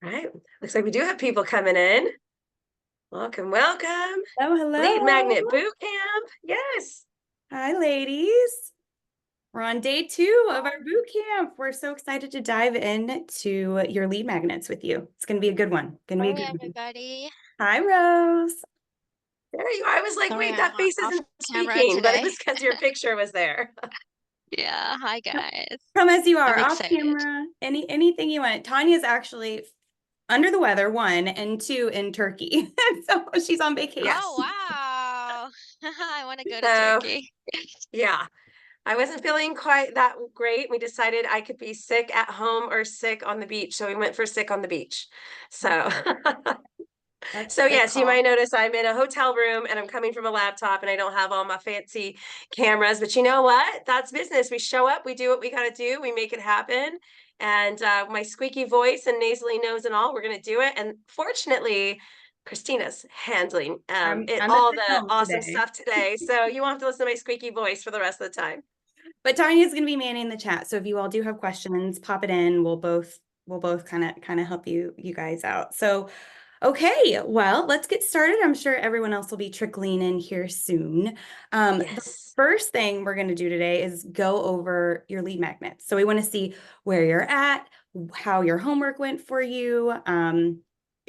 All right. Looks like we do have people coming in. Welcome, welcome. Oh, Lead Magnet hello. Boot Camp. Yes. Hi, ladies. We're on day 2 of our boot camp. We're so excited to dive into your lead magnets with you. It's going to be a good one. Going to be a Hey good one. everybody. Hi, Rose. There you are. I was like, Sorry, wait, I'm that face off isn't camera speaking, but it today. was because your picture was there. Yeah, hi guys. Come as you I'm are, off excited. camera, anything you want. Tanya's actually under the weather, 1, and 2 in Turkey. So she's on vacation. Oh Yes. wow. I want to go to So, Turkey. yeah, I wasn't feeling quite that great. We decided I could be sick at home or sick on the beach. So we went for sick on the beach. So, That's so a good yes, you call. might notice I'm in a hotel room and I'm coming from a laptop and I don't have all my fancy cameras, but you know what? That's business. We show up, we do what we got to do, we make it happen. And my squeaky voice and nasally nose and all, we're going to do it. And fortunately, Christina's handling I'm at all the the helm awesome today. stuff today. So you won't have to listen to my squeaky voice for the rest of the time. But Tanya's going to be manning the chat. So if you all do have questions, pop it in. We'll both kind of help you guys out. So okay, well, let's get started. I'm sure everyone else will be trickling in here soon. The Yes. first thing we're going to do today is go over your lead magnets. So we want to see where you're at, how your homework went for you,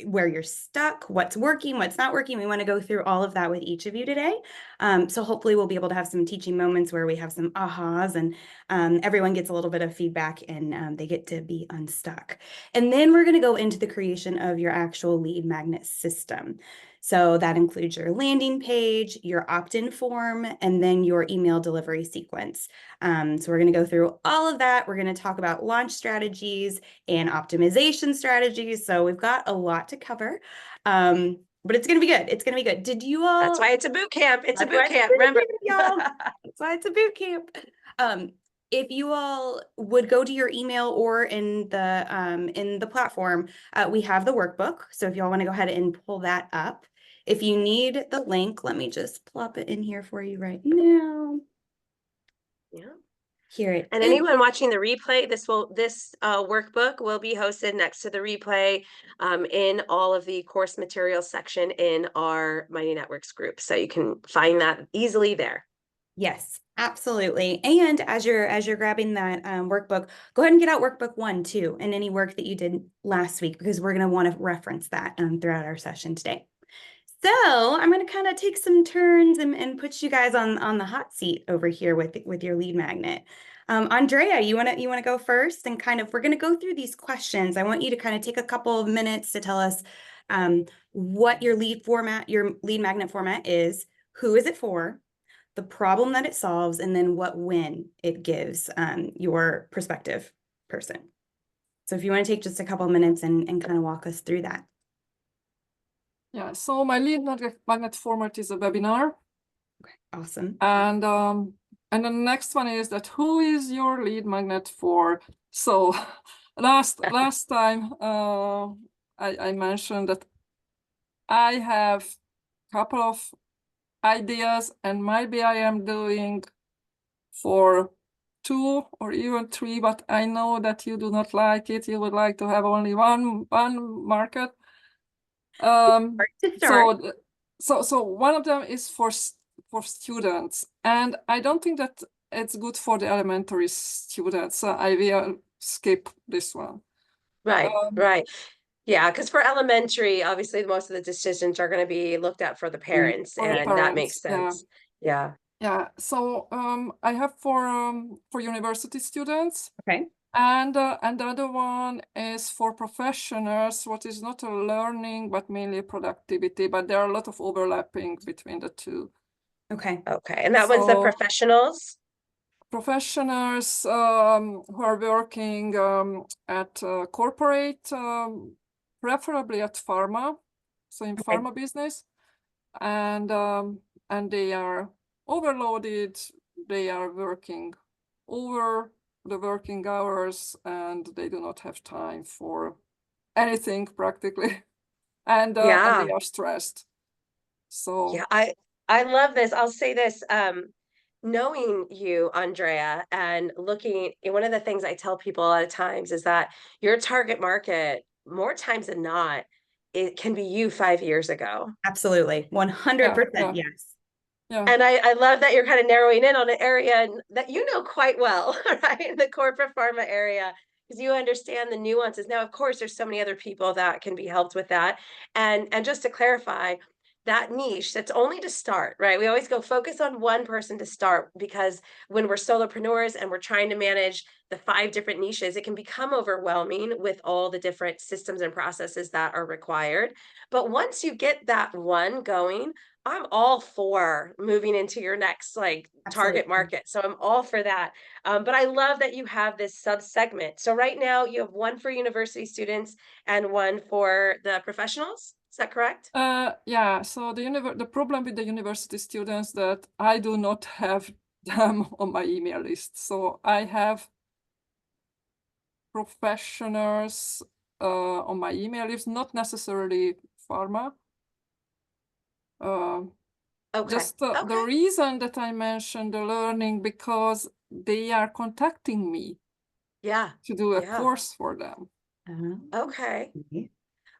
where you're stuck, what's working, what's not working. We want to go through all of that with each of you today. So hopefully we'll be able to have some teaching moments where we have some ahas and everyone gets a little bit of feedback and they get to be unstuck. And then we're going to go into the creation of your actual lead magnet system. So that includes your landing page, your opt-in form, and then your email delivery sequence. So we're going to go through all of that. We're going to talk about launch strategies and optimization strategies. So we've got a lot to cover. But it's going to be good. It's going to be good. Did you That's all? why it's a boot camp. It's a That's why boot it's a camp. boot Remember? camp, y'all. That's why it's a boot camp. If you all would go to your email or in the platform, we have the workbook. So if y'all want to go ahead and pull that up. If you need the link, let me just plop it in here for you right now. Yeah. Here it And is. anyone watching the replay, this workbook will be hosted next to the replay in all of the course materials section in our Mighty Networks group. So you can find that easily there. Yes, absolutely. And as you're grabbing that workbook, go ahead and get out workbook 1 too, and any work that you did last week, because we're going to want to reference that throughout our session today. So I'm going to kind of take some turns and put you guys on the hot seat over here with your lead magnet. Andrea, you want to go first and kind of we're going to go through these questions. I want you to kind of take a couple of minutes to tell us what your lead magnet format is, who is it for, the problem that it solves, and then what win it gives your prospective person. So if you want to take just a couple of minutes and kind of walk us through that. Yeah, so my lead magnet format is a webinar. Okay, awesome. And the next one is that who is your lead magnet for? So last time I mentioned that I have a couple of ideas and maybe I am doing for 2 or even 3, but I know that you do not like it. You would like to have only one market. So one of them is for students, and I don't think that it's good for the elementary students. So I will skip this one. Right, right. Yeah, because for elementary, obviously most of the decisions are going to be looked at for the parents, For the and that parents, makes sense. Yeah. yeah. So I have for university students. Okay. And the other one is for professionals, what is not a learning, but mainly productivity, but there are a lot of overlapping between the two. Okay. Okay. And that one's the professionals? Professionals who are working at corporate, preferably at pharma, so in pharma business, and they are overloaded, they are working over the working hours and they do not have time for anything practically, and they are stressed. So yeah, I love this. I'll say this, knowing you, Andrea, and looking, one of the things I tell people a lot of times is that your target market more times than not, it can be you 5 years ago. Absolutely. 100%. Yes. Yeah. And I love that you're kind of narrowing in on an area that you know quite well, right? In the corporate pharma area, because you understand the nuances. Now, of course, there's so many other people that can be helped with that. And just to clarify, that niche, that's only to start, right? We always go focus on one person to start, because when we're solopreneurs and we're trying to manage the 5 different niches, it can become overwhelming with all the different systems and processes that are required. But once you get that one going, I'm all for moving into your next like target Absolutely. market. So I'm all for that. But I love that you have this sub segment. So right now you have one for university students and one for the professionals. Is that correct? Yeah, so the problem with the university students that I do not have them on my email list. So I have professionals on my email list, not necessarily pharma. Okay. Just the Okay. reason that I mentioned the learning, because they are contacting me Yeah. to do a Yeah. course for them. Okay.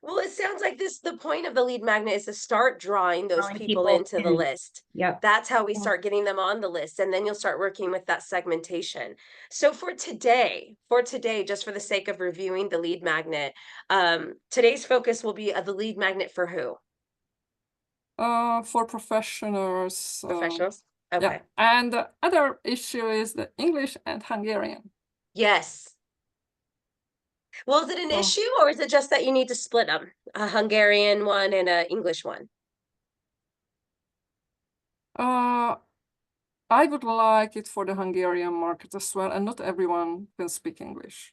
Well, it sounds like the point of the lead magnet is to start drawing those Drawing people people into the in. list. Yep. That's how we Yeah. start getting them on the list, and then you'll start working with that segmentation. So for today, just for the sake of reviewing the lead magnet, today's focus will be the lead magnet for who? For professionals. Professionals? Yeah. Okay. And the other issue is the English and Hungarian. Yes. Well, is it an Oh. issue, or is it just that you need to split them? A Hungarian one and a English one? I would like it for the Hungarian market as well, and not everyone can speak English.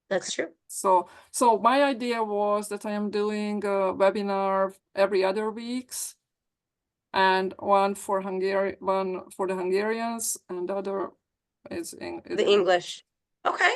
That's true. So my idea was that I am doing a webinar every other weeks, and one for the Hungarians, and the other is in The English. Okay.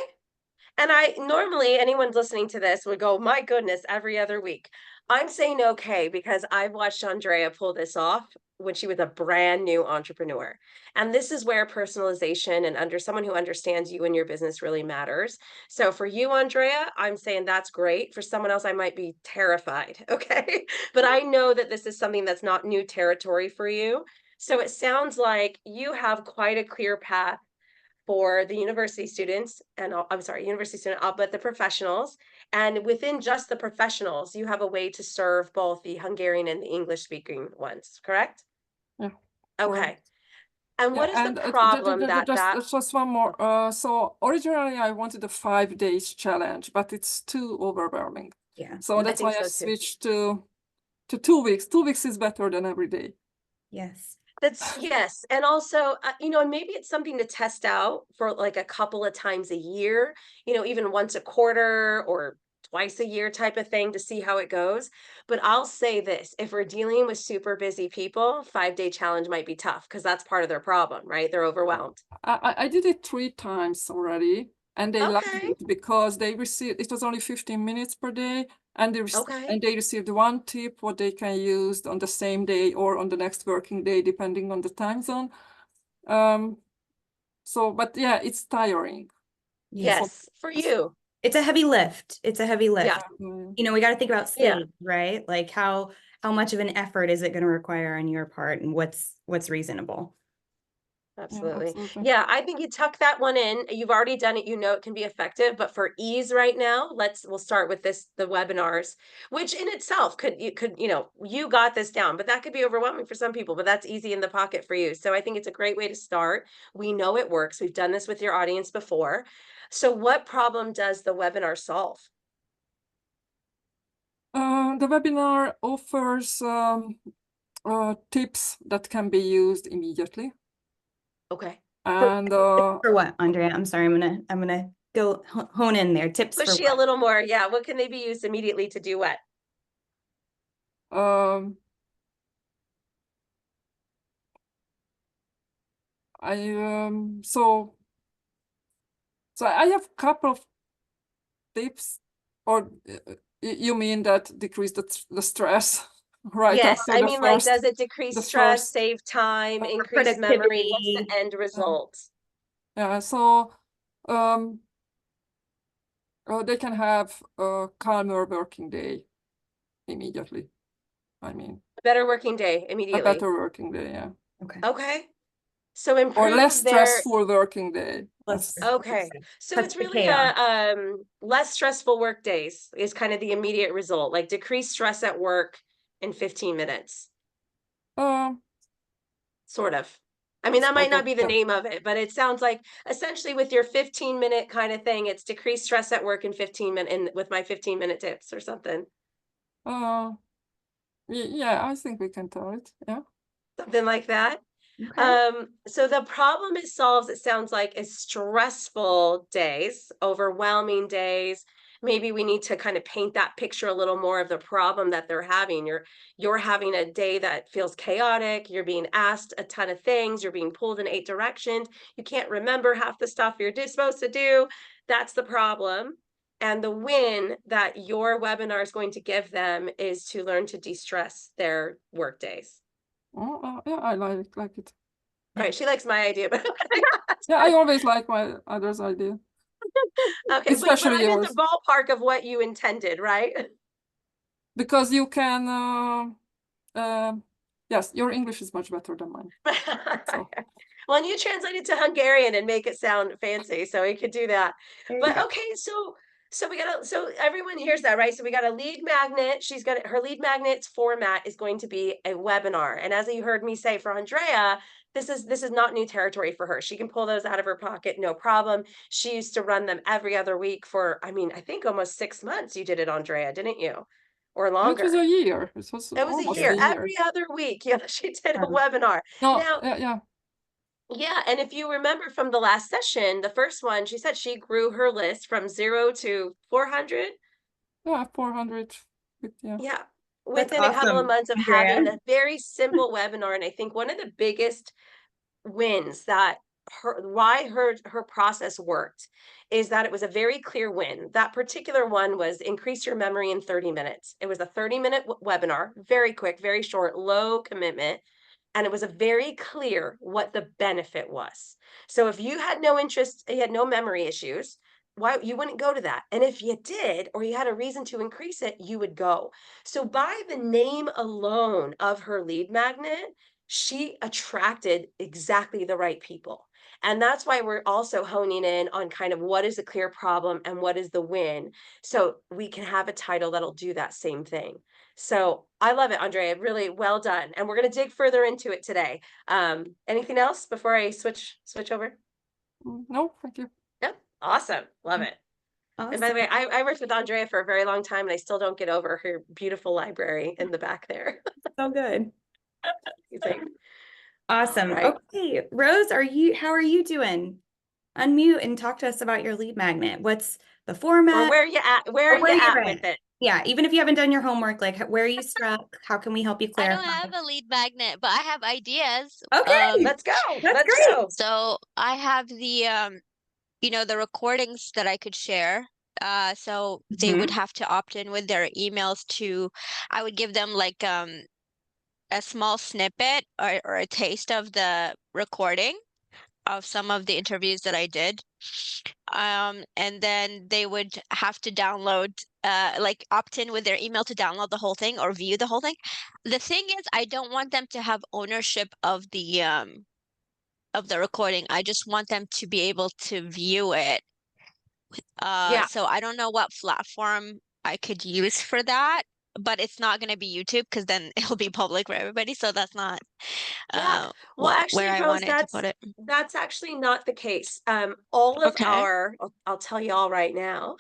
And I normally, anyone listening to this would go, my goodness, every other week. I'm saying okay because I've watched Andrea pull this off when she was a brand new entrepreneur. And this is where personalization and under someone who understands you and your business really matters. So for you, Andrea, I'm saying that's great. For someone else, I might be terrified. Okay. But I know that this is something that's not new territory for you. So it sounds like you have quite a clear path for the university students and I'm sorry, university student, but the professionals. And within just the professionals, you have a way to serve both the Hungarian and the English speaking ones, correct? Yeah. Okay. And what is the And problem that just one more. So originally I wanted a 5 days challenge, but it's too overwhelming. Yeah. So that's why I switched to 2 weeks. 2 weeks is better than every day. Yes. That's yes. And also, you know, and maybe it's something to test out for like a couple of times a year, you know, even once a quarter or twice a year type of thing to see how it goes. But I'll say this, if we're dealing with super busy people, 5-day challenge might be tough because that's part of their problem, right? They're overwhelmed. I did it 3 times already, and they liked Okay. it because they received, it was only 15 minutes per day, and Okay. they received one tip what they can use on the same day or on the next working day, depending on the time zone. So, but yeah, it's tiring. Yes, for you. It's a heavy lift. It's a heavy lift. Yeah. You know, we got to think about Yeah. stage, right? Like how much of an effort is it going to require on your part, and what's reasonable? Absolutely. Absolutely. Yeah, I think you tuck that one in. You've already done it, you know it can be effective, but for ease right now, we'll start with the webinars, which in itself you know, you got this down, but that could be overwhelming for some people, but that's easy in the pocket for you. So I think it's a great way to start. We know it works. We've done this with your audience before. So what problem does the webinar solve? The webinar offers tips that can be used immediately. Okay. And For what, Andrea? I'm sorry, I'm gonna go hone in there. Tips for Push you what? a little more. Yeah. What can they be used immediately to do what? So I have a couple of tips, or you mean that decrease the stress right Yes, after I the mean, like, first, does it decrease stress, save time, increase memory? What's the productivity. end result? yeah, so they can have a calmer working day immediately. I mean, A better working day a immediately. better working day, yeah. Okay. Okay. So Or less improve their, stressful working day. Let's okay. So cut it's the really chaos. less stressful work days is kind of the immediate result, like decrease stress at work in 15 minutes, Um, sort of. I mean, that might sort not of, be the yeah. name of it, but it sounds like essentially with your 15-minute kind of thing, it's decrease stress at work in 15 minutes and with my 15-minute tips or something. Yeah, I think we can tell it. Yeah. Something like that. Okay. So the problem it solves, it sounds like, is stressful days, overwhelming days. Maybe we need to kind of paint that picture a little more of the problem that they're having. You're having a day that feels chaotic. You're being asked a ton of things. You're being pulled in 8 directions. You can't remember half the stuff you're supposed to do. That's the problem. And the win that your webinar is going to give them is to learn to de-stress their work days. Oh, yeah, I like it. Right, she likes my idea, but Yeah, I always like my others' idea, okay, but especially I'm in the yours, ballpark of what you intended, right? because you can. Yes, your English is much better than mine. So. Well, and you translate it to Hungarian and make it sound fancy, so we could do that. There you But go. okay, so we gotta, so everyone hears that, right? So we got a lead magnet. She's got her lead magnet's format is going to be a webinar. And as you heard me say for Andrea, this is not new territory for her. She can pull those out of her pocket, no problem. She used to run them every other week for, I mean, I think almost 6 months you did it, Andrea, didn't you? Or It was longer. a year. It was It was a almost year, a year. every other week. Yeah, she did a Um, webinar. No, Now, yeah. yeah, and if you remember from the last session, the first one, she said she grew her list from 0 to 400. Yeah, 400. Yeah. Yeah, That's within a couple of awesome, months of Andrea. having a very simple webinar. And I think one of the biggest wins that her process worked is that it was a very clear win. That particular one was increase your memory in 30 minutes. It was a 30-minute webinar, very quick, very short, low commitment. And it was a very clear what the benefit was. So if you had no interest, you had no memory issues, why you wouldn't go to that. And if you did, or you had a reason to increase it, you would go. So by the name alone of her lead magnet, she attracted exactly the right people. And that's why we're also honing in on kind of what is the clear problem and what is the win. So we can have a title that'll do that same thing. So I love it, Andrea. Really well done. And we're going to dig further into it today. Anything else before I switch over? No, thank you. Yep. Awesome. Love it. And by the Awesome. way, I worked with Andrea for a very long time and I still don't get over her beautiful library in the back there. So good. It's like, Awesome. right. Okay, Rose, how are you doing? Unmute and talk to us about your lead magnet. What's the Or format? where you at? Where Or are where you you're at with at. it? Yeah, even if you haven't done your homework, like where are you stuck? How can we help you I don't clarify? have a lead magnet, but I have ideas. Okay, Let's go. that's Let's great. go. So I have the recordings that I could share. So they would have to opt in with their emails I would give them like a small snippet or a taste of the recording of some of the interviews that I did. And then they would have to download, like opt in with their email to download the whole thing or view the whole thing. The thing is, I don't want them to have ownership of the recording. I just want them to be able to view it. Yeah. So I don't know what platform I could use for that, but it's not going to be YouTube because then it'll be public for everybody. So that's not Yeah. Well, where actually, I Rose, wanted to put it. that's actually not the case. All of Okay. I'll tell you all right now,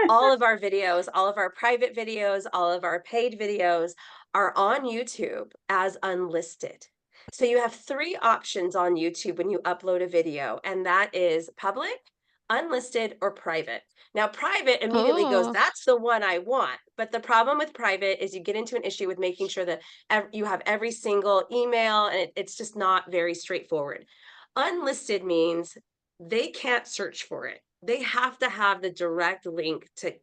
all of our videos, all of our private videos, all of our paid videos are on YouTube as unlisted. So you have 3 options on YouTube when you upload a video, and that is public, unlisted, or private. Now, private immediately goes, Oh. that's the one I want. But the problem with private is you get into an issue with making sure that you have every single email, and it's just not very straightforward. Unlisted means they can't search for it. They have to have the direct link to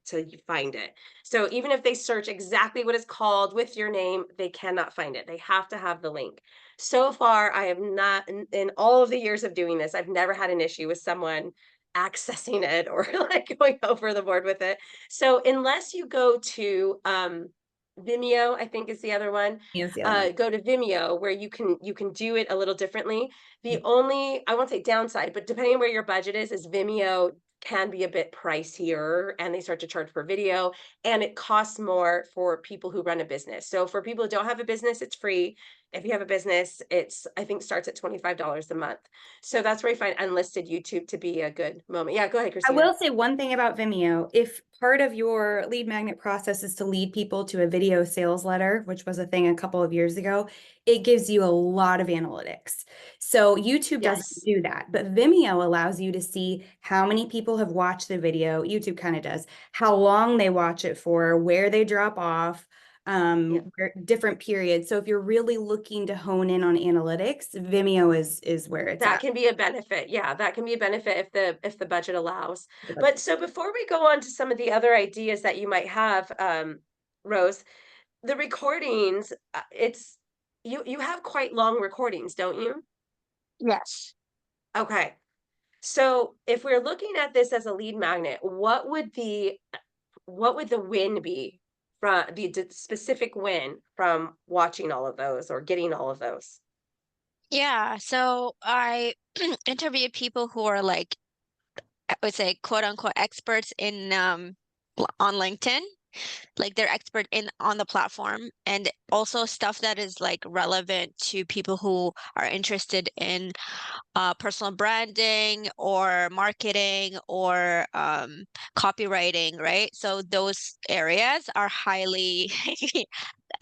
find it. So even if they search exactly what it's called with your name, they cannot find it. They have to have the link. So far, I have not, in all of the years of doing this, I've never had an issue with someone accessing it or like going over the board with it. So unless you go to Vimeo, I think is the other one. Here's the other one. Go to Vimeo where you can do it a little differently. The only, I won't say downside, but depending on where your budget is Vimeo can be a bit pricier and they start to charge per video and it costs more for people who run a business. So for people who don't have a business, it's free. If you have a business, it's I think starts at $25 a month. So that's where I find unlisted YouTube to be a good moment. Yeah, go ahead, I Christina. will say one thing about Vimeo. If part of your lead magnet process is to lead people to a video sales letter, which was a thing a couple of years ago, it gives you a lot of analytics. So YouTube doesn't Yes. do that, but Vimeo allows you to see how many people have watched the video. YouTube kind of does, how long they watch it for, where they drop off, Yeah. different periods. So if you're really looking to hone in on analytics, Vimeo is where it's That at. can be a benefit. Yeah, that can be a benefit if the budget allows. But so before we go on to some of the other ideas that you might have, Rose, the recordings, it's you have quite long recordings, don't you? Yes. Okay. So if we're looking at this as a lead magnet, what would the win be from the specific win from watching all of those or getting all of those? Yeah. So I interviewed people who are like, I would say, quote unquote, experts in on LinkedIn. Like they're expert in on the platform, and also stuff that is like relevant to people who are interested in personal branding or marketing or copywriting, right? So those areas are highly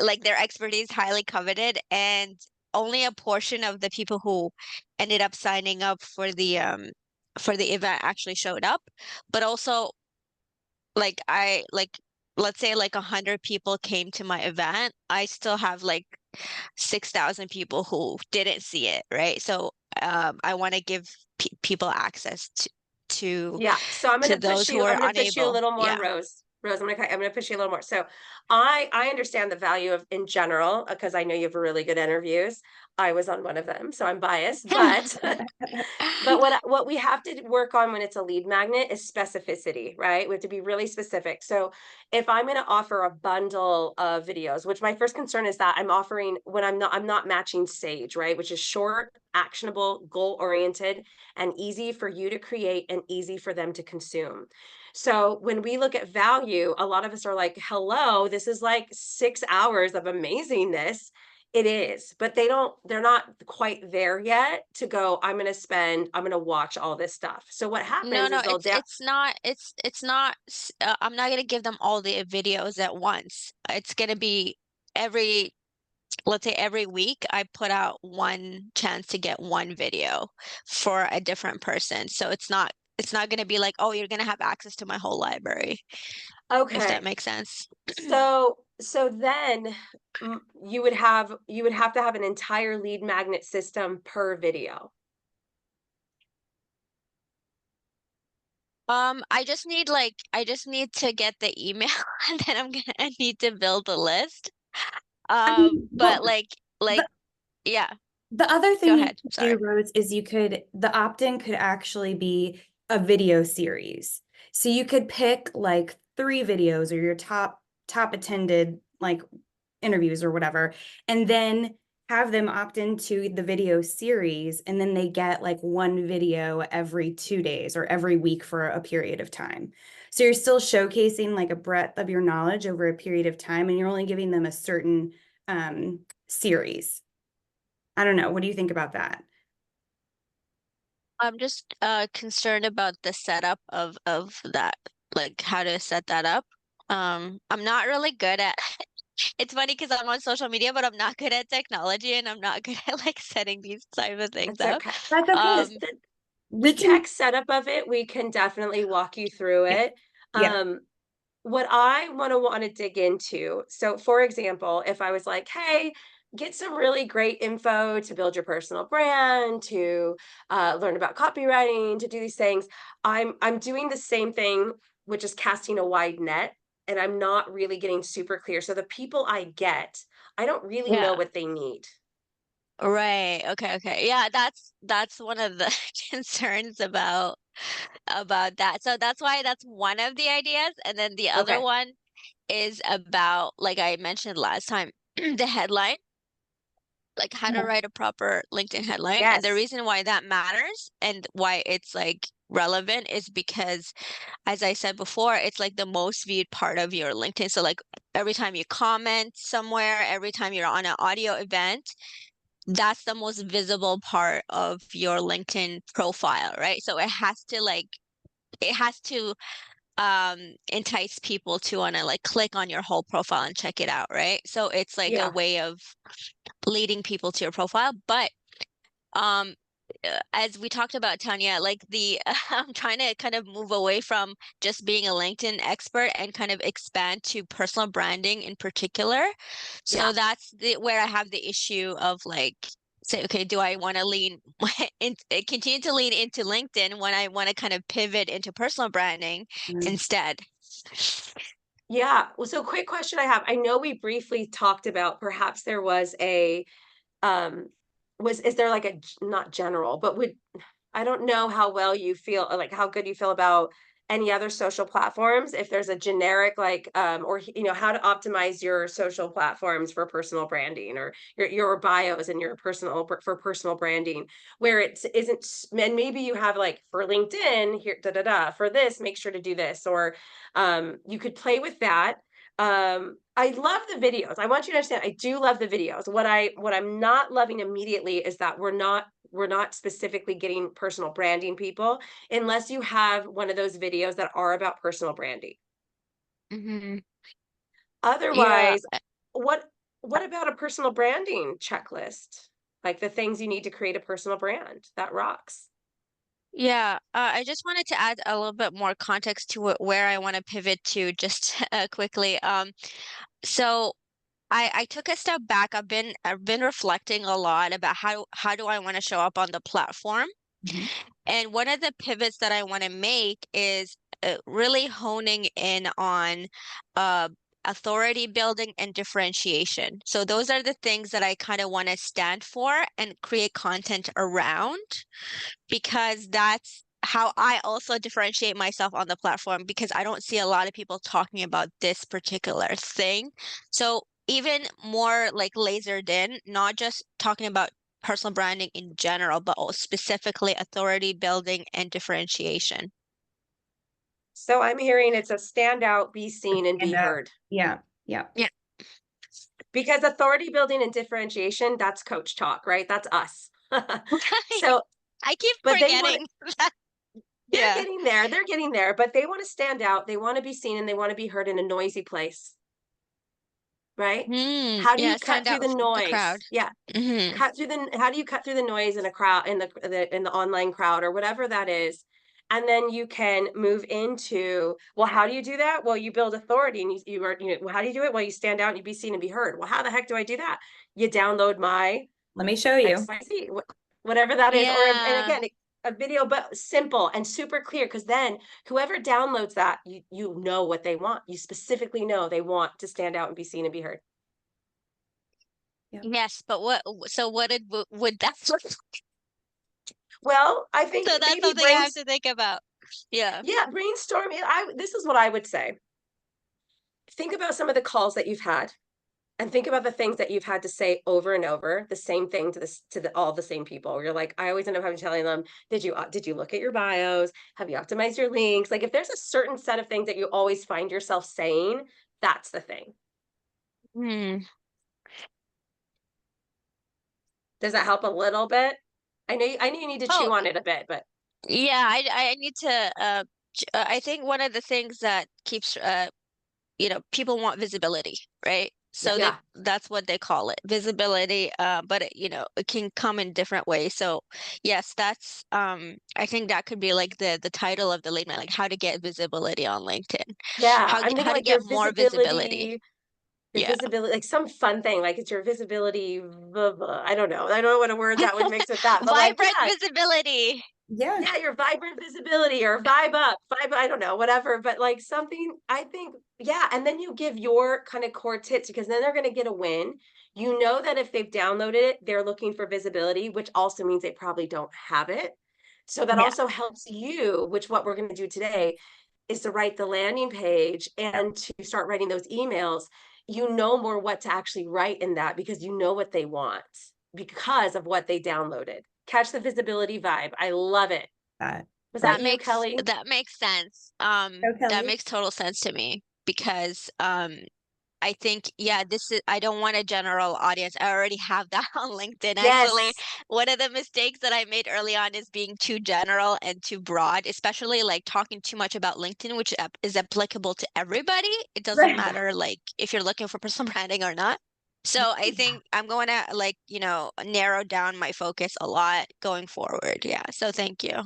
like their expertise highly coveted, and only a portion of the people who ended up signing up for the event actually showed up. But also like I like let's say like 100 people came to my event, I still have like 6,000 people who didn't see it, right? So I want to give people access to Yeah, so to those who I'm are gonna push you a unable. little more, Yeah. Rose. Rose, I'm gonna push you a little more. So I understand the value of in general, because I know you have really good interviews. I was on one of them, so I'm biased, but but what we have to work on when it's a lead magnet is specificity, right? We have to be really specific. So if I'm going to offer a bundle of videos, which my first concern is that I'm offering when I'm not matching Sage, right? Which is short, actionable, goal oriented, and easy for you to create and easy for them to consume. So when we look at value, a lot of us are like, hello, this is like 6 hours of amazingness. It is, but they're not quite there yet to go, I'm gonna watch all this stuff. So what No, happens no, is they'll down. it's not I'm not gonna give them all the videos at once. It's gonna be every let's say every week I put out one chance to get one video for a different person. So it's not going to be like, oh, you're going to have access to my whole library, if that Okay. makes sense. So then you would have to have an entire lead magnet system per video. I just need to get the email and then I need to build a list. I mean, But well, like the, yeah, the other go thing you ahead. could do, Sorry. Rose, is the opt-in could actually be a video series. So you could pick like 3 videos or your top attended like interviews or whatever, and then have them opt into the video series, and then they get like one video every 2 days or every week for a period of time. So you're still showcasing like a breadth of your knowledge over a period of time, and you're only giving them a certain series. I don't know. What do you think about that? I'm just concerned about the setup of that, like how to set that up. I'm not really good at it's funny because I'm on social media, but I'm not good at technology and I'm not good at like setting these type of things That's up. okay. That's okay. This Um, the We can, tech setup of it, we can definitely walk you through yeah, it. yeah. What I want to dig into. So, for example, if I was like, "Hey, get some really great info to build your personal brand, to learn about copywriting, to do these things," I'm doing the same thing, which is casting a wide net, and I'm not really getting super clear. So the people I get, I don't really know yeah. what they need. Right. Okay. Okay. Yeah, that's one of the concerns about that. So that's why that's one of the ideas. And then the other Okay. one is about, like I mentioned last time, the headline, like how to Yeah. write a proper LinkedIn headline. And the Yes. reason why that matters and why it's like relevant is because, as I said before, it's like the most viewed part of your LinkedIn. So like every time you comment somewhere, every time you're on an audio event, that's the most visible part of your LinkedIn profile, right? So it has to entice people to want to like click on your whole profile and check it out, right? So it's like a Yeah. way of leading people to your profile. But um as we talked about, Tanya, like the I'm trying to kind of move away from just being a LinkedIn expert and kind of expand to personal branding in particular. Yeah. So that's where I have the issue of like, say, okay, do I want to lean continue to lean into LinkedIn when I want to kind of pivot into personal branding Mm. instead? Yeah. Well, so quick question I have. I know we briefly talked about perhaps there was a is there like not general, but would I don't know how well you feel, like how good you feel about any other social platforms. If there's a generic, like, or how to optimize your social platforms for personal branding, or your bios and your for personal branding, where it isn't, and maybe you have like for LinkedIn here, da da da. For this, make sure to do this, or you could play with that. I love the videos. I want you to understand, I do love the videos. What I'm not loving immediately is that we're not specifically getting personal branding people unless you have one of those videos that are about personal branding. Hmm. Yeah. Otherwise, what what about a personal branding checklist? Like the things you need to create a personal brand that rocks. Yeah, I just wanted to add a little bit more context to where I want to pivot to just quickly. So I took a step back. I've been reflecting a lot about how do I want to show up on the platform. Mhm. And one of the pivots that I want to make is really honing in on uh, authority building and differentiation. So those are the things that I kind of want to stand for and create content around, because that's how I also differentiate myself on the platform, because I don't see a lot of people talking about this particular thing. So even more like lasered in, not just talking about personal branding in general, but also specifically authority building and differentiation. So I'm hearing it's a stand out, be seen, and be And heard. yeah, yeah. Yeah. Because authority building and differentiation, that's coach talk, right? That's us. So, I keep but they want forgetting that. they're Yeah. getting there. They're getting there, but they want to stand out. They want to be seen and they want to be heard in a noisy place, right? Hmm. How do you Yeah, cut stand through out the from the crowd. noise? Yeah. Hmm. How do you cut through the noise in a crowd, in the online crowd, or whatever that is? And then you can move into, well, how do you do that? Well, you build authority, and well, how do you do it? Well, you stand out and you be seen and be heard. Well, how the heck do I do that? You download my Let me show you. XYZ, whatever that is. Or, and Yeah. again, a video, but simple and super clear, because then whoever downloads that, you know what they want. You specifically know they want to stand out and be seen and be heard. Yeah. Yes, but would that look like? Well, I think So that's maybe something I have to think about. Yeah. yeah, brainstorming. This is what I would say. Think about some of the calls that you've had, and think about the things that you've had to say over and over, the same thing to all the same people. You're like, I always end up having telling them, did you look at your bios? Have you optimized your links? Like if there's a certain set of things that you always find yourself saying, that's the thing. Hmm. Does that help a little bit? I know you need to Oh, chew on it a bit, but yeah, I need to I think one of the things that keeps people want visibility, right? yeah, So yeah. that's what they call it, visibility. But it can come in different ways. So yes, that's I think that could be like the title of the late night, like how to get visibility on LinkedIn. Yeah, I'm thinking How to like get more visibility. your Yeah. visibility, like some fun thing, like it's your visibility. Blah, blah. I don't know. I don't know what a word that would mix with that, but like, Vibrant yeah, visibility. Yeah. Yeah, your vibrant visibility or vibe up, vibe, I don't know, whatever, but like something I think, yeah, and then you give your kind of core tips because then they're going to get a win. You know that if they've downloaded it, they're looking for visibility, which also means they probably don't have it. So that Yeah. also helps you, which what we're going to do today is to write the landing page and to start writing those emails. You know more what to actually write in that because you know what they want because of what they downloaded. Catch the visibility vibe. I love it. That. Was That that you, makes Kelly? that makes sense. Go, That Kelly. makes total sense to me because I think, yeah, this is, I don't want a general audience. I already have that on LinkedIn. Actually, Yes. one of the mistakes that I made early on is being too general and too broad, especially like talking too much about LinkedIn, which is applicable to everybody. It doesn't Right. matter like if you're looking for personal branding or not. So I think I'm going to like, narrow down my focus a lot going forward. Yeah. So thank you.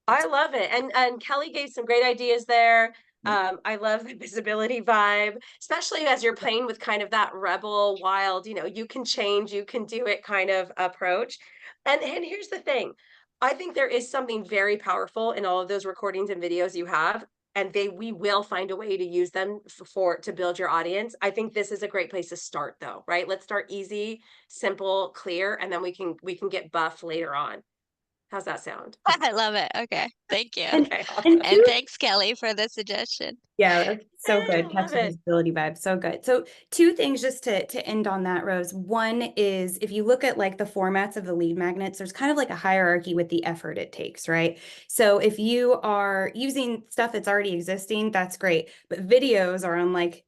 I love it. And Kelly gave some great ideas there. I love the visibility vibe, especially as you're playing with kind of that rebel, wild, you can change, you can do it kind of approach. And here's the thing. I think there is something very powerful in all of those recordings and videos you have, and we will find a way to use them to build your audience. I think this is a great place to start though, right? Let's start easy, simple, clear, and then we can get buff later on. How's that sound? I love it. Okay. Thank you. And Okay, and awesome. And two thanks, Kelly, for the suggestion. Yeah, that's so I good. Catch love the it. visibility vibe. So good. So two things just to end on that, Rose. One is if you look at like the formats of the lead magnets, there's kind of like a hierarchy with the effort it takes, right? So if you are using stuff that's already existing, that's great. But videos are on like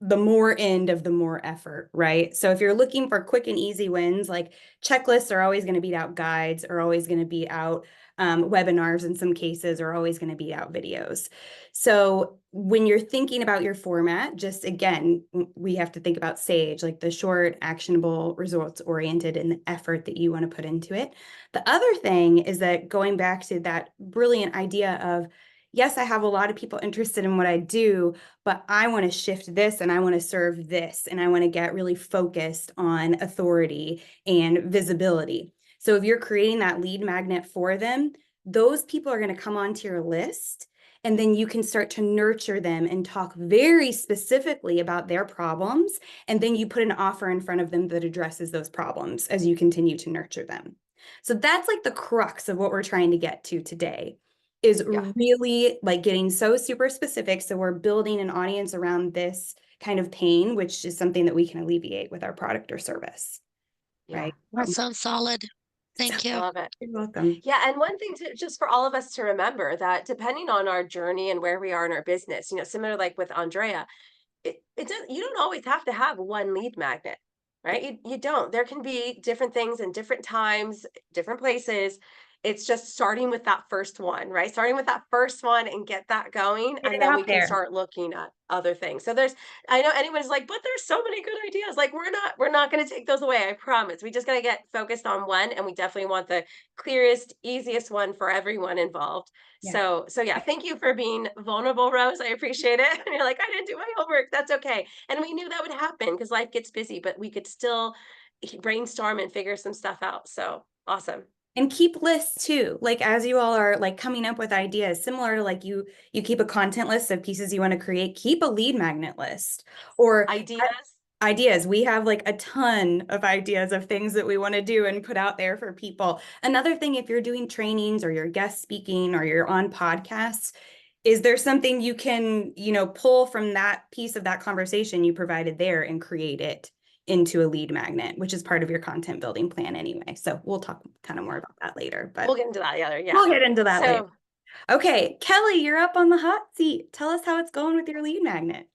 the more end of the more effort, right? So if you're looking for quick and easy wins, like checklists are always going to beat out guides, are always going to beat out webinars in some cases, are always going to beat out videos. So when you're thinking about your format, just again, we have to think about SAGE, like the short, actionable, results oriented, and the effort that you want to put into it. The other thing is that going back to that brilliant idea of, yes, I have a lot of people interested in what I do, but I want to shift this and I want to serve this and I want to get really focused on authority and visibility. So if you're creating that lead magnet for them, those people are going to come onto your list. And then you can start to nurture them and talk very specifically about their problems. And then you put an offer in front of them that addresses those problems as you continue to nurture them. So that's like the crux of what we're trying to get to today is really like getting so super specific. So we're building an audience around this kind of pain, which is something that we can alleviate with our product or service. Yeah. Right. That sounds solid. Thank I you. love it. You're welcome. Yeah, and one thing just for all of us to remember that depending on our journey and where we are in our business, similar like with Andrea, it does you don't always have to have one lead magnet, right? You don't. There can be different things in different times, different places. It's just starting with that first one, right? Starting with that first one and get that going, Get and it then we out can there. start looking at other things. So I know anyone's like, but there's so many good ideas. Like we're not going to take those away. I promise. We just got to get focused on one, and we definitely want the clearest, easiest one for everyone involved. Yeah. So yeah, thank you for being vulnerable, Rose. I appreciate it. And you're like, I didn't do my homework. That's okay. And we knew that would happen because life gets busy, but we could still brainstorm and figure some stuff out. So awesome. And keep lists too. Like as you all are like coming up with ideas, similar to like you keep a content list of pieces you want to create, keep a lead magnet list or Ideas. ideas. We have like a ton of ideas of things that we want to do and put out there for people. Another thing, if you're doing trainings or you're guest speaking or you're on podcasts, is there something you can, pull from that piece of that conversation you provided there and create it into a lead magnet, which is part of your content building plan anyway. So we'll talk kind of more about that later, but We'll get into that together. Yeah. we'll get into that later. So Okay, Kelly, you're up on the hot seat. Tell us how it's going with your lead magnet.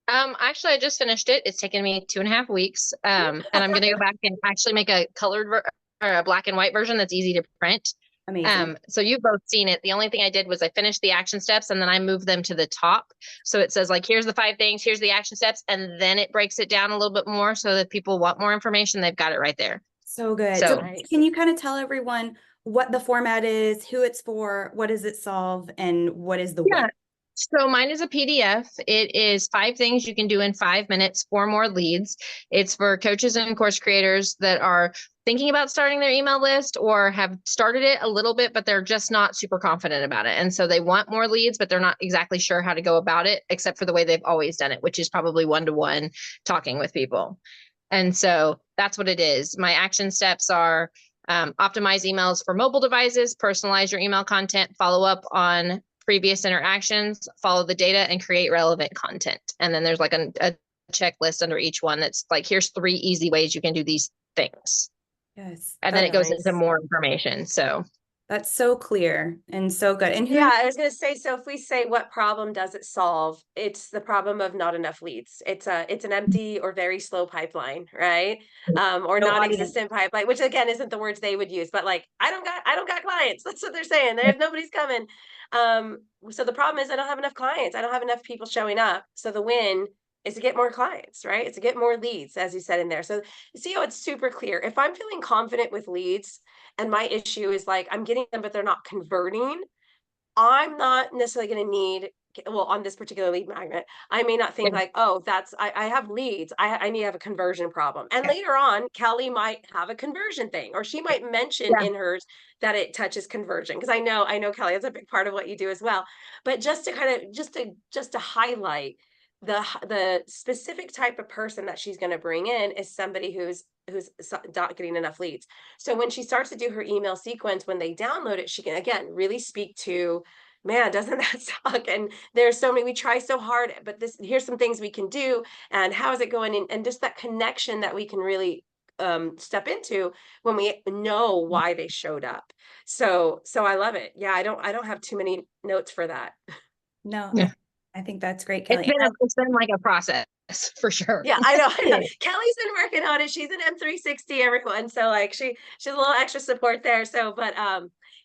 Actually, I just finished it. It's taken me 2.5 weeks. And I'm gonna go back and actually make a colored or a black and white version that's easy to print. Amazing. So you've both seen it. The only thing I did was I finished the action steps and then I moved them to the top. So it says like, here's the 5 things, here's the action steps, and then it breaks it down a little bit more so that people want more information. They've got it right there. So good. So So nice. can you kind of tell everyone what the format is, who it's for, what does it solve, and what is the Yeah. win? So mine is a PDF. It is 5 things you can do in 5 minutes for more leads. It's for coaches and course creators that are thinking about starting their email list or have started it a little bit, but they're just not super confident about it. And so they want more leads, but they're not exactly sure how to go about it, except for the way they've always done it, which is probably one-to-one talking with people. And so that's what it is. My action steps are optimize emails for mobile devices, personalize your email content, follow up on previous interactions, follow the data, and create relevant content. And then there's like a checklist under each one that's like, here's 3 easy ways you can do these things. Yes. And then it goes nice. into more information. So That's so clear and so good. And who Yeah, I was gonna say, so if we say what problem does it solve, it's the problem of not enough leads. It's an empty or very slow pipeline, right? Or no audience. non-existent pipeline, which again isn't the words they would use, but like I don't got clients. That's what they're saying. There's nobody's coming. So the problem is I don't have enough clients. I don't have enough people showing up. So the win is to get more clients, right? It's to get more leads, as you said in there. So you see how it's super clear. If I'm feeling confident with leads and my issue is like I'm getting them, but they're not converting, I'm not necessarily going to need, well, on this particular lead magnet, I may not think yeah. like, oh, I have leads. I need to have a conversion problem. And Yeah. later on, Kelly might have a conversion thing, or she might mention Yeah. in hers that it touches conversion. Cause I know Kelly, that's a big part of what you do as well. But just to kind of, just to highlight the specific type of person that she's going to bring in is somebody who's not getting enough leads. So when she starts to do her email sequence, when they download it, she can again really speak to, man, doesn't that suck? And there's so many, we try so hard, but here's some things we can do, and how is it going? And just that connection that we can really step into when we know why they showed up. So I love it. Yeah, I don't have too many notes for that. No, Yeah. I think that's great, Kelly. It's been like a process for sure. Yeah, I know. Kelly's been working on it. She's an M360, everyone. So like she's a little extra support there. So, but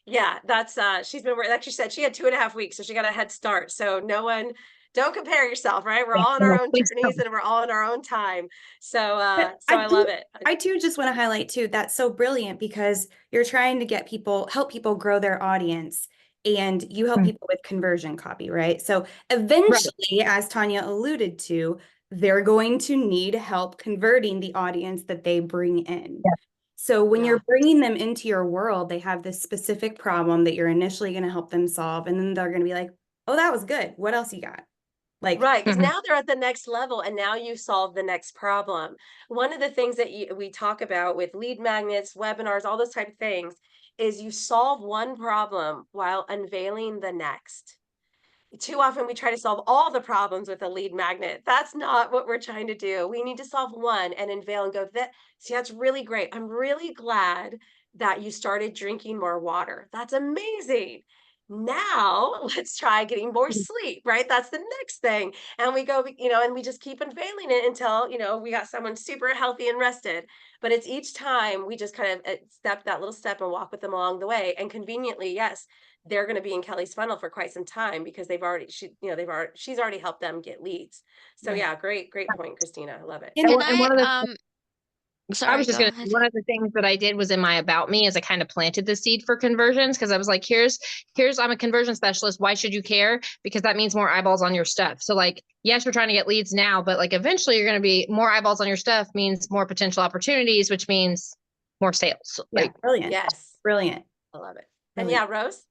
yeah, that's she's been working, like she said, she had 2.5 weeks, so she got a head start. So don't compare yourself, right? We're all on our own journeys and we're all in our own time. So I love it. I too just want to highlight too, that's so brilliant because you're trying to help people grow their audience, and you help people with conversion copy, right? So eventually, as Tanya alluded to, they're going to need help converting the audience that they bring in. Yeah. So when you're bringing them into your world, they have this specific problem that you're initially going to help them solve. And then they're going to be like, oh, that was good. What else you got? Like, right, because now they're at the next level and now you solve the next problem. One of the things that we talk about with lead magnets, webinars, all those type of things is you solve one problem while unveiling the next. Too often we try to solve all the problems with a lead magnet. That's not what we're trying to do. We need to solve one and unveil and go, see, that's really great. I'm really glad that you started drinking more water. That's amazing. Now let's try getting more sleep, right? That's the next thing. And we go, and we just keep unveiling it until, we got someone super healthy and rested. But it's each time we just kind of step that little step and walk with them along the way. And conveniently, yes, they're going to be in Kelly's funnel for quite some time because she's already helped them get leads. So yeah, great point, Christina. I love it. Can And one of the I sorry, was just go going to, ahead. one of the things that I did was in my about me is I kind of planted the seed for conversions because I was like, here's, I'm a conversion specialist. Why should you care? Because that means more eyeballs on your stuff. So like, yes, we're trying to get leads now, but like eventually you're going to be more eyeballs on your stuff means more potential opportunities, which means more sales. yeah, Like, brilliant. Yes, Brilliant. I love it. And yeah, Rose.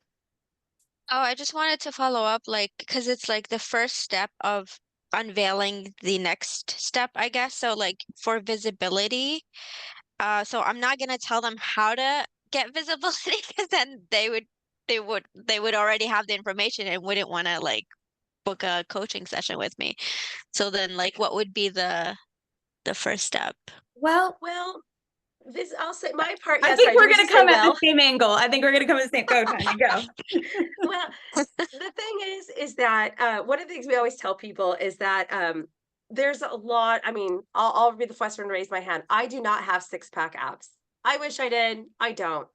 Oh, I just wanted to follow up, like, because it's like the first step of unveiling the next step, I guess. So like for visibility, so I'm not gonna tell them how to get visibility because then they would already have the information and wouldn't want to like book a coaching session with me. So then like what would be the first step? Well, I'll say my part. I Yes, think right, we're do going to say come at well. the same angle. I think we're going to come at the same. Go, Tanya, go. Well, the thing is that one of the things we always tell people is that there's a lot. I mean, I'll be the first one to raise my hand. I do not have 6-pack abs. I wish I did. I don't.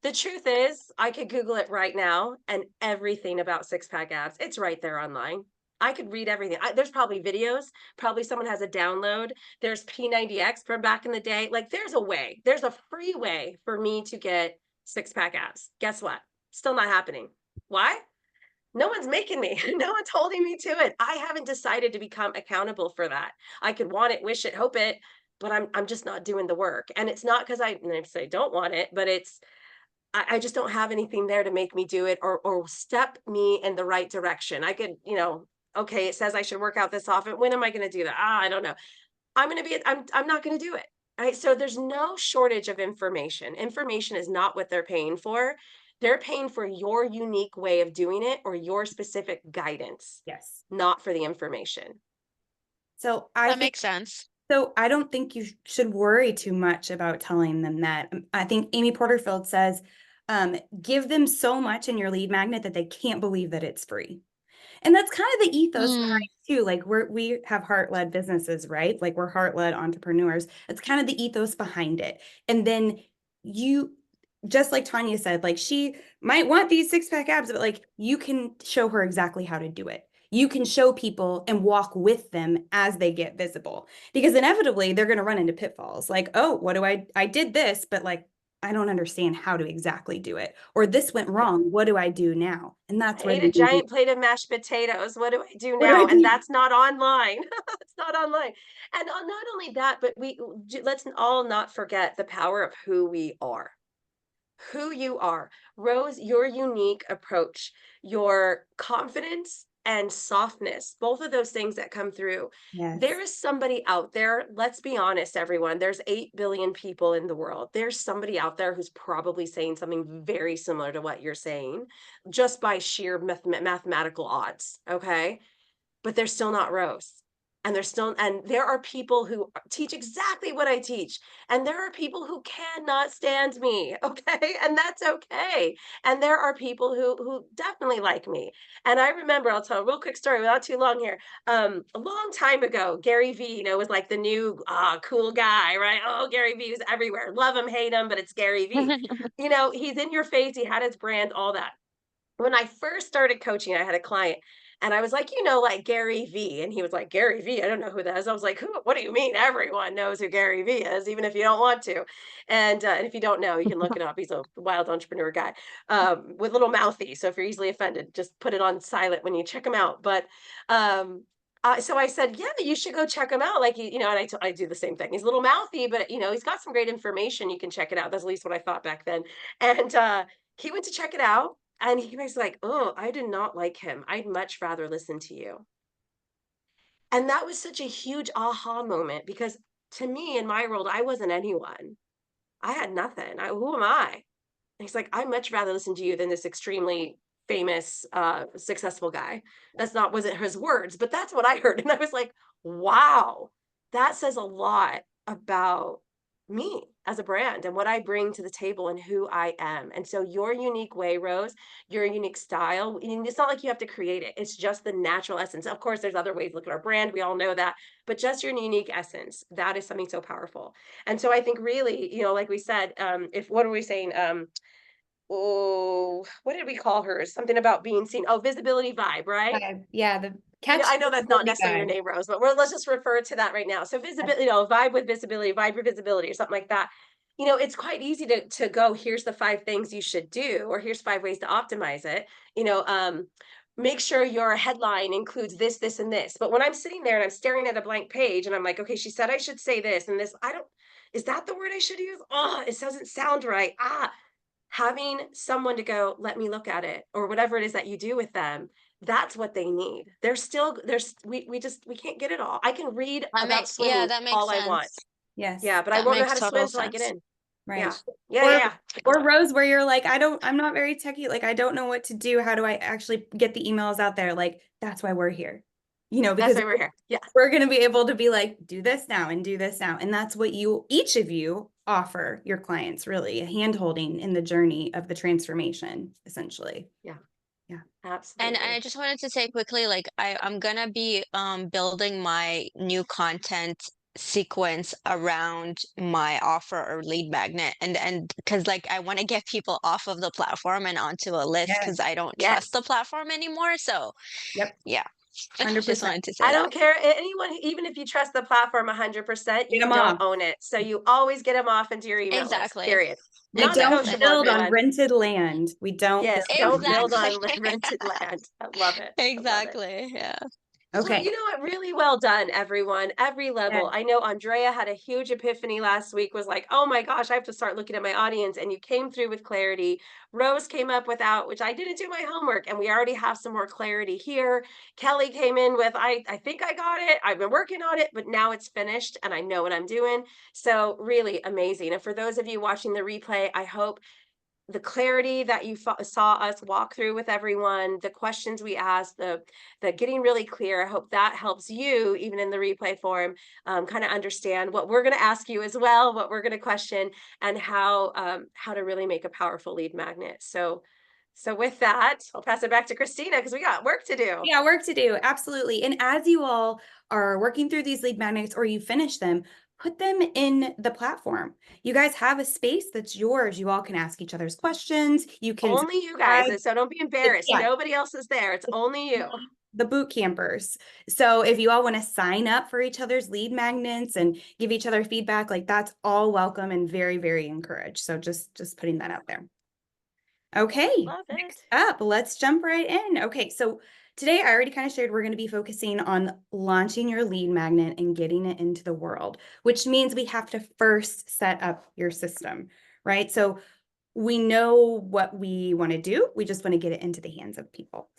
The truth is, I could Google it right now and everything about 6-pack abs. It's right there online. I could read everything. There's probably videos. Probably someone has a download. There's P90X from back in the day. Like there's a way. There's a free way for me to get 6-pack abs. Guess what? Still not happening. Why? No one's making me. No one's holding me to it. I haven't decided to become accountable for that. I could want it, wish it, hope it, but I'm just not doing the work. And it's not because I say don't want it, but it's I just don't have anything there to make me do it or step me in the right direction. I could, okay, it says I should work out this often. When am I going to do that? I don't know. I'm not going to do it. Right. So there's no shortage of information. Information is not what they're paying for. They're paying for your unique way of doing it or your specific guidance, Yes. not for the information. So That makes sense. So I don't think you should worry too much about telling them that. I think Amy Porterfield says, give them so much in your lead magnet that they can't believe that it's free. And that's kind of the ethos behind too. Like we have heart-led businesses, right? Like we're heart-led entrepreneurs. It's kind of the ethos behind it. And then you, just like Tanya said, like she might want these six-pack abs, but like you can show her exactly how to do it. You can show people and walk with them as they get visible, because inevitably they're going to run into pitfalls. Like, oh, what do I did this, but like I don't understand how to exactly do it. Or this went wrong. What do I do now? And that's I where ate a giant plate of mashed potatoes. What do I do now? And that's not online. It's not online. And not only that, but let's all not forget the power of who we are. Who you are. Rose, your unique approach, your confidence and softness, both of those things that come through. Yes. There is somebody out there, let's be honest, everyone, there's 8 billion people in the world. There's somebody out there who's probably saying something very similar to what you're saying, just by sheer mathematical odds, okay? But they're still not Rose. And there are people who teach exactly what I teach. And there are people who cannot stand me. Okay. And that's okay. And there are people who definitely like me. And I remember, I'll tell a real quick story without too long here. A long time ago, Gary V, was like the new cool guy, right? Oh, Gary V was everywhere. Love him, hate him, but it's Gary V. He's in your face. He had his brand, all that. When I first started coaching, I had a client and I was like, like Gary V. And he was like, Gary V, I don't know who that is. I was like, what do you mean? Everyone knows who Gary V is, even if you don't want to. And if you don't know, you can look it up. He's a wild entrepreneur guy with little mouthy. So if you're easily offended, just put it on silent when you check him out. But so I said, yeah, you should go check him out. Like, and I do the same thing. He's a little mouthy, but he's got some great information. You can check it out. That's at least what I thought back then. And he went to check it out. And he was like, oh, I did not like him. I'd much rather listen to you. And that was such a huge aha moment because to me, in my world, I wasn't anyone. I had nothing. Who am I? And he's like, I'd much rather listen to you than this extremely famous, successful guy. Wasn't his words, but that's what I heard. And I was like, wow, that says a lot about me as a brand and what I bring to the table and who I am. And so your unique way, Rose, your unique style, and it's not like you have to create it. It's just the natural essence. Of course, there's other ways to look at our brand. We all know that, but just your unique essence, that is something so powerful. And so I think really, like we said, what are we saying? Oh, what did we call her? Something about being seen. Oh, visibility vibe, right? Yeah, the catch. I know that's not necessarily your vibe. name, Rose, but let's just refer to that right now. So visibility, vibe with visibility, vibe with visibility, or something like that. It's quite easy to go, here's the 5 things you should do, or here's 5 ways to optimize it. Make sure your headline includes this, this, and this. But when I'm sitting there and I'm staring at a blank page and I'm like, okay, she said I should say this and this. Is that the word I should use? Oh, it doesn't sound right. Having someone to go, let me look at it, or whatever it is that you do with them, that's what they need. We can't get it all. I can read about swimming that makes all sense. I want. Yes. Yeah, but I That won't know makes how to total swim till I get sense. in. Right. Yeah. Or Rose, where you're like, I'm not very techie. Like, I don't know what to do. How do I actually get the emails out there? Like, that's why we're here. Because that's why we're here. Yeah. We're going to be able to be like, do this now and do this now. And that's what each of you offer your clients, really, a hand holding in the journey of the transformation, essentially. Yeah. Yeah. Absolutely. And I just wanted to say quickly, like I'm gonna be building my new content sequence around my offer or lead magnet, and because like I want to get people off of the platform and onto a list because I don't trust the platform anymore. So Yep. yeah. Just 100%. wanted to say I that. don't care. Anyone, even if you trust the platform 100%, Get you 'em don't off. own it. So you always get them off into your email list, Exactly. period. We don't Exactly. Non-negotiable, build on everyone. rented land. We don't Yes, build on don't build on Exactly. rented land. I love it. I love it. Exactly. Yeah. Well, Okay. you know what? Really well done, everyone. Every level. I know Andrea had a huge epiphany last week, was like, oh my gosh, I have to start looking at my audience. And you came through with clarity. Rose came up without, which I didn't do my homework, and we already have some more clarity here. Kelly came in with, I think I got it. I've been working on it, but now it's finished and I know what I'm doing. So really amazing. And for those of you watching the replay, I hope the clarity that you saw us walk through with everyone, the questions we asked, the getting really clear. I hope that helps you, even in the replay form, kind of understand what we're going to ask you as well, what we're going to question, and how to really make a powerful lead magnet. So with that, I'll pass it back to Christina because we got work to do. Yeah, work to do. Absolutely. And as you all are working through these lead magnets or you finish them, put them in the platform. You guys have a space that's yours. You all can ask each other's questions. You can Only you guys, subscribe. so don't be embarrassed. Yeah. Nobody else is there. It's only you. The boot campers. So if you all want to sign up for each other's lead magnets and give each other feedback, like that's all welcome and very, very encouraged. So just putting that out there. Okay, Love it. next up, let's jump right in. Okay, so today I already kind of shared we're going to be focusing on launching your lead magnet and getting it into the world, which means we have to first set up your system, right? So we know what we want to do. We just want to get it into the hands of people.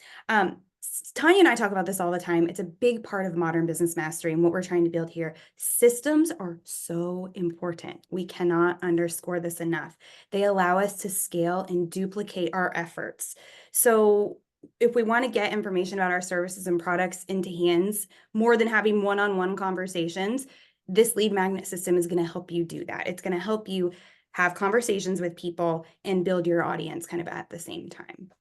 Tanya and I talk about this all the time. It's a big part of modern business mastery and what we're trying to build here. Systems are so important. We cannot underscore this enough. They allow us to scale and duplicate our efforts. So if we want to get information about our services and products into hands, more than having one-on-one conversations, this lead magnet system is going to help you do that. It's going to help you have conversations with people and build your audience kind of at the same time.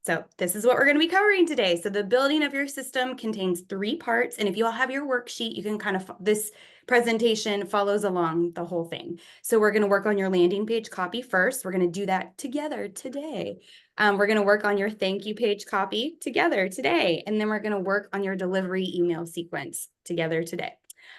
So this is what we're going to be covering today. So the building of your system contains 3 parts. And if you all have your worksheet, you can kind of, this presentation follows along the whole thing. So we're going to work on your landing page copy first. We're going to do that together today. We're going to work on your thank you page copy together today. And then we're going to work on your delivery email sequence together today.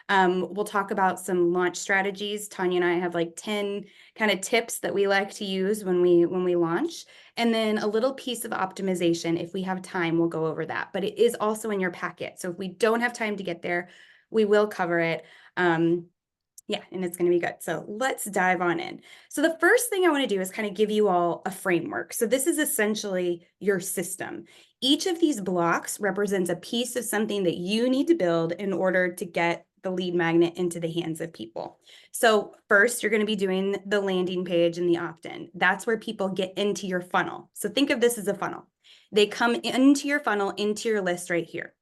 We'll talk about some launch strategies. Tanya and I have like 10 kind of tips that we like to use when we launch. And then a little piece of optimization. If we have time, we'll go over that. But it is also in your packet. So if we don't have time to get there, we will cover it. Yeah, and it's going to be good. So let's dive on in. So the first thing I want to do is kind of give you all a framework. So this is essentially your system. Each of these blocks represents a piece of something that you need to build in order to get the lead magnet into the hands of people. So first, you're going to be doing the landing page and the opt-in. That's where people get into your funnel. So think of this as a funnel. They come into your funnel, into your list right here.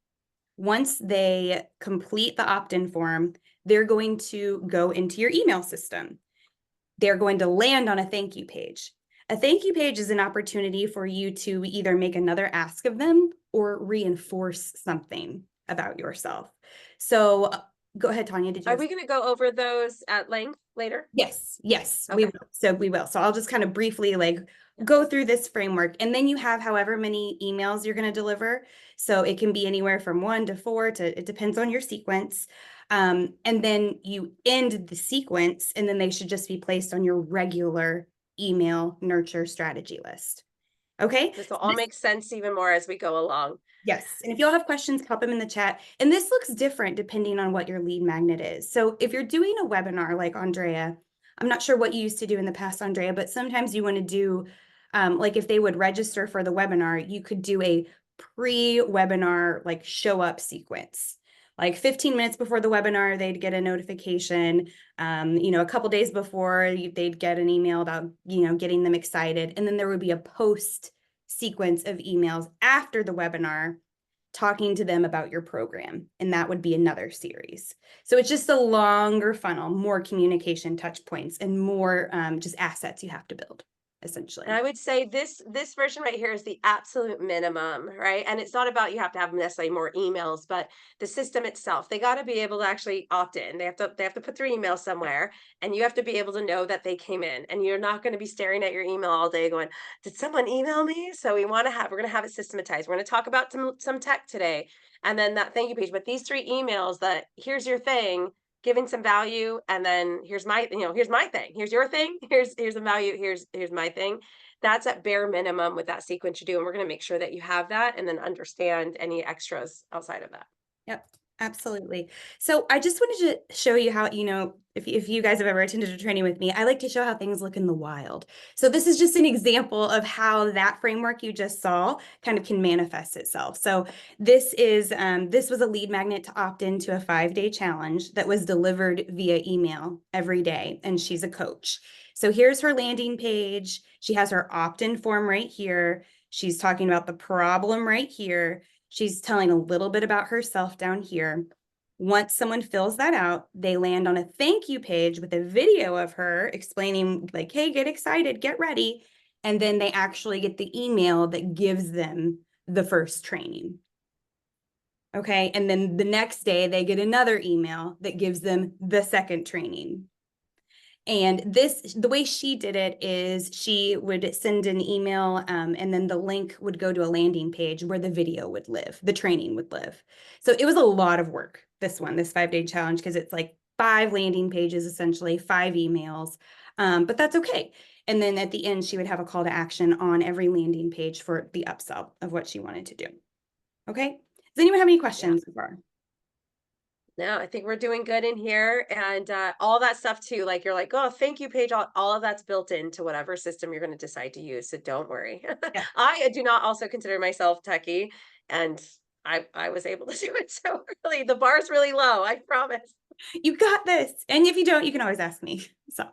Once they complete the opt-in form, they're going to go into your email system. They're going to land on a thank you page. A thank you page is an opportunity for you to either make another ask of them or reinforce something about yourself. So go ahead, Tanya. Did you? Are we going to go over those at length later? Yes, Okay. we will. So we will. So I'll just kind of briefly go through this framework, and then you have however many emails you're going to deliver. So it can be anywhere from 1 to 4 it depends on your sequence. And then you end the sequence, and then they should just be placed on your regular email nurture strategy list. Okay. This will all make sense even more as we go along. Yes. And if you all have questions, pop them in the chat. And this looks different depending on what your lead magnet is. So if you're doing a webinar like Andrea, I'm not sure what you used to do in the past, Andrea, but sometimes you want to do, like if they would register for the webinar, you could do a pre-webinar like show up sequence. Like 15 minutes before the webinar, they'd get a notification. A couple days before, they'd get an email about, getting them excited. And then there would be a post sequence of emails after the webinar talking to them about your program. And that would be another series. So it's just a longer funnel, more communication touch points, and more just assets you have to build. essentially. And I would say this version right here is the absolute minimum, right? And it's not about you have to have necessarily more emails, but the system itself, they got to be able to actually opt in. They have to put their email somewhere, and you have to be able to know that they came in. And you're not going to be staring at your email all day going, "Did someone email me?" So we're going to have it systematized. We're going to talk about some tech today, and then that thank you page. But these 3 emails, that here's your thing, giving some value, and then here's my, here's my thing, here's your thing, here's the value, here's my thing. That's at bare minimum with that sequence you do, and we're going to make sure that you have that and then understand any extras outside of that. Yep, absolutely. So I just wanted to show you how, if you guys have ever attended a training with me, I like to show how things look in the wild. So this is just an example of how that framework you just saw kind of can manifest itself. So this was a lead magnet to opt into a 5-day challenge that was delivered via email every day, and she's a coach. So here's her landing page. She has her opt-in form right here. She's talking about the problem right here. She's telling a little bit about herself down here. Once someone fills that out, they land on a thank you page with a video of her explaining, like, hey, get excited, get ready. And then they actually get the email that gives them the first training. Okay. And then the next day, they get another email that gives them the second training. And the way she did it is she would send an email, and then the link would go to a landing page where the video would live, the training would live. So it was a lot of work, this 5-day challenge, because it's like 5 landing pages, essentially 5 emails, but that's okay. And then at the end, she would have a call to action on every landing page for the upsell of what she wanted to do. Okay. Does anyone have any questions so far? No, I think we're doing good in here, and all that stuff too. Like you're like, oh, thank you page. All of that's built into whatever system you're going to decide to use. So don't worry. Yeah. I do not also consider myself techie, and I was able to do it. So really, the bar's really low. I promise. You got this. And if you don't, you can always ask me. So,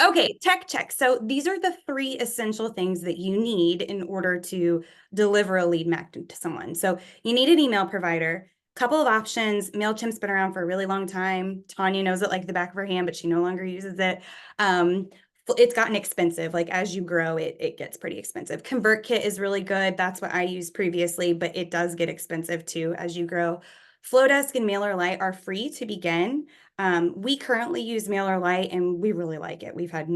okay, tech check. So these are the 3 essential things that you need in order to deliver a lead magnet to someone. So you need an email provider, couple of options. MailChimp's been around for a really long time. Tanya knows it like the back of her hand, but she no longer uses it. It's gotten expensive. Like as you grow, it gets pretty expensive. ConvertKit is really good. That's what I used previously, but it does get expensive too as you grow. Flowdesk and MailerLite are free to begin. We currently use MailerLite and we really like it. We've had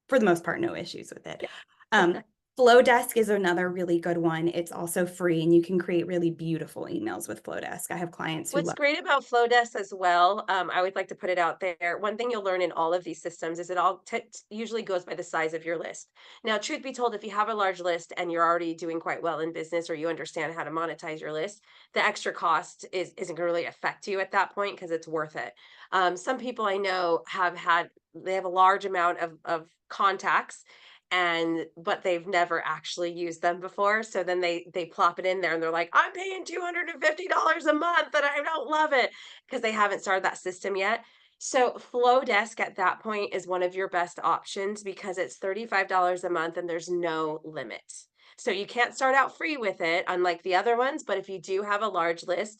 for the most part, no issues with it. Yeah. Flowdesk is another really good one. It's also free and you can create really beautiful emails with Flowdesk. I have clients who What's love great about Flowdesk as well, I would like to put it out there. One thing you'll learn in all of these systems is it all usually goes by the size of your list. Now, truth be told, if you have a large list and you're already doing quite well in business, or you understand how to monetize your list, the extra cost isn't going to really affect you at that point because it's worth it. Some people I know they have a large amount of contacts, but they've never actually used them before. So then they plop it in there and they're like, I'm paying $250 a month and I don't love it because they haven't started that system yet. So Flowdesk at that point is one of your best options because it's $35 a month and there's no limit. So you can't start out free with it, unlike the other ones. But if you do have a large list,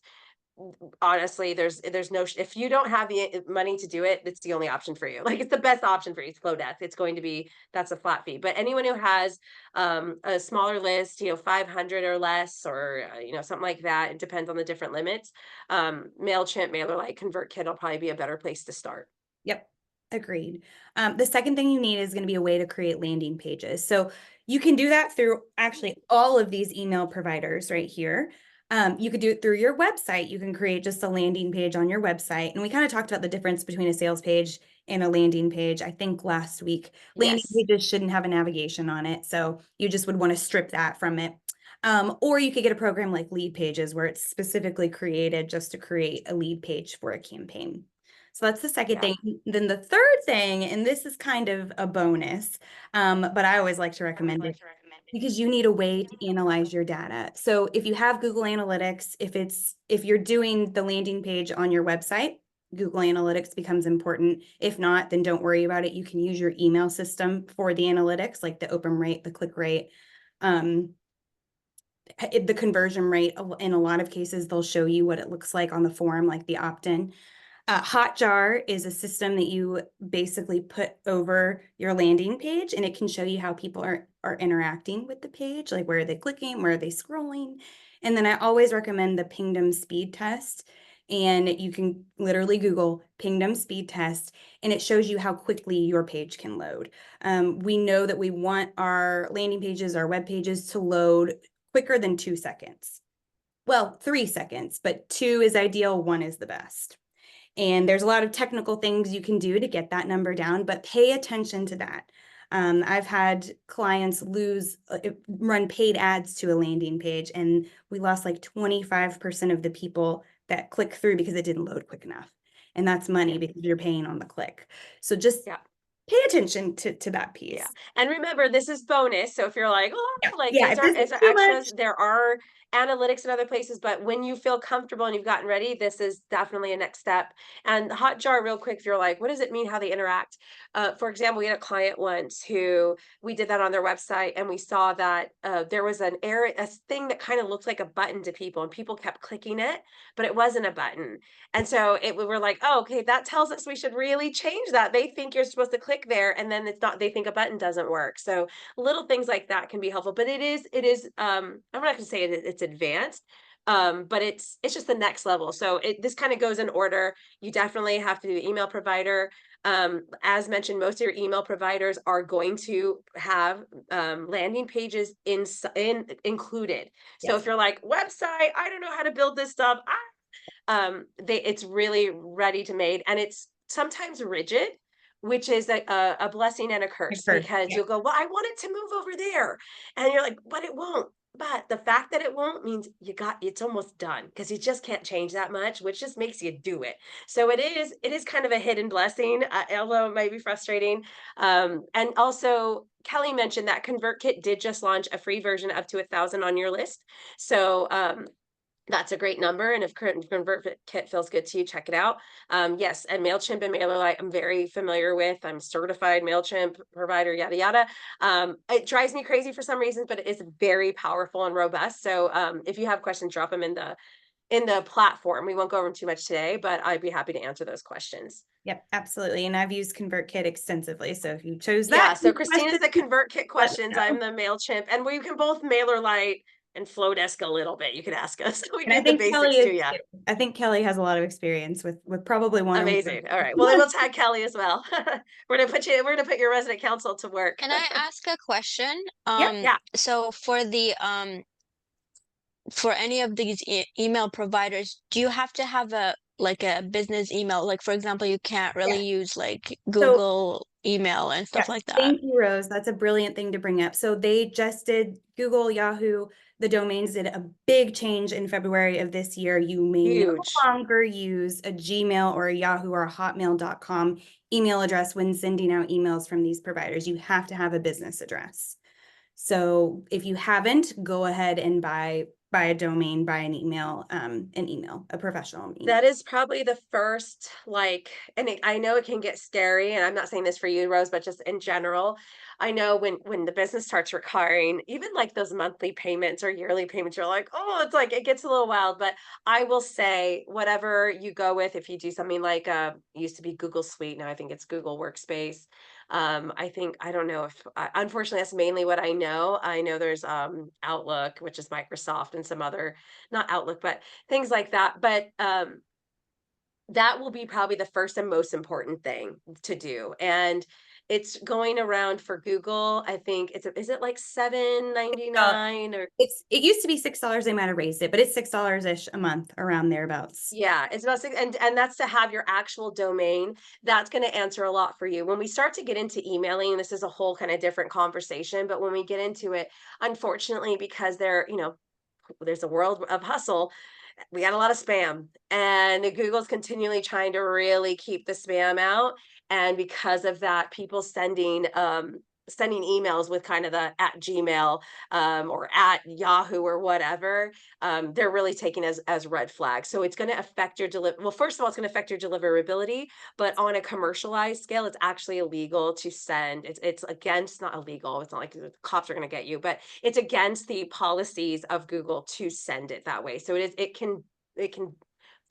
honestly, there's no, if you don't have the money to do it, it's the only option for you. Like it's the best option for you. It's Flowdesk. It's going to be, that's a flat fee. But anyone who has a smaller list, 500 or less, or something like that, it depends on the different limits. MailChimp, MailerLite, ConvertKit will probably be a better place to start. Yep, agreed. The second thing you need is going to be a way to create landing pages. So you can do that through actually all of these email providers right here. You could do it through your website. You can create just a landing page on your website. And we kind of talked about the difference between a sales page and a landing page, I think last week. Landing pages shouldn't have a navigation on it. So you just would want to strip that from it. Or you could get a program like Lead Pages where it's specifically created just to create a lead page for a campaign. So that's the second thing. Then the third thing, and this is kind of a bonus, but I always like to recommend it because you need a way to analyze your data. So if you have Google Analytics, if you're doing the landing page on your website, Google Analytics becomes important. If not, then don't worry about it. You can use your email system for the analytics, like the open rate, the click rate, the conversion rate. In a lot of cases, they'll show you what it looks like on the form, like the opt-in. Hotjar is a system that you basically put over your landing page, and it can show you how people are interacting with the page, like where are they clicking, where are they scrolling. And then I always recommend the Pingdom speed test. And you can literally Google Pingdom speed test, and it shows you how quickly your page can load. We know that we want our landing pages, our web pages to load quicker than 2 seconds. Well, 3 seconds, but 2 is ideal, 1 is the best. And there's a lot of technical things you can do to get that number down, but pay attention to that. I've had clients run paid ads to a landing page, and we lost like 25% of the people that click through because it didn't load quick enough. And that's money because you're paying on the click. So just pay attention to that piece. Yeah. And remember, this is bonus. So if you're like, oh, like Yeah, these are extras, there are analytics in other places, but when you feel comfortable and you've gotten ready, this is definitely a next step. And Hotjar, real quick, if you're like, what does it mean how they interact? For example, we had a client once who we did that on their website, and we saw that there was a thing that kind of looked like a button to people, and people kept clicking it, but it wasn't a button. And so we were like, oh, okay, that tells us we should really change that. They think you're supposed to click there, and then it's not, they think a button doesn't work. So little things like that can be helpful, but it is, I'm not going to say it's advanced, but it's just the next level. So this kind of goes in order. You definitely have to do the email provider. As mentioned, most of your email providers are going to have landing pages included. So if you're like, website, I don't know how to build this stuff, it's really ready to made, and it's sometimes rigid, which is a blessing and a curse, because you'll go, well, I want it to move over there, and you're like, but it won't. But the fact that it won't means it's almost done, because you just can't change that much, which just makes you do it. So it is kind of a hidden blessing, although it might be frustrating. And also, Kelly mentioned that ConvertKit did just launch a free version up to 1,000 on your list. So that's a great number. And if ConvertKit feels good to you, check it out. Yes, and MailChimp and MailerLite, I'm very familiar with. I'm certified MailChimp provider, yada, yada. It drives me crazy for some reasons, but it is very powerful and robust. So if you have questions, drop them in the platform. We won't go over them too much today, but I'd be happy to answer those questions. Yep, absolutely. And I've used ConvertKit extensively. So if you chose that. Yeah, so Christina's the ConvertKit questions. I'm the MailChimp, and we can both MailerLite and Flowdesk a little bit. You could ask us. We get the basics too. Yeah. I think Kelly has a lot of experience with probably one. Amazing. All right. Well, then we'll tag Kelly as well. We're gonna put your resident counsel to work. Can I ask a question? Yeah. So for the for any of these email providers, do you have to have a business email? Like, for example, you can't really use like Google email and stuff like that. Thank you, Rose. That's a brilliant thing to bring up. So they just did Google, Yahoo, the domains did a big change in February of this year. You may no longer use a Gmail or a Yahoo or a hotmail.com email address when sending out emails from these providers. You have to have a business address. So if you haven't, go ahead and buy a domain, buy an email, a professional email. That is probably the first, and I know it can get scary, and I'm not saying this for you, Rose, but just in general, I know when the business starts requiring even like those monthly payments or yearly payments, you're like, oh, it's like, it gets a little wild. But I will say, whatever you go with, if you do something like used to be Google Suite, now I think it's Google Workspace. I don't know if, unfortunately, that's mainly what I know. I know there's Outlook, which is Microsoft, and some other, not Outlook, but things like that. But that will be probably the first and most important thing to do. And it's going around for Google. I think is it like $7.99 or it used to be $6. They might have raised it, but it's $6-ish a month, around thereabouts. Yeah, it's about $6, and that's to have your actual domain. That's going to answer a lot for you. When we start to get into emailing, this is a whole kind of different conversation. But when we get into it, unfortunately, because there's a world of hustle, we got a lot of spam, and Google's continually trying to really keep the spam out. And because of that, people sending emails with kind of the at Gmail or at Yahoo or whatever, they're really taking as red flags. So it's going to affect your well, first of all, it's going to affect your deliverability, but on a commercialized scale, it's actually illegal to send. It's against, not illegal. It's not like the cops are going to get you, but it's against the policies of Google to send it that way. So it can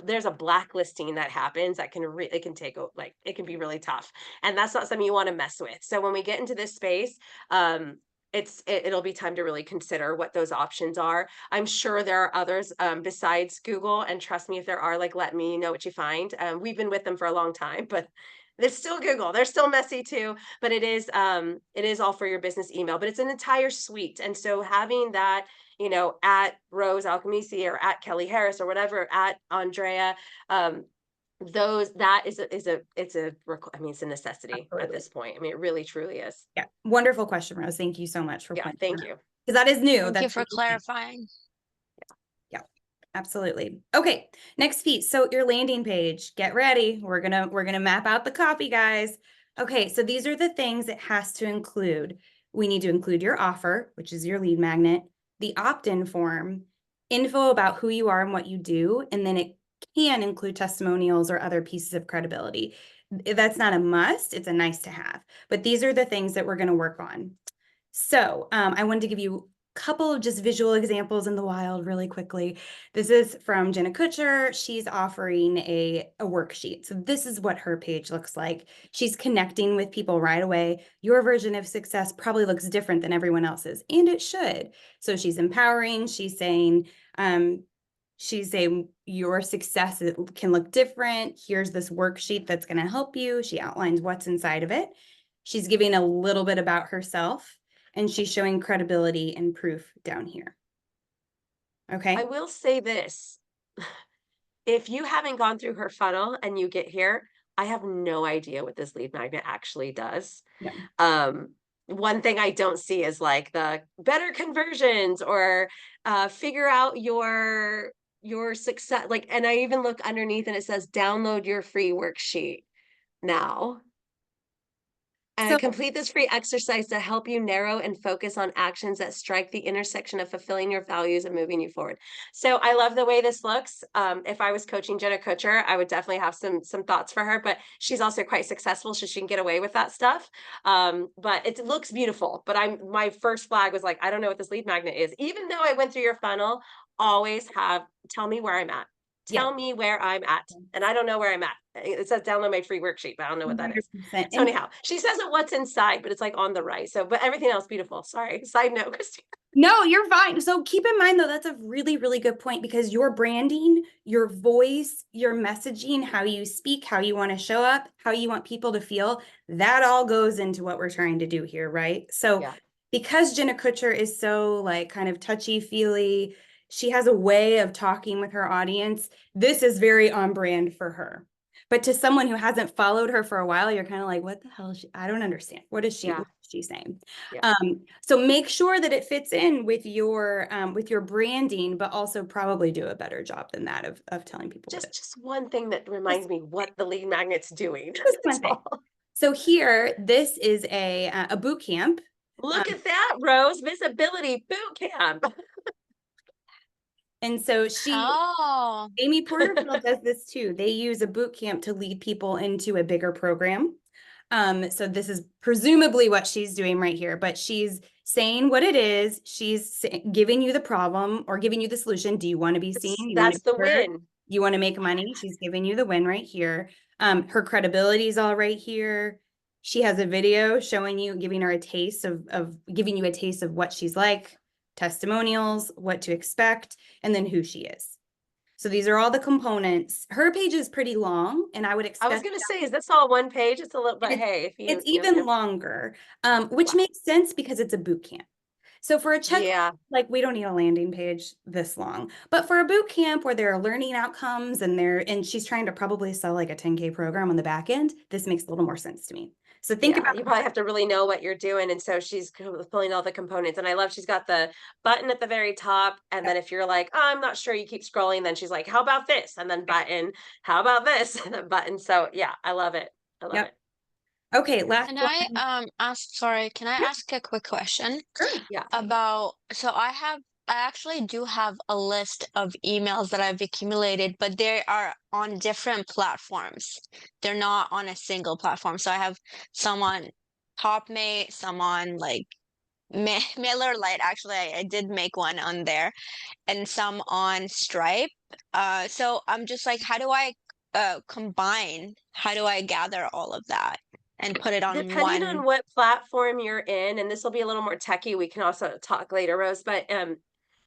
there's a blacklisting that happens that can it can take like it can be really tough, and that's not something you want to mess with. So when we get into this space, it'll be time to really consider what those options are. I'm sure there are others besides Google, and trust me, if there are, like, let me know what you find. We've been with them for a long time, but there's still Google. They're still messy too, but it is all for your business email, but it's an entire suite. And so having that, at Rose Alchemisi or at Kelly Harris or whatever, at Andrea, that it's a necessity at Absolutely. this point. I mean, it really truly is. Yeah. Wonderful question, Rose. Thank you so much for Yeah, pointing thank that out. you. Because that is new. Thank you That's for really new. clarifying. Yeah, absolutely. Okay, next piece. So your landing page, get ready. We're gonna map out the copy, guys. Okay, so these are the things it has to include. We need to include your offer, which is your lead magnet, the opt-in form, info about who you are and what you do, and then it can include testimonials or other pieces of credibility. That's not a must, it's a nice to have. But these are the things that we're going to work on. So I wanted to give you a couple of just visual examples in the wild really quickly. This is from Jenna Kutcher. She's offering a worksheet. So this is what her page looks like. She's connecting with people right away. Your version of success probably looks different than everyone else's, and it should. So she's empowering. She's saying your success can look different. Here's this worksheet that's going to help you. She outlines what's inside of it. She's giving a little bit about herself, and she's showing credibility and proof down here. Okay. I will say this. If you haven't gone through her funnel and you get here, I have no idea what this lead magnet actually does. Yeah. One thing I don't see is like the better conversions or figure out your success. Like, and I even look underneath and it says download your free worksheet now. So Complete this free exercise to help you narrow and focus on actions that strike the intersection of fulfilling your values and moving you forward. So I love the way this looks. If I was coaching Jenna Kutcher, I would definitely have some thoughts for her, but she's also quite successful, so she can get away with that stuff. But it looks beautiful. But my first flag was like, I don't know what this lead magnet is. Even though I went through your funnel, always tell me where I'm at. Tell me where I'm at. And I don't know where I'm at. It says download my free worksheet, but I don't know what that is. 100%. So anyhow, she says it what's inside, but it's like on the right. So, but everything else beautiful. Sorry. Side note, Christine. No, you're fine. So keep in mind, though, that's a really, really good point, because your branding, your voice, your messaging, how you speak, how you want to show up, how you want people to feel, that all goes into what we're trying to do here, right? So because Jenna Kutcher is so like kind of touchy-feely, she has a way of talking with her audience. This is very on brand for her. But to someone who hasn't followed her for a while, you're kind of like, what the hell is she? I don't understand. What is she saying? Yeah. So make sure that it fits in with your branding, but also probably do a better job than that of telling people just one thing that reminds me what the lead magnet's doing. Just one thing. So here, this is a boot camp. Look at that, Rose, visibility boot camp. And so Amy Porterfield does this too. They use a boot camp to lead people into a bigger program. So this is presumably what she's doing right here, but she's saying what it is. She's giving you the problem or giving you the solution. Do you want to be seen? That's the win. You want to make money? She's giving you the win right here. Her credibility is all right here. She has a video showing you, giving her a taste of giving you a taste of what she's like, testimonials, what to expect, and then who she is. So these are all the components. Her page is pretty long, and I would expect. I was going to say, is this all one page? It's a little, but hey, it's even longer, which makes sense because it's a boot camp. So for a checklist, like we don't need a landing page this long, but for a boot camp where there are learning outcomes and she's trying to probably sell like a 10K program on the back end, this makes a little more sense to me. So think about, you probably have to really know what you're doing. And so she's pulling all the components, and I love, she's got the button at the very top. And then if you're like, oh, I'm not sure, you keep scrolling, then she's like, how about this? And then button, how about this? And then button. So yeah, I love it. I love it. Okay, last Can I can I ask a quick question? Sure. Yeah. So I actually do have a list of emails that I've accumulated, but they are on different platforms. They're not on a single platform. So I have some on Topmate, some on like Mailer Lite. Actually, I did make one on there, and some on Stripe. So I'm just like, how do I combine? How do I gather all of that and put it on Depending on one? what platform you're in, and this will be a little more techy, we can also talk later, Rose, but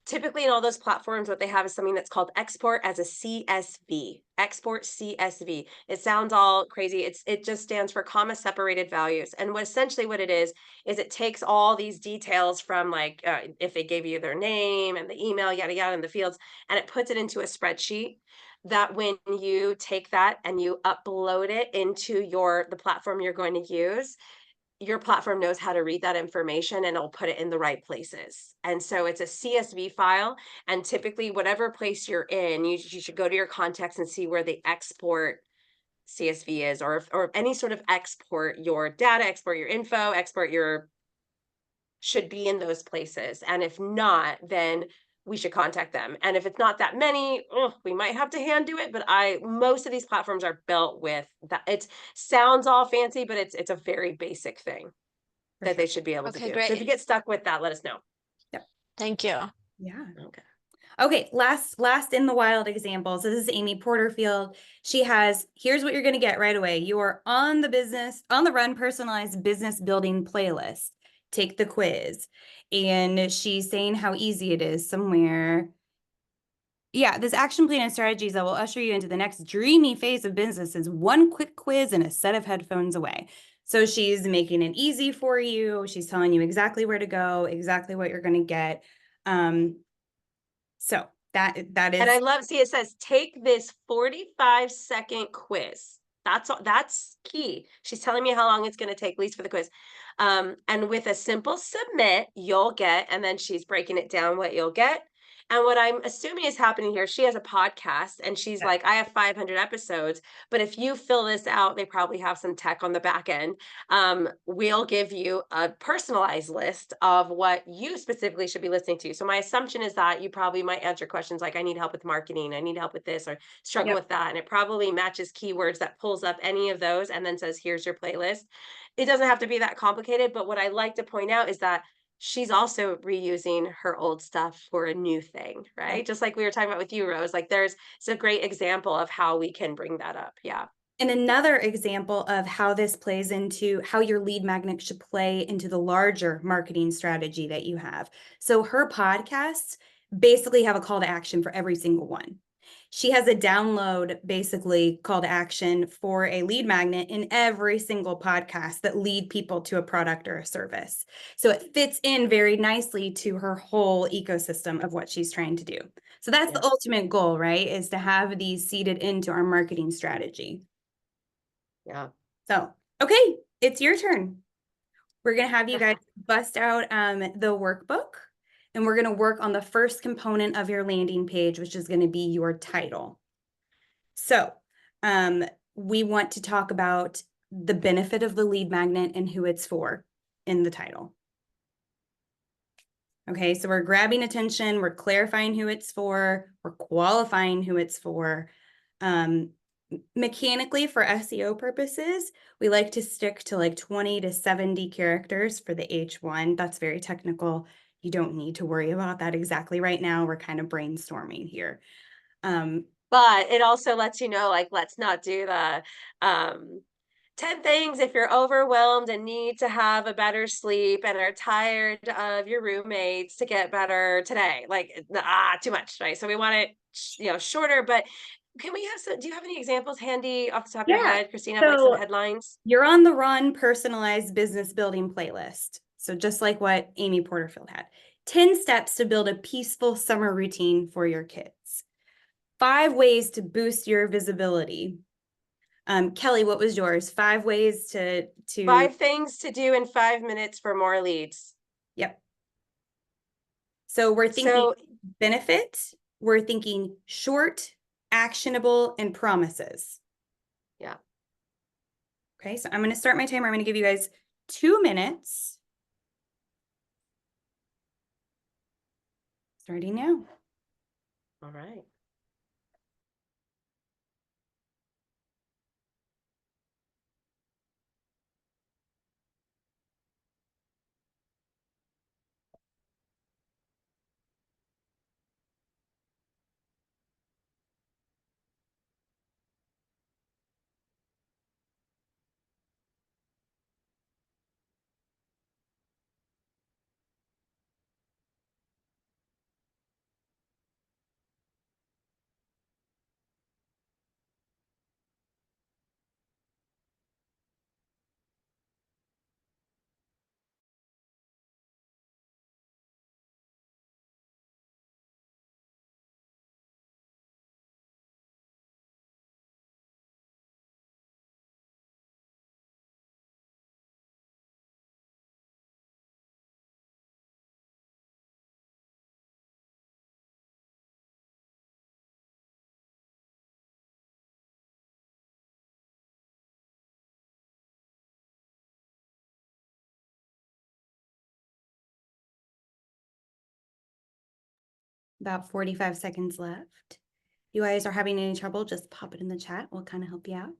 typically in all those platforms, what they have is something that's called export as a CSV. Export CSV. It sounds all crazy. It just stands for comma separated values. And what essentially what it is it takes all these details from like if they gave you their name and the email, yada yada, in the fields, and it puts it into a spreadsheet that when you take that and you upload it into the platform you're going to use, your platform knows how to read that information and it'll put it in the right places. And so it's a CSV file. And typically, whatever place you're in, you should go to your contacts and see where the export CSV is, or any sort of export your data, export your info, export your should be in those places. And if not, then we should contact them. And if it's not that many, we might have to hand do it. But most of these platforms are built with that. It sounds all fancy, but it's a very basic thing that they should be able to Okay, do. So if you great. get stuck with that, let us know. Yep. Thank you. Yeah. Okay. Okay, last in the wild example. So this is Amy Porterfield. She has, here's what you're going to get right away. You are on the Run personalized business building playlist. Take the quiz. And she's saying how easy it is somewhere. Yeah, this action plan and strategies that will usher you into the next dreamy phase of business is one quick quiz and a set of headphones away. So she's making it easy for you. She's telling you exactly where to go, exactly what you're going to get. So that is, And I love, see, it says, take this 45-second quiz. That's key. She's telling me how long it's going to take, at least for the quiz. And with a simple submit, you'll get, and then she's breaking it down what you'll get. And what I'm assuming is happening here, she has a podcast and she's like, I have 500 episodes, but if you fill this out, they probably have some tech on the back end. We'll give you a personalized list of what you specifically should be listening to. So my assumption is that you probably might answer questions like, I need help with marketing, I need help with this, or struggle with that. And it probably matches keywords that pulls up any of those and then says, here's your playlist. It doesn't have to be that complicated, but what I like to point out is that she's also reusing her old stuff for a new thing, right? Just like we were talking about with you, Rose, like it's a great example of how we can bring that up. Yeah. And another example of how this plays into how your lead magnet should play into the larger marketing strategy that you have. So her podcasts basically have a call to action for every single one. She has a download basically call to action for a lead magnet in every single podcast that lead people to a product or a service. So it fits in very nicely to her whole ecosystem of what she's trying to do. So that's the ultimate goal, right? Is to have these seeded into our marketing strategy. Yeah. So, okay, it's your turn. We're going to have you guys bust out the workbook, and we're going to work on the first component of your landing page, which is going to be your title. So, we want to talk about the benefit of the lead magnet and who it's for in the title. Okay, so we're grabbing attention, we're clarifying who it's for, we're qualifying who it's for. Mechanically, for SEO purposes, we like to stick to like 20 to 70 characters for the H1. That's very technical. You don't need to worry about that exactly right now. We're kind of brainstorming here. But it also lets you know, like, let's not do the 10 things if you're overwhelmed and need to have a better sleep and are tired of your roommates to get better today. Like, too much, right? So we want it, shorter, but can we have do you have any examples handy off the top of your head, Christina, of like some headlines? You're on the Run personalized business building playlist. So just like what Amy Porterfield had. 10 steps to build a peaceful summer routine for your kids. 5 ways to boost your visibility. Kelly, what was yours? 5 ways to 5 things to do in 5 minutes for more leads. Yep. So we're thinking benefit, we're thinking short, actionable, and promises. Yeah. Okay, so I'm going to start my timer. I'm going to give you guys 2 minutes. Starting now. All right. about 45 seconds left. You guys are having any trouble, just pop it in the chat. We'll kind of help you out.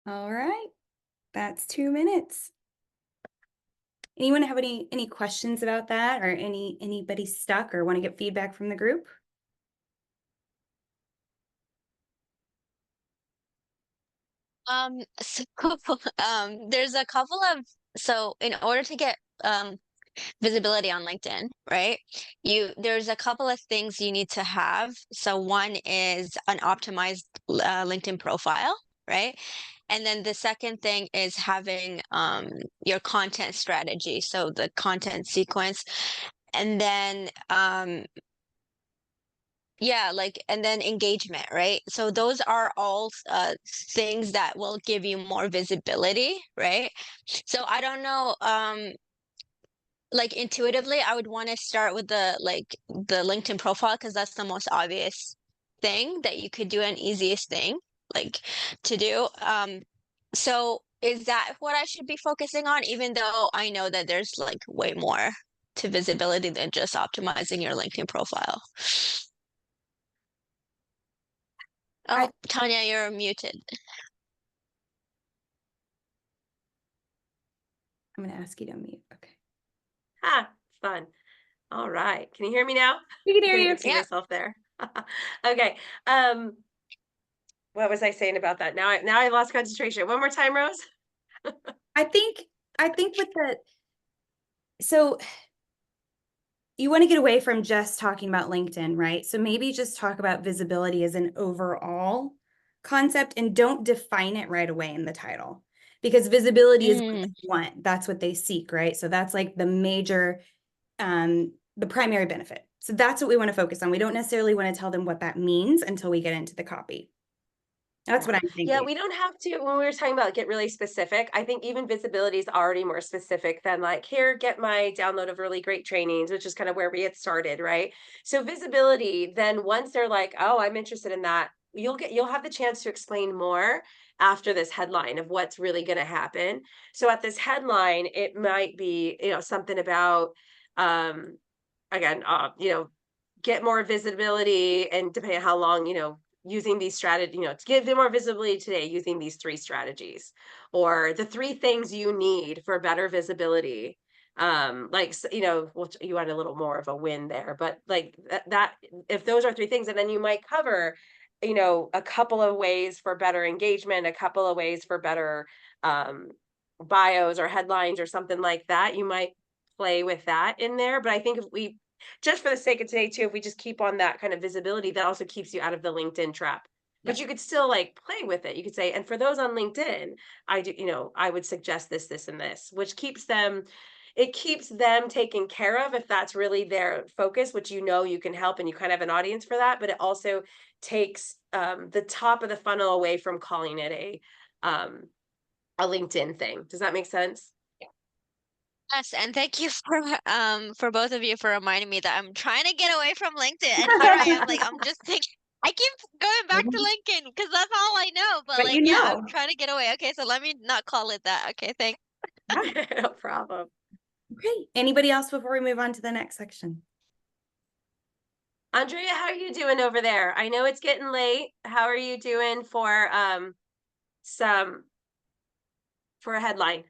All right, that's 2 minutes. Anyone have any questions about that, or anybody stuck or want to get feedback from the group? So there's a couple of, so in order to get visibility on LinkedIn, right? There's a couple of things you need to have. So one is an optimized LinkedIn profile, right? And then the second thing is having your content strategy, so the content sequence. And then yeah, like, and then engagement, right? So those are all things that will give you more visibility, right? So I don't know, like intuitively, I would want to start with the LinkedIn profile because that's the most obvious thing that you could do and easiest thing like to do. So is that what I should be focusing on, even though I know that there's like way more to visibility than just optimizing your LinkedIn profile? Oh, Tanya, you're muted. I'm going to ask you to unmute. Okay. Ah, fun. All right. Can you hear me now? We can hear I you. can see Yeah. myself there. Okay. What was I saying about that? Now I lost concentration. One more time, Rose. I think with so you want to get away from just talking about LinkedIn, right? So maybe just talk about visibility as an overall concept and don't define it right away in the title, because visibility is what they want. That's what they seek, right? So that's like the major, the primary benefit. So that's what we want to focus on. We don't necessarily want to tell them what that means until we get into the copy. That's what I'm thinking. Yeah, we don't have to, when we were talking about get really specific, I think even visibility is already more specific than like, here, get my download of really great trainings, which is kind of where we had started, right? So visibility, then once they're like, oh, I'm interested in that, you'll have the chance to explain more after this headline of what's really going to happen. So at this headline, it might be, something about, again, get more visibility, and depending on how long, using these strategies, to give them more visibility today, using these 3 strategies, or the 3 things you need for better visibility. Well, you had a little more of a win there, but like that if those are 3 things, and then you might cover, a couple of ways for better engagement, a couple of ways for better bios or headlines or something like that. You might play with that in there, but I think if we, just for the sake of today too, if we just keep on that kind of visibility, that also keeps you out of the LinkedIn trap. But you could still like play with it. You could say, and for those on LinkedIn, I would suggest this, this, and this, which keeps them taken care of if that's really their focus, which you can help, and you kind of have an audience for that. But it also takes the top of the funnel away from calling it a LinkedIn thing. Does that make sense? Yes, and thank you for both of you for reminding me that I'm trying to get away from LinkedIn, and here I am, like I'm just thinking I keep going back to LinkedIn because that's all I know. But like, yeah, I'm trying to get away. Okay, so let me not call it that. Okay, thanks. No problem. Okay. Anybody else before we move on to the next section? Andrea, how are you doing over there? I know it's getting late. How are you doing for a headline?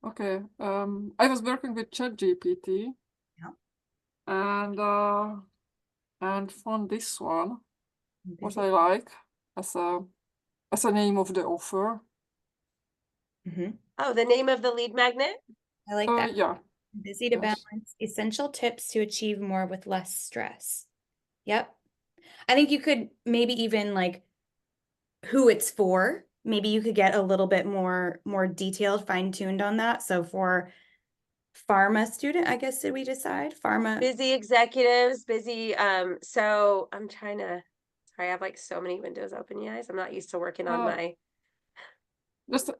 Okay. I was working with ChatGPT. Yeah. And found this one, what I like as a name of the offer. Oh, the name of the lead magnet? I like that. Yeah. Busy to Yes. balance, essential tips to achieve more with less stress. Yep. I think you could maybe even like who it's for. Maybe you could get a little bit more detailed, fine-tuned on that. So for pharma student, I guess, did we decide? Pharma. Busy executives, busy, so I'm trying to, sorry, I have like so many windows open, you guys. I'm not used to working on my,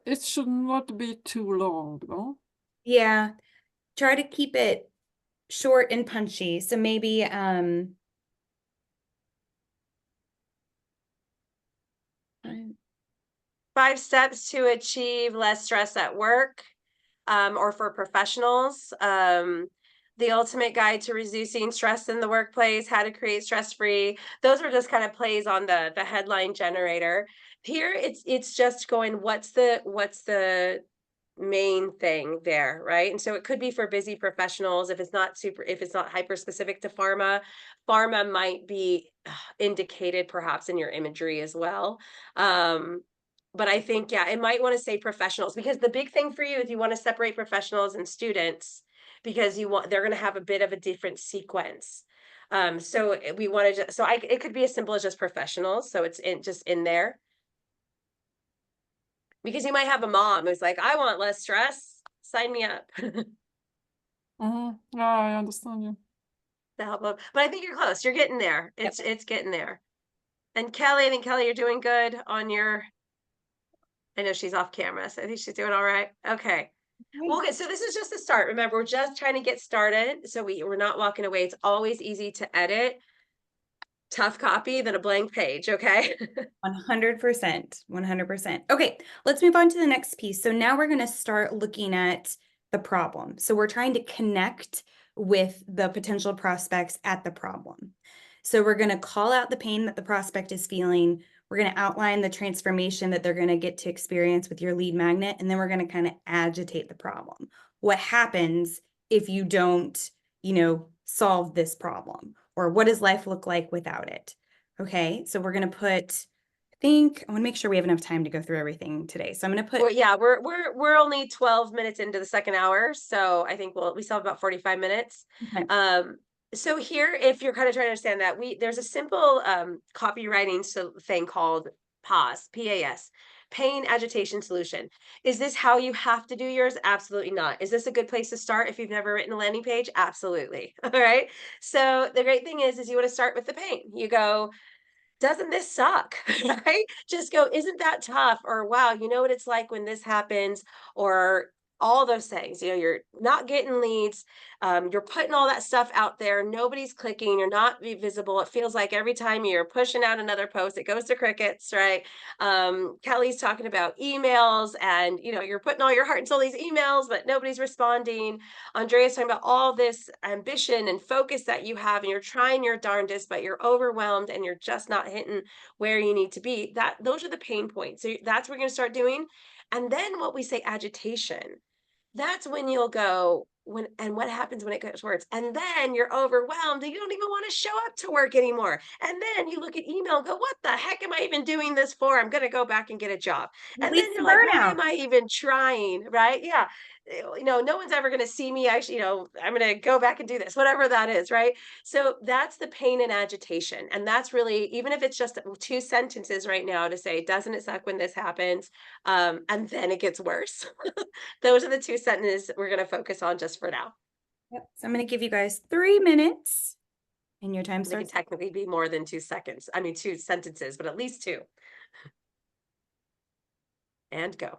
it should not be too long, no? Yeah. Try to keep it short and punchy. So maybe 5 steps to achieve less stress at work, or for professionals. The ultimate guide to reducing stress in the workplace, how to create stress-free. Those are just kind of plays on the headline generator. Here, it's just going, what's the main thing there, right? And so it could be for busy professionals if it's not hyper specific to pharma. Pharma might be indicated perhaps in your imagery as well. But I think, yeah, it might want to say professionals, because the big thing for you is you want to separate professionals and students, because they're going to have a bit of a different sequence. So we want to just, it could be as simple as just professionals. So it's just in there. Because you might have a mom who's like, I want less stress, sign me up. Yeah, I understand you. To help them. But I think you're close. You're getting there. It's getting there. And Kelly, I think Kelly, you're doing good on your, I know she's off camera, so I think she's doing all right. Okay. Well, okay, so this is just the start. Remember, we're just trying to get started. So we're not walking away. It's always easy to edit tough copy than a blank page, okay? 100%, 100%. Okay, let's move on to the next piece. So now we're going to start looking at the problem. So we're trying to connect with the potential prospects at the problem. So we're going to call out the pain that the prospect is feeling. We're going to outline the transformation that they're going to get to experience with your lead magnet, and then we're going to kind of agitate the problem. What happens if you don't, solve this problem? Or what does life look like without it? Okay, so we're going to put, I want to make sure we have enough time to go through everything today. So I'm going to put, We're only 12 minutes into the second hour, so I think we still have about 45 minutes. okay. So here, if you're kind of trying to understand that, there's a simple copywriting thing called PAS, P-A-S, pain agitation solution. Is this how you have to do yours? Absolutely not. Is this a good place to start if you've never written a landing page? Absolutely. All right. So the great thing is you want to start with the pain. You go, doesn't this suck? Right? Just go, isn't that tough? Or wow, you know what it's like when this happens, or all those things. You're not getting leads, you're putting all that stuff out there, nobody's clicking, you're not visible. It feels like every time you're pushing out another post, it goes to crickets, right? Kelly's talking about emails, and you're putting all your heart into all these emails, but nobody's responding. Andrea's talking about all this ambition and focus that you have, and you're trying your darndest, but you're overwhelmed and you're just not hitting where you need to be. Those are the pain points. So that's what we're going to start doing. And then what we say agitation, that's when you'll go, what happens when it gets worse? And then you're overwhelmed and you don't even want to show up to work anymore. And then you look at email and go, what the heck am I even doing this for? I'm going to go back and get a job. It And leads then to you're like, why burnout. am I even trying? Right? Yeah. No one's ever going to see me. Actually, I'm going to go back and do this, whatever that is. Right. So that's the pain and agitation. And that's really, even if it's just 2 sentences right now to say, doesn't it suck when this happens? And then it gets worse. Those are the 2 sentences we're going to focus on just for now. Yep. So I'm going to give you guys 3 minutes, and your time They can starts. technically be more than 2 seconds. I mean, 2 sentences, but at least 2. And go.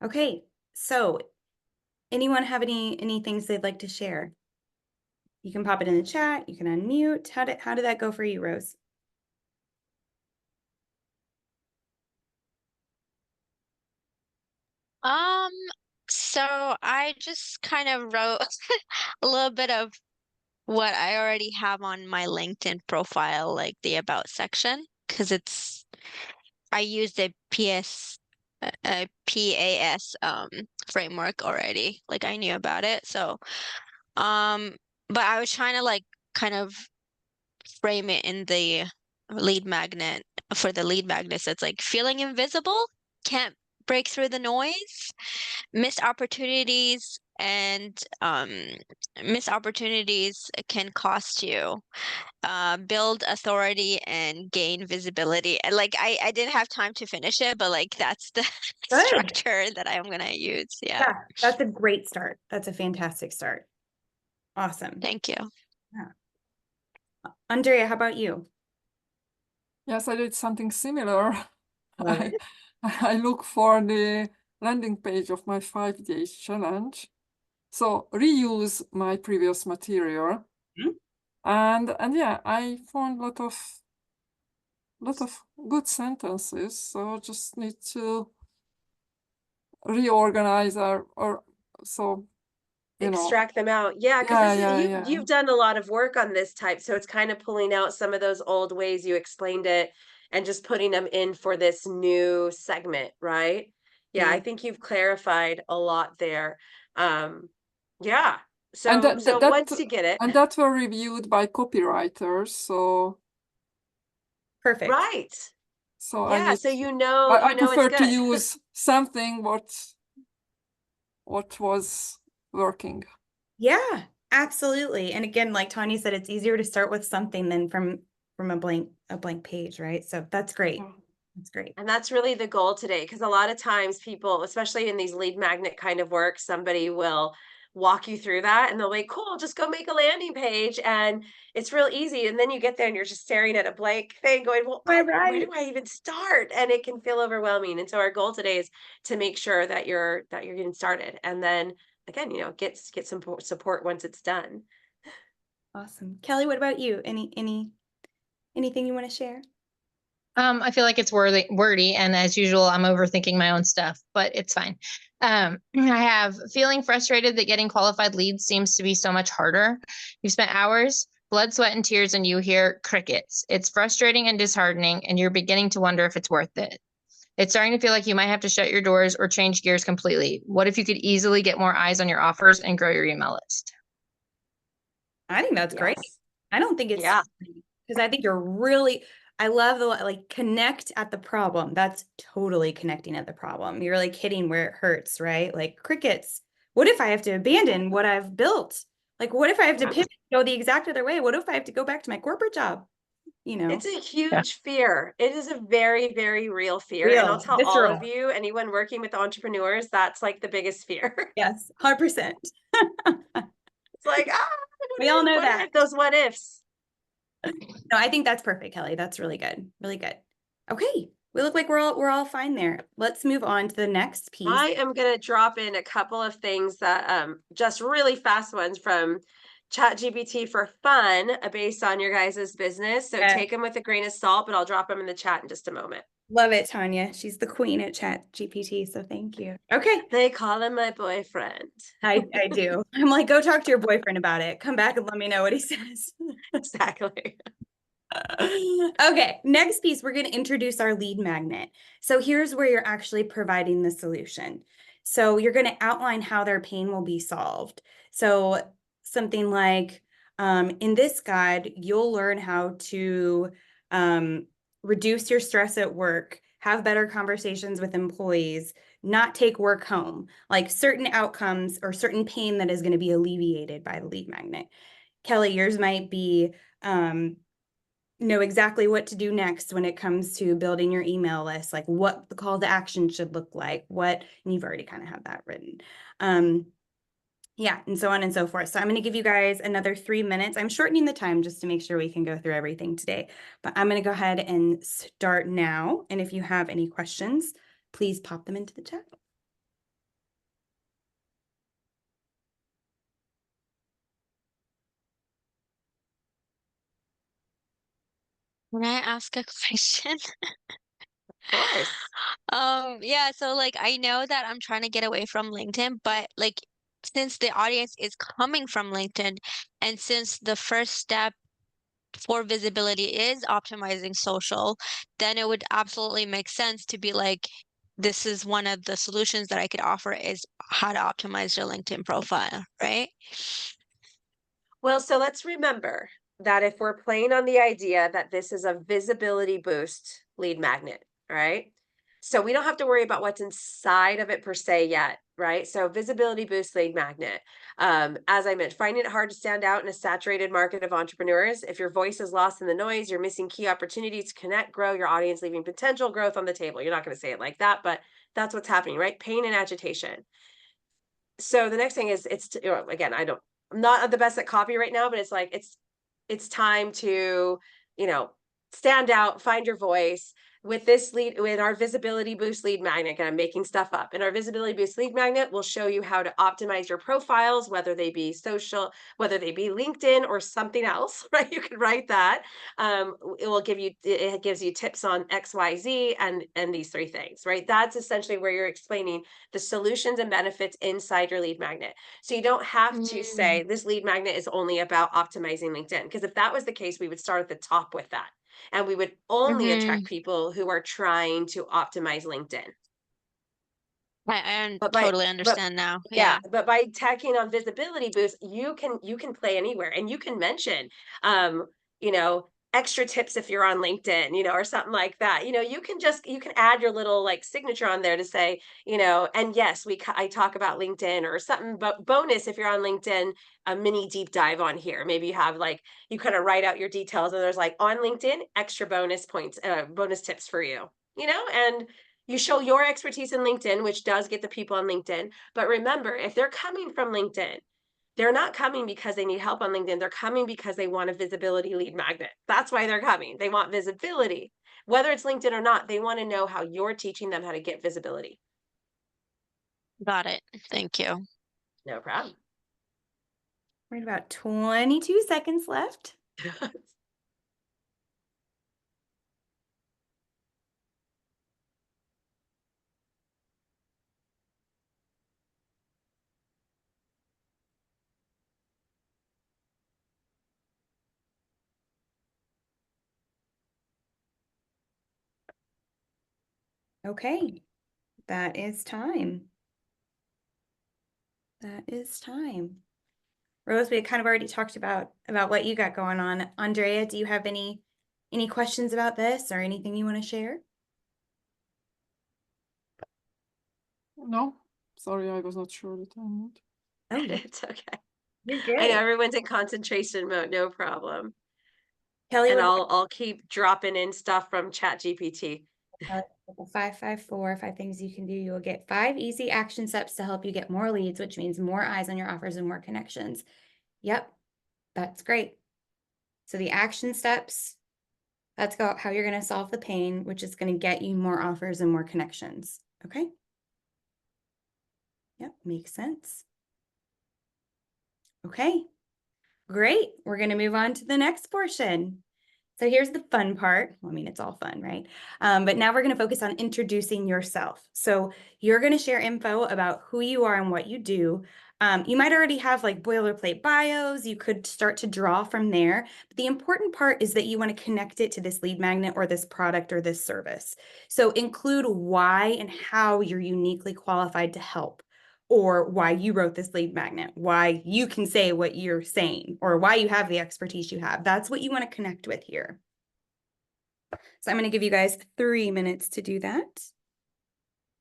Okay, so anyone have any things they'd like to share? You can pop it in the chat, you can unmute. How did that go for you, Rose? Um, so I just kind of wrote a little bit of what I already have on my LinkedIn profile, like the about section, because I used a PAS framework already. Like I knew about it. So um but I was trying to like kind of frame it in the lead magnet for the lead magnets. It's like feeling invisible, can't break through the noise, missed opportunities, and missed opportunities can cost you. Build authority and gain visibility. And like I didn't have time to finish it, but like that's the Good. structure that I'm gonna use. Yeah. Yeah, that's a great start. That's a fantastic start. Awesome. Thank you. Yeah. Andrea, how about you? Yes, I did something similar. Love I, it. I look for the landing page of my 5 days challenge. So reuse my previous material. Mhm. And yeah, I found lot of good sentences. So just need to reorganize or so you know. Extract them out. Yeah, because Yeah, this is yeah, you yeah. you've done a lot of work on this type, so it's kind of pulling out some of those old ways you explained it and just putting them in for this new segment, right? Yeah, I Yeah. think you've clarified a lot there. Yeah. And So once you get it, that were reviewed by copywriters. Perfect. right. So Yeah, so I you know it's prefer to good. use something what was working. Yeah, absolutely. And again, like Tanya said, it's easier to start with something than from a blank page, right? So that's great. Yeah. That's great. And that's really the goal today, because a lot of times people, especially in these lead magnet kind of work, somebody will walk you through that and they'll be cool, just go make a landing page and it's real easy. And then you get there and you're just staring at a blank thing going, well, where do Right. I even start? And it can feel overwhelming. And so our goal today is to make sure that you're getting started. And then again, get some support once it's done. Awesome. Kelly, what about you? Anything you want to share? I feel like it's wordy, and as usual, I'm overthinking my own stuff, but it's fine. I have feeling frustrated that getting qualified leads seems to be so much harder. You've spent hours, blood, sweat, and tears, and you hear crickets. It's frustrating and disheartening, and you're beginning to wonder if it's worth it. It's starting to feel like you might have to shut your doors or change gears completely. What if you could easily get more eyes on your offers and grow your email list? I think that's great. Yes. I don't think it's Yeah. because I think you're really, I love the like connect at the problem. That's totally connecting at the problem. You're like hitting where it hurts, right? Like crickets. What if I have to abandon what I've built? Like, what if I have to pivot, go the exact other way? What if I have to go back to my corporate job? It's a Yeah. huge fear. It is a very, very real fear. And I'll Real, tell all of visceral. you, anyone working with entrepreneurs, that's like the biggest fear. Yes, 100%. It's like, We all know what that. if those what ifs? No, I think that's perfect, Kelly. That's really good. Really good. Okay. We look like we're all fine there. Let's move on to the next piece. I am gonna drop in a couple of things that just really fast ones from ChatGPT for fun, based on your guys' business. So take them with a grain of salt, but I'll drop them in the chat in just a moment. Love it, Tanya. She's the queen at ChatGPT, so thank you. Okay. They call him my boyfriend. I do. I'm like, go talk to your boyfriend about it. Come back and let me know what he says. Exactly. Okay, next piece, we're going to introduce our lead magnet. So here's where you're actually providing the solution. So you're going to outline how their pain will be solved. So something like, in this guide, you'll learn how to reduce your stress at work, have better conversations with employees, not take work home, like certain outcomes or certain pain that is going to be alleviated by the lead magnet. Kelly, yours might be know exactly what to do next when it comes to building your email list, like what the call to action should look like, and you've already kind of have that written. Yeah, and so on and so forth. So I'm going to give you guys another 3 minutes. I'm shortening the time just to make sure we can go through everything today, but I'm going to go ahead and start now. And if you have any questions, please pop them into the chat. Can I ask a question? Of course. Yeah, so like I know that I'm trying to get away from LinkedIn, but like since the audience is coming from LinkedIn and since the first step for visibility is optimizing social, then it would absolutely make sense to be like, this is one of the solutions that I could offer is how to optimize your LinkedIn profile, right? Well, so let's remember that if we're playing on the idea that this is a visibility boost lead magnet, right? So we don't have to worry about what's inside of it per se yet, right? So visibility boost lead magnet. As I mentioned, finding it hard to stand out in a saturated market of entrepreneurs. If your voice is lost in the noise, you're missing key opportunities to connect, grow your audience, leaving potential growth on the table. You're not going to say it like that, but that's what's happening, right? Pain and agitation. So the next thing is again, I'm not the best at copy right now, but it's like it's time to, you know, stand out, find your voice with this lead with our visibility boost lead magnet. And I'm making stuff up. In our visibility boost lead magnet, we'll show you how to optimize your profiles, whether they be social, whether they be LinkedIn or something else, right? You can write that. It gives you tips on XYZ and these three things, right? That's essentially where you're explaining the solutions and benefits inside your lead magnet. So you don't have to say Mm, this lead magnet is only about optimizing LinkedIn. Because if that was the case, we would start at the top with that. And we would only attract mm-hmm. people who are trying to optimize LinkedIn. I But totally but understand now. yeah, Yeah. but by tacking on visibility boost, you can play anywhere and you can mention um, you know, extra tips if you're on LinkedIn, or something like that. You can add your little like signature on there to say, and yes, I talk about LinkedIn or something, but bonus if you're on LinkedIn, a mini deep dive on here. Maybe you have like you kind of write out your details and there's like on LinkedIn, extra bonus points, bonus tips for you. And you show your expertise in LinkedIn, which does get the people on LinkedIn. But remember, if they're coming from LinkedIn, they're not coming because they need help on LinkedIn. They're coming because they want a visibility lead magnet. That's why they're coming. They want visibility. Whether it's LinkedIn or not, they want to know how you're teaching them how to get visibility. Got it. Thank you. No problem. We're at about 22 seconds left. Okay, that is time. That is time. Rose, we kind of already talked about what you got going on. Andrea, do you have any questions about this or anything you want to share? No, sorry, I was not sure the time. Oh, yeah, It's okay. you're I know good. everyone's in concentration mode, no problem. Kelly And would I'll keep dropping in stuff from Chat GPT. 554, 5 things you can do. You'll get 5 easy action steps to help you get more leads, which means more eyes on your offers and more connections. Yep, that's great. So the action steps, that's how you're going to solve the pain, which is going to get you more offers and more connections. Okay. Yep, makes sense. Okay, great. We're going to move on to the next portion. So here's the fun part. Well, I mean, it's all fun, right? But now we're going to focus on introducing yourself. So you're going to share info about who you are and what you do. You might already have like boilerplate bios. You could start to draw from there. But the important part is that you want to connect it to this lead magnet or this product or this service. So include why and how you're uniquely qualified to help, or why you wrote this lead magnet, why you can say what you're saying, or why you have the expertise you have. That's what you want to connect with here. So I'm going to give you guys 3 minutes to do that.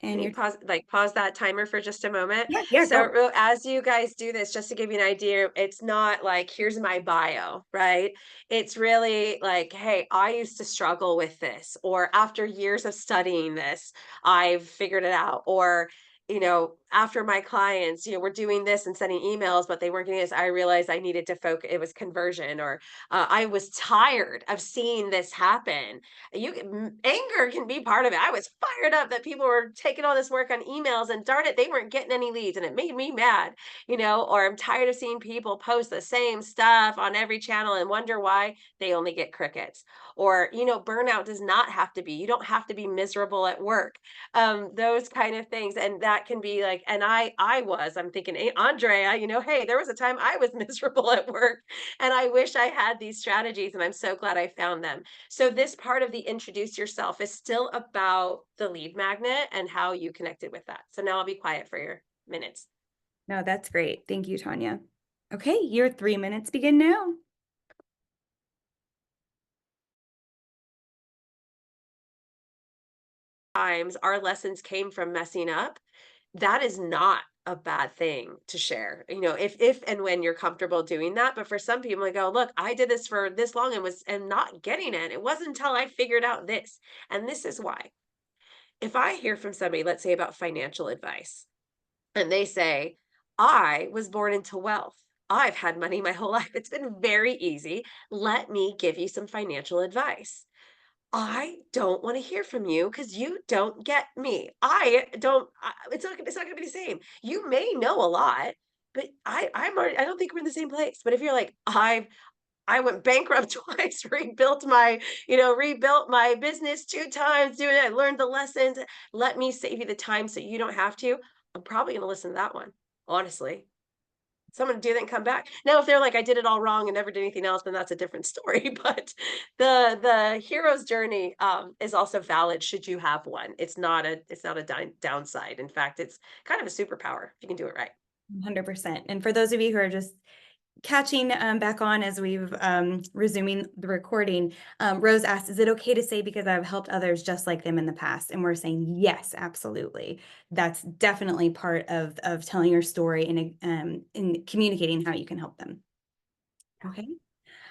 And you're Pause that timer for just a moment. yeah, So go. as you guys do this, just to give you an idea, it's not like, here's my bio, right? It's really like, hey, I used to struggle with this, or after years of studying this, I've figured it out. Or, you know, after my clients, you know, were doing this and sending emails, but they weren't getting this, I realized I needed to focus. It was conversion, or I was tired of seeing this happen. Anger can be part of it. I was fired up that people were taking all this work on emails, and darn it, they weren't getting any leads, and it made me mad, you know. Or I'm tired of seeing people post the same stuff on every channel and wonder why they only get crickets. Or, you know, burnout does not have to be. You don't have to be miserable at work, those kind of things. And that can be like, and I'm thinking, hey, Andrea, you know, hey, there was a time I was miserable at work, and I wish I had these strategies, and I'm so glad I found them. So this part of the introduce yourself is still about the lead magnet and how you connected with that. So now I'll be quiet for your minutes. No, that's great. Thank you, Tanya. Okay, your 3 minutes begin now. Times our lessons came from messing up, that is not a bad thing to share. You know, if and when you're comfortable doing that. But for some people, like, oh, look, I did this for this long and not getting it. It wasn't until I figured out this. And this is why. If I hear from somebody, let's say about financial advice, and they say, I was born into wealth. I've had money my whole life. It's been very easy. Let me give you some financial advice. I don't want to hear from you because you don't get me. It's not gonna be the same. You may know a lot, but I don't think we're in the same place. But if you're like, I went bankrupt twice, rebuilt my business 2 times doing it, I learned the lessons. Let me save you the time so you don't have to. I'm probably gonna listen to that one, honestly. Someone do that and come back. Now, if they're like, I did it all wrong and never did anything else, then that's a different story. But the hero's journey is also valid should you have one. It's not a downside. In fact, it's kind of a superpower if you can do it right. 100%. And for those of you who are just catching back on as we've resuming the recording, Rose asked, is it okay to say because I've helped others just like them in the past? And we're saying yes, absolutely. That's definitely part of telling your story and in communicating how you can help them. Okay.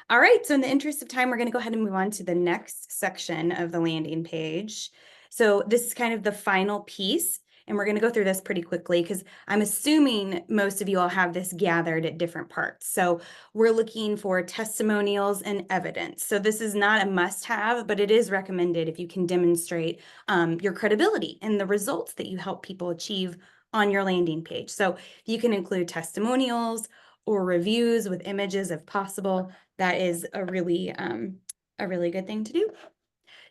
All right, so in the interest of time, we're going to go ahead and move on to the next section of the landing page. So this is kind of the final piece, and we're going to go through this pretty quickly because I'm assuming most of you all have this gathered at different parts. So we're looking for testimonials and evidence. So this is not a must-have, but it is recommended if you can demonstrate your credibility and the results that you help people achieve on your landing page. So you can include testimonials or reviews with images if possible. That is a really good thing to do.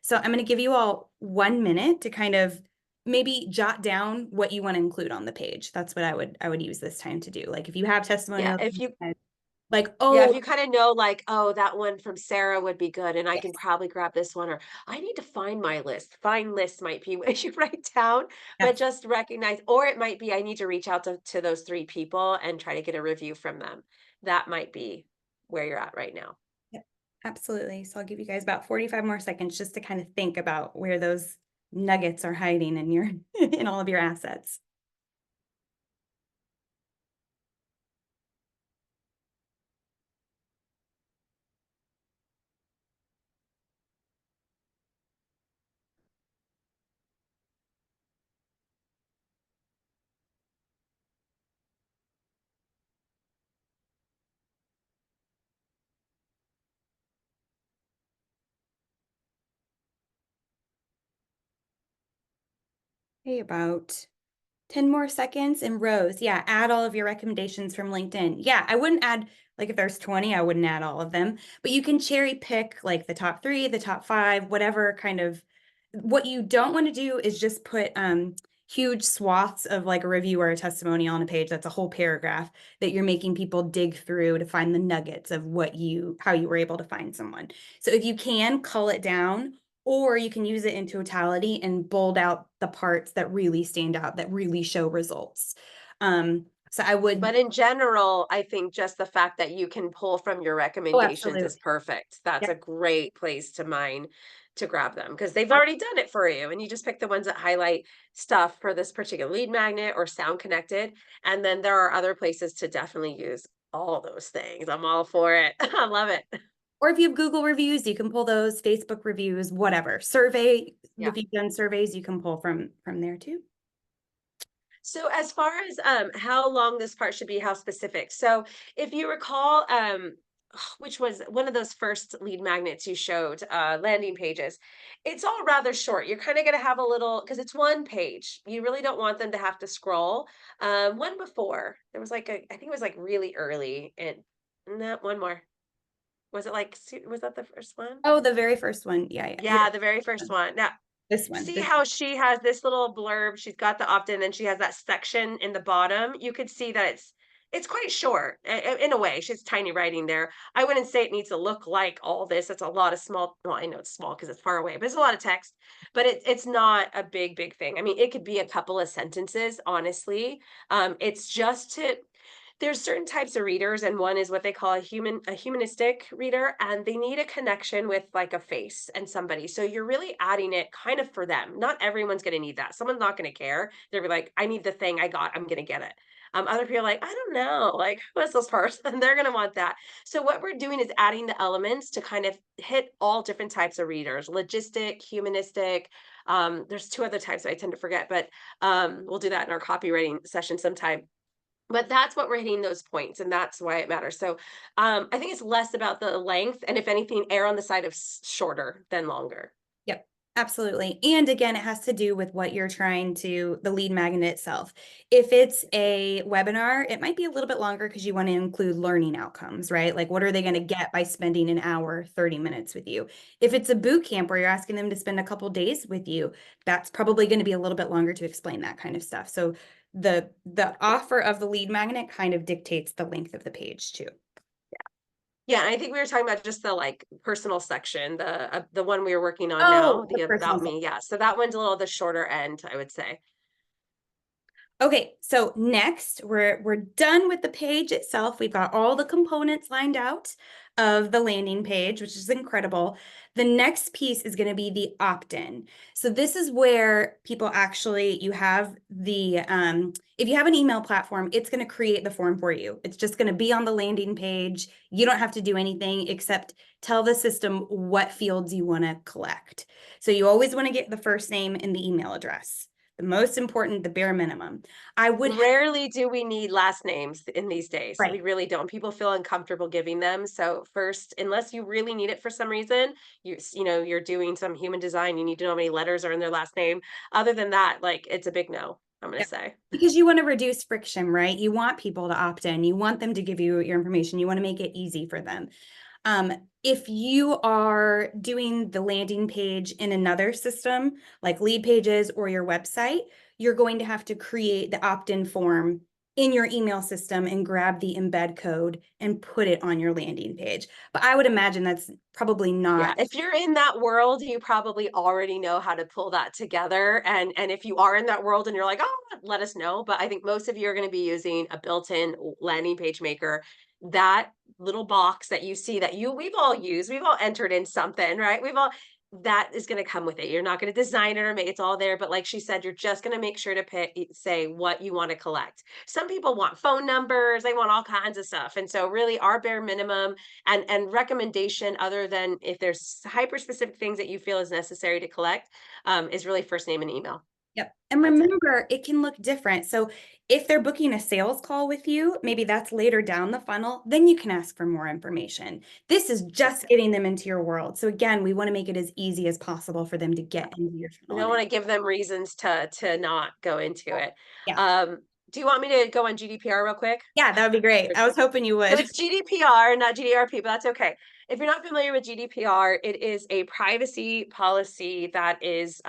So I'm going to give you all 1 minute to kind of maybe jot down what you want to include on the page. That's what I would use this time to do. Like if you have testimonials, Yeah, if you like, yeah, oh, if you kind of know, like, oh, that one from Sarah would be good, and I yes, can probably grab this one, or I need to find my list. Find list might be what you write down, but yes, just recognize, or it might be I need to reach out to those 3 people and try to get a review from them. That might be where you're at right now. yep, absolutely. So I'll give you guys about 45 more seconds just to kind of think about where those nuggets are hiding in your in all of your assets. Okay, about 10 more seconds. And Rose, yeah, add all of your recommendations from LinkedIn. Yeah, I wouldn't add, like if there's 20, I wouldn't add all of them, but you can cherry pick like the top 3, the top 5, whatever kind of. What you don't want to do is just put huge swaths of like a review or a testimonial on a page. That's a whole paragraph that you're making people dig through to find the nuggets of how you were able to find someone. So if you can, cull it down, or you can use it in totality and bold out the parts that really stand out, that really show results. So I would. But in general, I think just the fact that you can pull from your Oh, recommendations is absolutely. perfect. That's Yeah. a great place to mine to grab them because they've already done it for you. And you just pick the ones that highlight stuff for this particular lead magnet or sound connected. And then there are other places to definitely use all those things. I'm all for it. I love it. Or if you have Google reviews, you can pull those, Facebook reviews, whatever. Survey, Yeah. if you've done surveys, you can pull from there too. So as far as how long this part should be, how specific. So if you recall, which was one of those first lead magnets you showed, landing pages, it's all rather short. You're kind of going to have a little, because it's one page. You really don't want them to have to scroll. One before, there was like I think it was like really early, and no, one more. Was it like, was that the first one? Oh, the very first one. Yeah, yeah. Yeah, the very first one. Now, This one. see This how she has this little blurb, she's got the opt-in, and she has that section in the bottom. You could see that it's quite short in a way. She's tiny writing there. I wouldn't say it needs to look like all this. It's a lot of small, well, I know it's small because it's far away, but it's a lot of text, but it's not a big thing. I mean, it could be a couple of sentences, honestly. It's just to, there's certain types of readers, and one is what they call a humanistic reader, and they need a connection with like a face and somebody. So you're really adding it kind of for them. Not everyone's going to need that. Someone's not going to care. They're like, I need the thing I got, I'm going to get it. Other people are like, I don't know, like, what's this person? They're going to want that. So what we're doing is adding the elements to kind of hit all different types of readers: logistic, humanistic. There's two other types that I tend to forget, but we'll do that in our copywriting session sometime. But that's what we're hitting those points, and that's why it matters. So I think it's less about the length, and if anything, err on the side of shorter than longer. Yep, absolutely. And again, it has to do with what you're trying to, the lead magnet itself. If it's a webinar, it might be a little bit longer because you want to include learning outcomes, right? Like, what are they going to get by spending an hour, 30 minutes with you? If it's a boot camp where you're asking them to spend a couple days with you, that's probably going to be a little bit longer to explain that kind of stuff. So the offer of the lead magnet kind of dictates the length of the page too. Yeah, I think we were talking about just the like personal section, the one we were working on Oh, now, the about me. Yeah, so that one's a little the shorter end, I would say. Okay, so next we're done with the page itself. We've got all the components lined out of the landing page, which is incredible. The next piece is going to be the opt-in. So this is where people actually, you have the, if you have an email platform, it's going to create the form for you. It's just going to be on the landing page. You don't have to do anything except tell the system what fields you want to collect. So you always want to get the first name and the email address. The most important, the bare minimum. I would Rarely do we need last names in these days. Right. We really don't. People feel uncomfortable giving them. So first, unless you really need it for some reason, you know, you're doing some human design, you need to know how many letters are in their last name. Other than that, like, it's a big no, I'm going to say. Because you want to reduce friction, right? You want people to opt in. You want them to give you your information. You want to make it easy for them. If you are doing the landing page in another system, like Lead Pages or your website, you're going to have to create the opt-in form in your email system and grab the embed code and put it on your landing page. But I would imagine that's probably not. Yeah, if you're in that world, you probably already know how to pull that together. And if you are in that world and you're like, oh, let us know. But I think most of you are going to be using a built-in landing page maker. That little box that you see that we've all used, we've all entered in something, right? That is going to come with it. You're not going to design it or make it's all there. But like she said, you're just going to make sure to say what you want to collect. Some people want phone numbers, they want all kinds of stuff. And so really our bare minimum and recommendation, other than if there's hyper specific things that you feel is necessary to collect, is really first name and email. Yep. And remember, it can look different. So if they're booking a sales call with you, maybe that's later down the funnel, then you can ask for more information. This is just getting them into your world. So again, we want to make it as easy as possible for them to get into your funnel. We don't want to give them reasons to not go into it. Yeah. Do you want me to go on GDPR real quick? Yeah, that would be great. I was hoping you would. So it's GDPR, not GDRP, but that's okay. If you're not familiar with GDPR, it is a privacy policy that is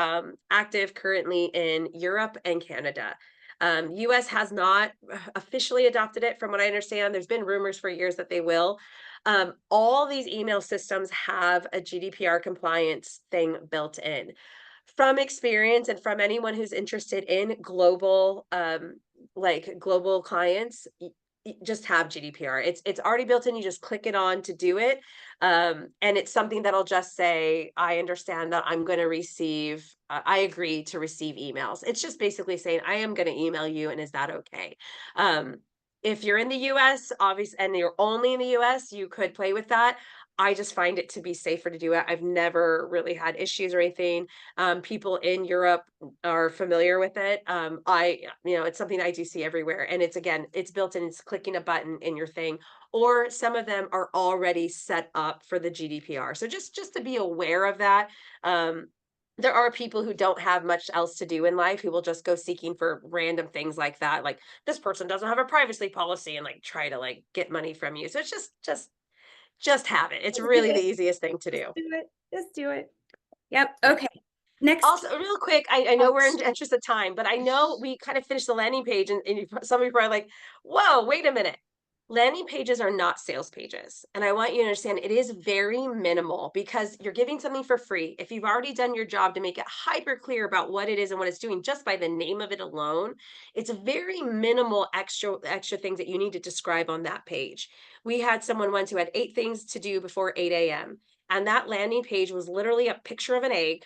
active currently in Europe and Canada. US has not officially adopted it, from what I understand. There's been rumors for years that they will. All these email systems have a GDPR compliance thing built in. From experience and from anyone who's interested in global, like global clients, just have GDPR. It's already built in. You just click it on to do it. And it's something that'll just say, I understand that I'm going to receive, I agree to receive emails. It's just basically saying, I am going to email you. And is that okay? If you're in the US, obviously, and you're only in the US, you could play with that. I just find it to be safer to do it. I've never really had issues or anything. People in Europe are familiar with it. It's something I do see everywhere. And it's, again, it's built in, it's clicking a button in your thing, or some of them are already set up for the GDPR. So just to be aware of that. There are people who don't have much else to do in life who will just go seeking for random things like that. Like, this person doesn't have a privacy policy, and like try to like get money from you. So it's just have it. It's Just really do the it. easiest thing to do. Just do it. Just do it. Yep. Yeah. Okay. Next. Also, real quick, I know we're in interest of time, but I know we kind of finished the landing page, and some of you are like, whoa, wait a minute. Landing pages are not sales pages. And I want you to understand it is very minimal, because you're giving something for free. If you've already done your job to make it hyper clear about what it is and what it's doing just by the name of it alone, it's very minimal extra things that you need to describe on that page. We had someone once who had 8 things to do before 8 a.m. And that landing page was literally a picture of an egg.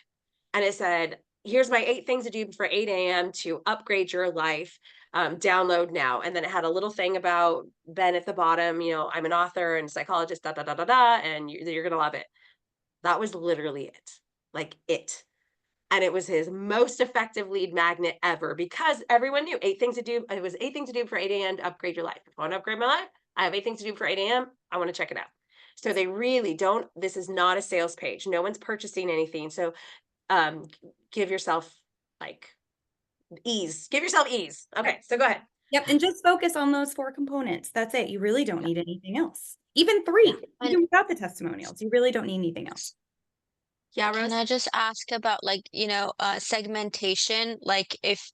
And it said, here's my 8 things to do before 8 a.m. to upgrade your life. Download now. And then it had a little thing about Ben at the bottom, I'm an author and psychologist, da, da, da, da, da, and you're going to love it. That was literally it, like it. And it was his most effective lead magnet ever, because everyone knew 8 things to do. It was 8 things to do for 8 a.m. to upgrade your life. If I want to upgrade my life, I have 8 things to do for 8 a.m. I want to check it out. So they really don't, this is not a sales page. No one's purchasing anything. So give yourself like ease. Give yourself ease. Okay, so go ahead. Yep. And just focus on those 4 components. That's it. You really don't need anything else. Even 3, even without the testimonials, you really don't need anything else. Yeah, Rose? Can I just ask about segmentation? Like if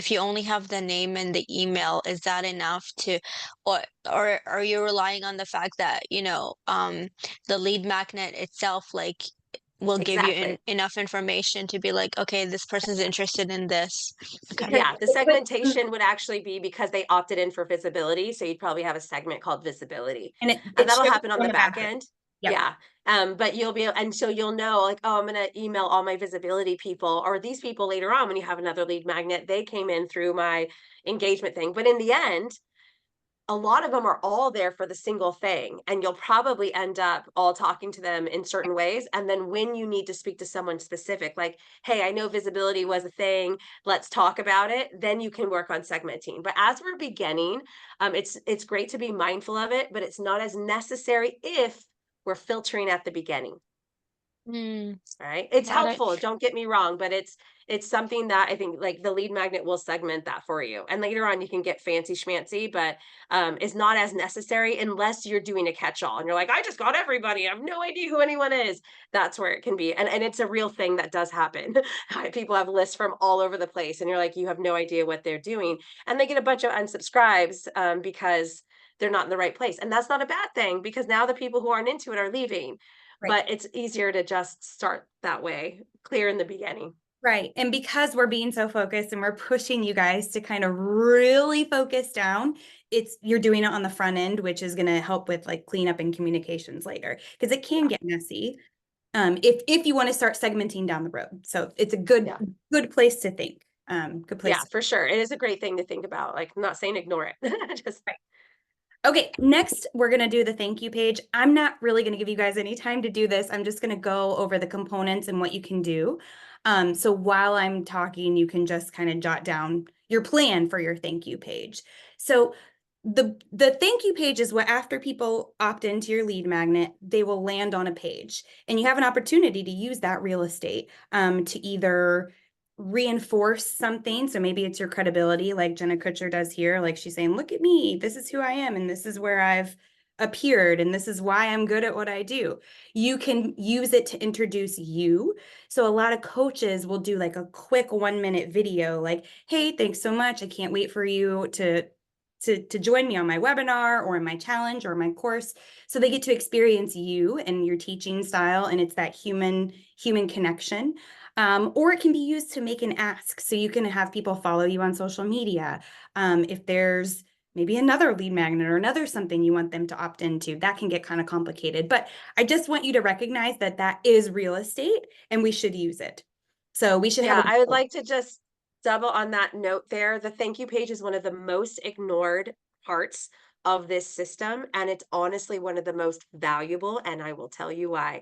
you only have the name and the email, is that enough to, or are you relying on the fact that, the lead magnet itself will give you Exactly. enough information to be like, okay, this person's interested in this. Okay. Yeah, the segmentation would actually be because they opted in for visibility. So you'd probably have a segment called visibility. And that'll happen on the back end. Yep. Yeah. But you'll be, and so you'll know, like, oh, I'm going to email all my visibility people, or these people later on when you have another lead magnet, they came in through my engagement thing. But in the end, a lot of them are all there for the single thing, and you'll probably end up all talking to them in certain ways. And then when you need to speak to someone specific, like, hey, I know visibility was a thing, let's talk about it, then you can work on segmenting. But as we're beginning, it's great to be mindful of it, but it's not as necessary if we're filtering at the beginning. Right? It's helpful, don't get me wrong, but it's something that I think, like, the lead magnet will segment that for you. And later on you can get fancy schmancy, but it's not as necessary unless you're doing a catch-all and you're like, I just got everybody, I have no idea who anyone is. That's where it can be. And it's a real thing that does happen. People have lists from all over the place, and you're like, you have no idea what they're doing. And they get a bunch of unsubscribes because they're not in the right place. And that's not a bad thing, because now the people who aren't into it are leaving. Right. But it's easier to just start that way, clear in the beginning. Right. And because we're being so focused and we're pushing you guys to kind of really focus down, you're doing it on the front end, which is going to help with like cleanup and communications later, because it can get messy if you want to start segmenting down the road. So it's a good place to think. Good place. Yeah, for sure. It is a great thing to think about. Like, I'm not saying ignore it. Just right. Okay, next we're going to do the thank you page. I'm not really going to give you guys any time to do this. I'm just going to go over the components and what you can do. So while I'm talking, you can just kind of jot down your plan for your thank you page. So the thank you page is what, after people opt into your lead magnet, they will land on a page, and you have an opportunity to use that real estate to either reinforce something. So maybe it's your credibility, like Jenna Kutcher does here. Like, she's saying, look at me, this is who I am, and this is where I've appeared, and this is why I'm good at what I do. You can use it to introduce you. So a lot of coaches will do like a quick 1-minute video, like, hey, thanks so much, I can't wait for you to join me on my webinar or in my challenge or my course. So they get to experience you and your teaching style, and it's that human connection. Or it can be used to make an ask. So you can have people follow you on social media. If there's maybe another lead magnet or another something you want them to opt into, that can get kind of complicated. But I just want you to recognize that that is real estate, and we should use it. So we should have I would like to just double on that note there. The thank you page is one of the most ignored parts of this system. And it's honestly one of the most valuable. And I will tell you why.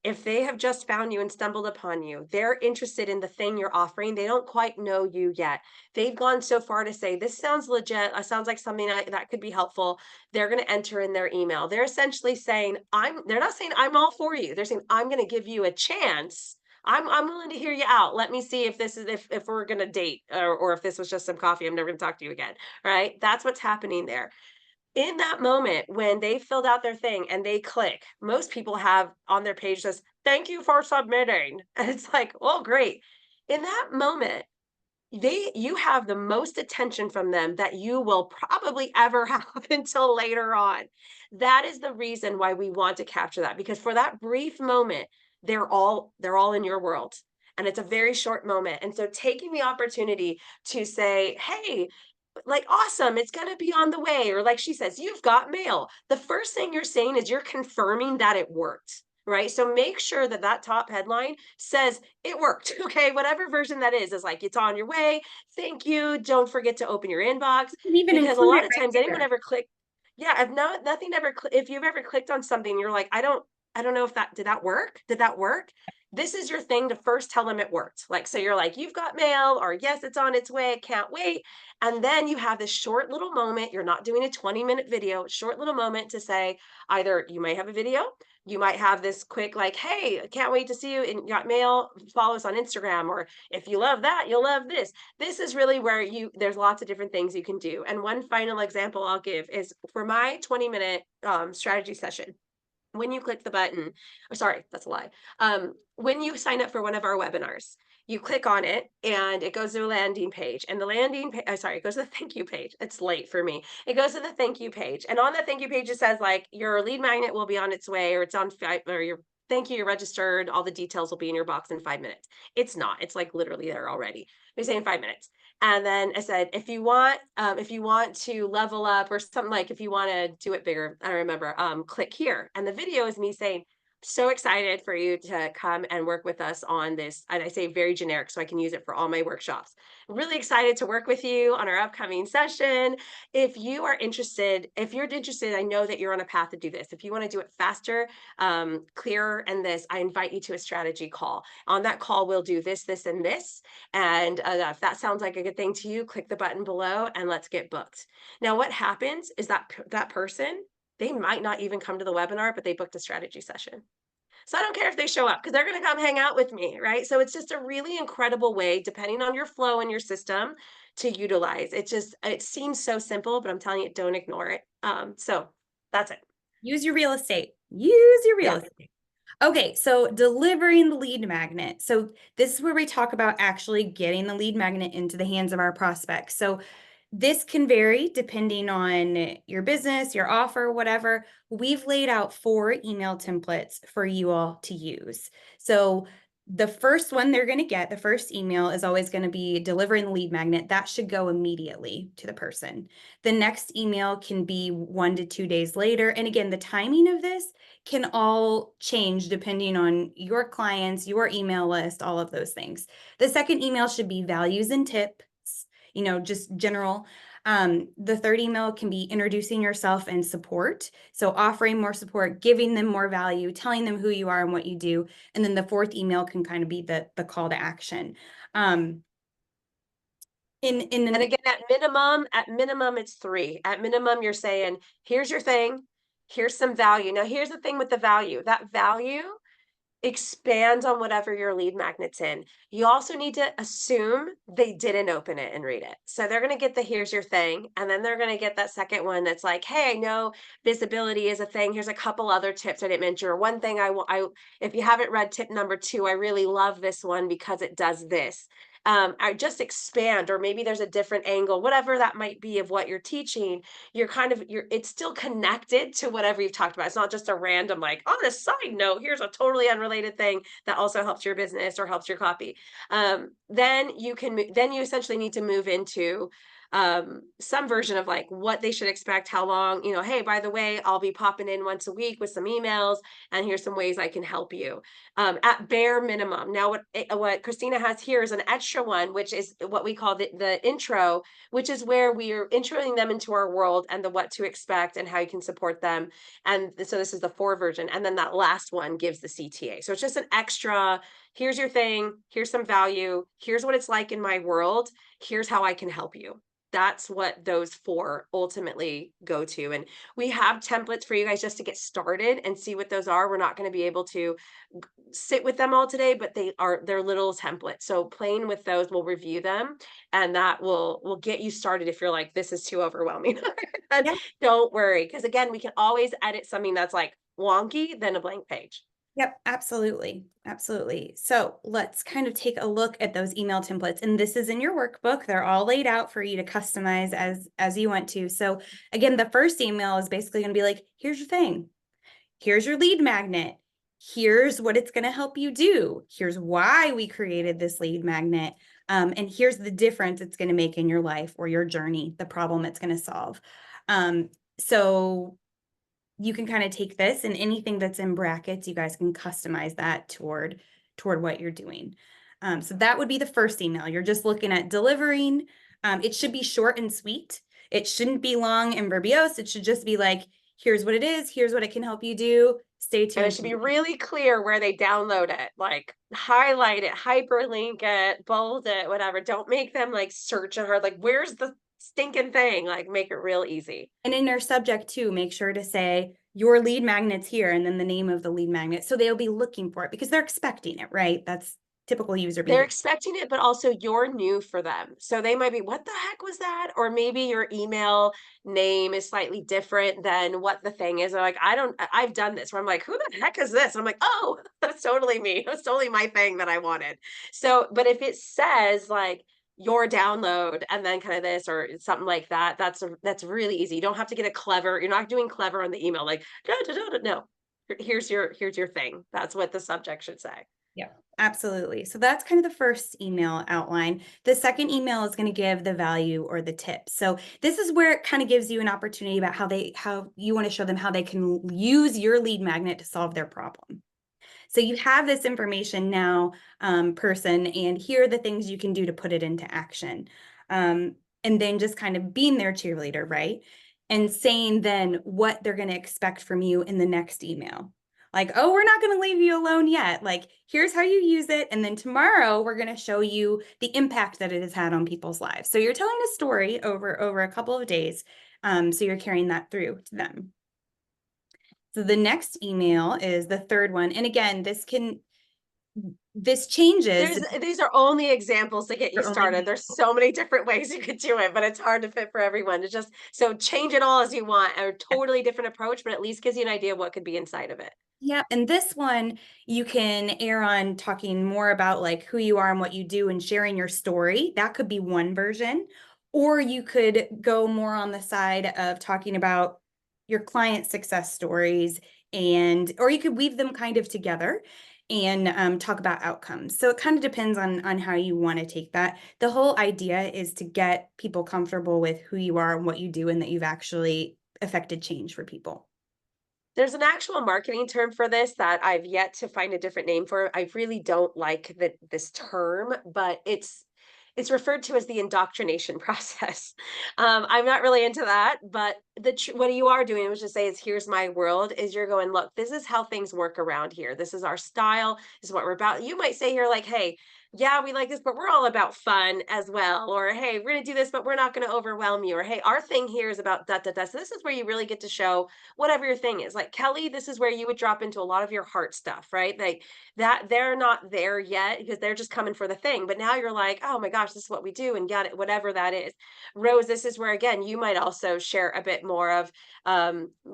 If they have just found you and stumbled upon you, they're interested in the thing you're offering. They don't quite know you yet. They've gone so far to say, this sounds legit. Sounds like something that could be helpful. They're going to enter in their email. They're essentially saying, they're not saying I'm all for you. They're saying, I'm going to give you a chance. I'm willing to hear you out. Let me see if this is, if we're going to date, or if this was just some coffee. I'm never going to talk to you again. Right. That's what's happening there. In that moment, when they filled out their thing and they click, most people have on their page says, thank you for submitting. And it's like, oh, great. In that moment, you have the most attention from them that you will probably ever have until later on. That is the reason why we want to capture that, because for that brief moment, they're all in your world. And it's a very short moment. And so taking the opportunity to say, hey, like, awesome, it's going to be on the way. Or like she says, you've got mail. The first thing you're saying is you're confirming that it worked, right? So make sure that that top headline says it worked. Okay. Whatever version that is like, it's on your way. Thank you. Don't forget to open your inbox, You can even because a include lot it of right times there. anyone ever click. Yeah. If you've ever clicked on something, you're like, I don't know if did that work? Did that work? This is your thing to first tell them it worked. Like, so you're like, you've got mail, or yes, it's on its way. Can't wait. And then you have this short little moment. You're not doing a 20-minute video, short little moment to say, either you might have a video, you might have this quick, like, hey, I can't wait to see you and you got mail, follow us on Instagram. Or if you love that, you'll love this. This is really where there's lots of different things you can do. And one final example I'll give is for my 20-minute strategy session. When you click the button, or sorry, that's a lie. When you sign up for one of our webinars, you click on it and it goes to a landing page, and the landing page, it goes to the thank you page. It's late for me. It goes to the thank you page. And on the thank you page, it says like your lead magnet will be on its way, or it's on, or your thank you, you're registered. All the details will be in your box in 5 minutes. It's not, it's like literally there already. They're saying 5 minutes. And then I said, if you want to level up or something, like if you want to do it bigger, I remember, click here. And the video is me saying, so excited for you to come and work with us on this. And I say very generic, so I can use it for all my workshops. Really excited to work with you on our upcoming session. If you're interested, I know that you're on a path to do this. If you want to do it faster, clearer, and this, I invite you to a strategy call. On that call, we'll do this, this, and this. And if that sounds like a good thing to you, click the button below and let's get booked. Now, what happens is that person, they might not even come to the webinar, but they booked a strategy session. So I don't care if they show up, because they're going to come hang out with me, right? So it's just a really incredible way, depending on your flow and your system, to utilize. It seems so simple, but I'm telling you, don't ignore it. So that's it. Use your real estate. Use your real estate. Okay, so delivering the lead magnet. So this is where we talk about actually getting the lead magnet into the hands of our prospects. So this can vary depending on your business, your offer, whatever. We've laid out 4 email templates for you all to use. So the first one they're going to get, the first email, is always going to be delivering the lead magnet. That should go immediately to the person. The next email can be 1 to 2 days later. And again, the timing of this can all change depending on your clients, your email list, all of those things. The second email should be values and tips, just general. The third email can be introducing yourself and support. So offering more support, giving them more value, telling them who you are and what you do. And then the fourth email can kind of be the call to action. And again, at minimum, it's 3. At minimum, you're saying, here's your thing, here's some value. Now, here's the thing with the value. That value expands on whatever your lead magnet's in. You also need to assume they didn't open it and read it. So they're going to get the here's your thing. And then they're going to get that second one that's like, hey, I know visibility is a thing. Here's a couple other tips I didn't mention. Or one thing if you haven't read tip number 2, I really love this one because it does this. I just expand, or maybe there's a different angle, whatever that might be of what you're teaching. It's still connected to whatever you've talked about. It's not just a random, like, on a side note, here's a totally unrelated thing that also helps your business or helps your copy. Then you essentially need to move into some version of like what they should expect, how long, hey, by the way, I'll be popping in once a week with some emails, and here's some ways I can help you, at bare minimum. Now, what Christina has here is an extra one, which is what we call the intro, which is where we are introing them into our world and the what to expect and how you can support them. And so this is the 4 version. And then that last one gives the CTA. So it's just an extra, here's your thing, here's some value, here's what it's like in my world, here's how I can help you. That's what those 4 ultimately go to. And we have templates for you guys just to get started and see what those are. We're not going to be able to sit with them all today, but they're little templates. So playing with those, we'll review them, and that will get you started if you're like, this is too overwhelming. Yeah. Don't worry, because again, we can always edit something that's like wonky than a blank page. Yep, absolutely. Absolutely. So let's kind of take a look at those email templates. And this is in your workbook. They're all laid out for you to customize as you want to. So again, the first email is basically going to be like, here's your thing. Here's your lead magnet. Here's what it's going to help you do. Here's why we created this lead magnet. And here's the difference it's going to make in your life or your journey, the problem it's going to solve. So you can kind of take this, and anything that's in brackets, you guys can customize that toward what you're doing. So that would be the first email. You're just looking at delivering. It should be short and sweet. It shouldn't be long and verbose. It should just be like, here's what it is. Here's what it can help you do. Stay tuned. And it should be really clear where they download it, like highlight it, hyperlink it, bold it, whatever. Don't make them like search hard, like, where's the stinking thing? Like, make it real easy. And in their subject too, make sure to say your lead magnet's here and then the name of the lead magnet. So they'll be looking for it because they're expecting it, right? That's typical user behavior. They're expecting it, but also you're new for them. So they might be, what the heck was that? Or maybe your email name is slightly different than what the thing is. They're like, I've done this where I'm like, who the heck is this? I'm like, oh, that's totally me. That's totally my thing that I wanted. So, but if it says like your download and then kind of this or something like that, that's really easy. You don't have to get a clever, you're not doing clever on the email, like, no, here's your thing. That's what the subject should say. Yeah, absolutely. So that's kind of the first email outline. The second email is going to give the value or the tips. So this is where it kind of gives you an opportunity about how you want to show them how they can use your lead magnet to solve their problem. So you have this information now, person, and here are the things you can do to put it into action. And then just kind of being their cheerleader, right? And saying then what they're going to expect from you in the next email. Like, oh, we're not going to leave you alone yet. Like, here's how you use it. And then tomorrow we're going to show you the impact that it has had on people's lives. So you're telling a story over a couple of days. So you're carrying that through to them. So the next email is the third one. And again, this changes. These are only examples to get you started. There's so many different ways you could do it, but it's hard to fit for everyone. So change it all as you want, a totally different approach, but at least gives you an idea of what could be inside of it. Yeah. And this one, you can err on talking more about like who you are and what you do and sharing your story. That could be one version. Or you could go more on the side of talking about your client success stories, or you could weave them kind of together and talk about outcomes. So it kind of depends on how you want to take that. The whole idea is to get people comfortable with who you are and what you do and that you've actually affected change for people. There's an actual marketing term for this that I've yet to find a different name for. I really don't like this term, but it's referred to as the indoctrination process. I'm not really into that, but what you are doing, which is say is here's my world, is you're going, look, this is how things work around here. This is our style. This is what we're about. You might say here like, hey, yeah, we like this, but we're all about fun as well. Or, hey, we're going to do this, but we're not going to overwhelm you. Or, hey, our thing here is about da, da, da. So this is where you really get to show whatever your thing is. Like Kelly, this is where you would drop into a lot of your heart stuff, right? Like that they're not there yet because they're just coming for the thing. But now you're like, oh my gosh, this is what we do and got it, whatever that is. Rose, this is where, again, you might also share a bit more of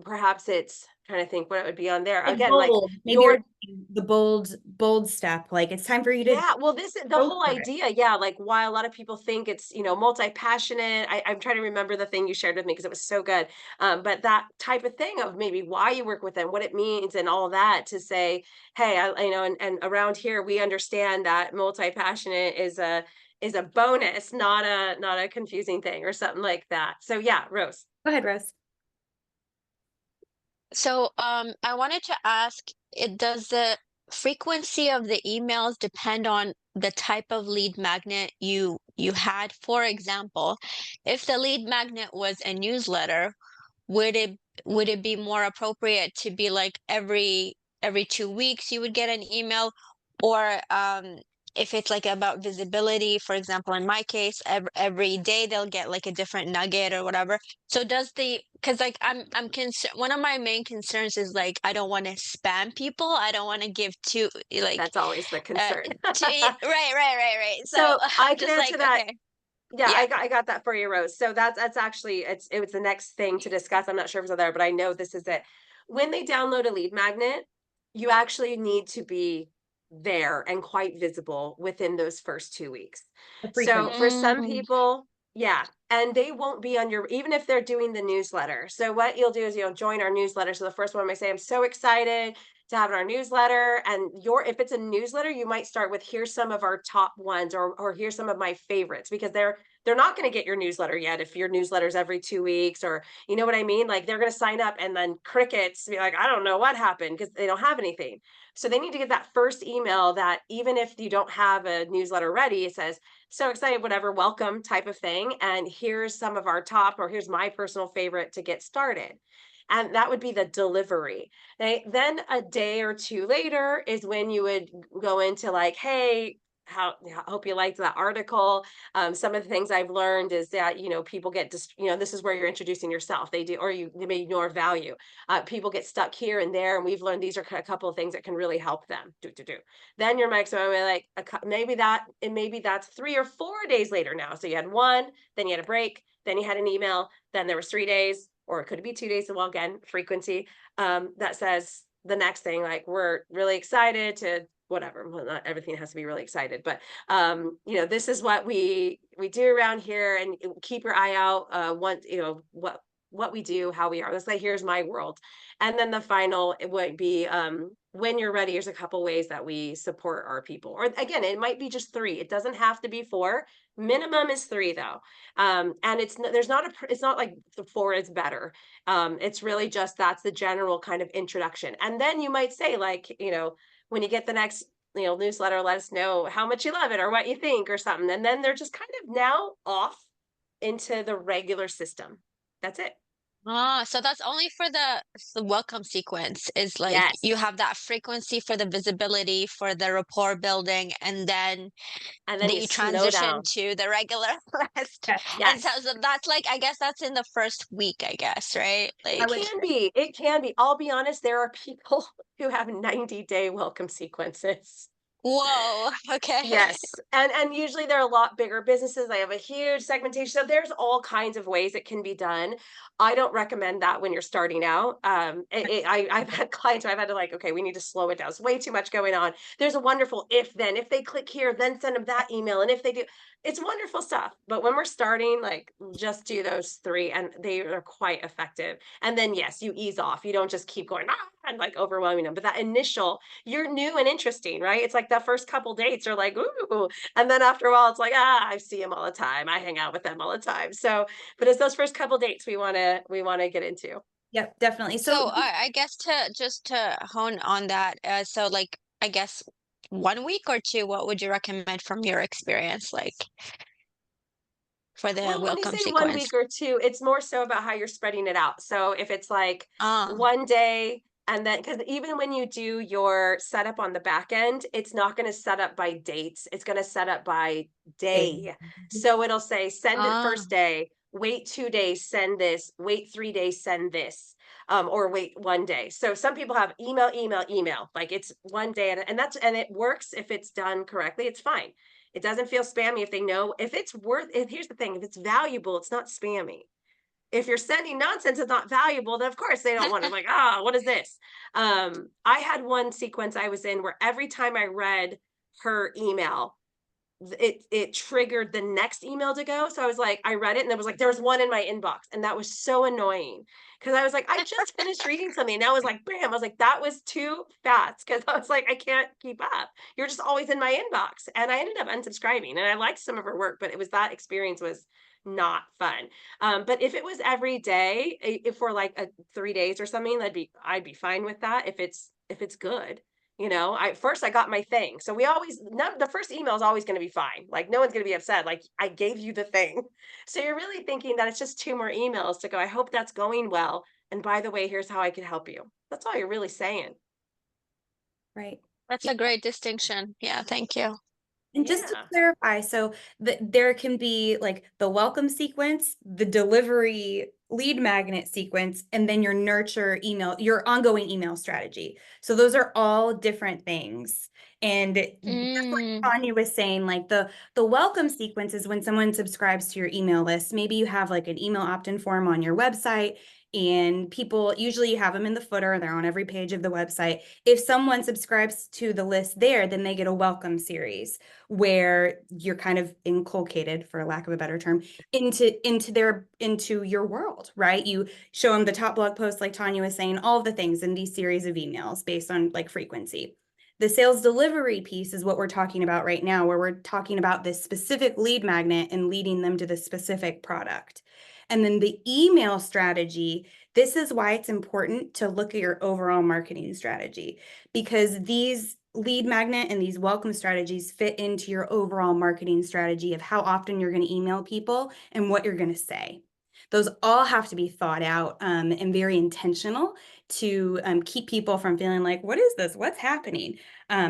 perhaps it's trying to think what it would be on there. Again, bold, like maybe the bold step, like it's time for you to. Yeah, well, this is the whole idea. Yeah, like why a lot of people think it's, multi-passionate. I'm trying to remember the thing you shared with me because it was so good. But that type of thing of maybe why you work with them, what it means and all that to say, hey, and around here, we understand that multi-passionate is a bonus, not a confusing thing or something like that. So yeah, Rose. Go ahead, Rose. So, I wanted to ask, does the frequency of the emails depend on the type of lead magnet you had? For example, if the lead magnet was a newsletter, would it be more appropriate to be like every 2 weeks you would get an email, or if it's like about visibility, for example, in my case, every day they'll get like a different nugget or whatever. So does because like I'm concerned, one of my main concerns is like I don't want to spam people. I don't want to give too like That's always the concern. right. So So I I'm can just answer like, that. okay, Yeah, yeah. I got that for you, Rose. So that's actually it was the next thing to discuss. I'm not sure if it's there, but I know this is it. When they download a lead magnet, you actually need to be there and quite visible within those first 2 weeks. The So frequency. for some Mm, people, yeah, and they won't be on your, even if they're doing the newsletter. So what you'll do is you'll join our newsletter. So the first one might say, I'm so excited to have in our newsletter, and if it's a newsletter, you might start with, here's some of our top ones, or here's some of my favorites, because they're not going to get your newsletter yet if your newsletter's every 2 weeks, or you know what I mean, like they're going to sign up and then crickets, be like, I don't know what happened, because they don't have anything. So they need to get that first email that, even if you don't have a newsletter ready, it says, so excited, whatever, welcome type of thing, and here's some of our top, or here's my personal favorite to get started. And that would be the delivery. Then a day or two later is when you would go into like, hey, I hope you liked that article. Some of the things I've learned is that, people get just, this is where you're introducing yourself. They do, or they may ignore value. People get stuck here and there, and we've learned these are a couple of things that can really help them. Then your mic's like maybe that's 3 or 4 days later now. So you had one, then you had a break, then you had an email, then there was 3 days, or it could be 2 days. Well, again, frequency, that says the next thing, like, we're really excited to whatever. Well, not everything has to be really excited, but this is what we do around here, and keep your eye out. What we do, how we are. Let's say, here's my world. And then the final, it would be, when you're ready, here's a couple ways that we support our people. Or again, it might be just 3. It doesn't have to be 4. Minimum is 3 though. And it's not like the 4 is better. It's really just, that's the general kind of introduction. And then you might say, like, when you get the next, newsletter, let us know how much you love it or what you think or something. And then they're just kind of now off into the regular system. That's it. so that's only for the welcome sequence, is like you Yes. have that frequency for the visibility, for the rapport building, and then And then you you slow transition down. to the regular list. Yes. And so, Yes. so that's like, I guess that's in the first week, I guess, right? I It Like, would. can be. It can be. I'll be honest, there are people who have 90-day welcome sequences. whoa, okay. Yes. And usually they're a lot bigger businesses. They have a huge segmentation. So there's all kinds of ways it can be done. I don't recommend that when you're starting out. I've had clients where I've had to, like, okay, we need to slow it down. It's way too much going on. There's a wonderful if they click here, then send them that email. And if they do, it's wonderful stuff. But when we're starting, like, just do those 3, and they are quite effective. And then yes, you ease off. You don't just keep going and like overwhelming them. But that initial, you're new and interesting, right? It's like the first couple dates are like, ooh. And then after a while, it's like, I see them all the time. I hang out with them all the time. So, but it's those first couple dates we want to get into. Yep, definitely. So So I guess to hone on that, so like, I guess 1 week or 2, what would you recommend from your experience, like for the Well, when you welcome say 1 sequence? week or 2, it's more so about how you're spreading it out. So if it's like Ah, one day, and then, because even when you do your setup on the back end, it's not going to set up by dates. It's going to set up by day. So it'll say, send it ah. first day, wait 2 days, send this, wait 3 days, send this, or wait 1 day. So some people have email, like it's 1 day, and it works if it's done correctly. It's fine. It doesn't feel spammy if they know if it's worth it. Here's the thing, if it's valuable, it's not spammy. If you're sending nonsense, it's not valuable, then of course they don't want it. Like, what is this? I had one sequence I was in where every time I read her email, it triggered the next email to go. So I was like, I read it and it was like, there was one in my inbox. And that was so annoying because I was like, I just finished reading something. And I was like, bam, I was like, that was too fast. Cause I was like, I can't keep up. You're just always in my inbox. And I ended up unsubscribing, and I liked some of her work, but it was, that experience was not fun. But if it was every day, if for like 3 days or something, I'd be fine with that. If it's good. You know, I got my thing. So the first email is always going to be fine. Like no one's going to be upset. Like I gave you the thing. So you're really thinking that it's just 2 more emails to go. I hope that's going well. And by the way, here's how I can help you. That's all you're really saying. Right. That's a great distinction. Yeah, thank you. And just to Yeah. clarify, so there can be like the welcome sequence, the delivery lead magnet sequence, and then your nurture email, your ongoing email strategy. So those are all different things. And just like Tanya was saying, like the welcome sequence is when someone subscribes to your email list. Maybe you have like an email opt-in form on your website, and people, usually you have them in the footer, they're on every page of the website. If someone subscribes to the list there, then they get a welcome series where you're kind of inculcated, for lack of a better term, into your world, right? You show them the top blog posts, like Tanya was saying, all of the things in these series of emails based on like frequency. The sales delivery piece is what we're talking about right now, where we're talking about this specific lead magnet and leading them to the specific product. And then the email strategy, this is why it's important to look at your overall marketing strategy, because these lead magnet and these welcome strategies fit into your overall marketing strategy of how often you're going to email people and what you're going to say. Those all have to be thought out and very intentional to keep people from feeling like, what is this? What's happening?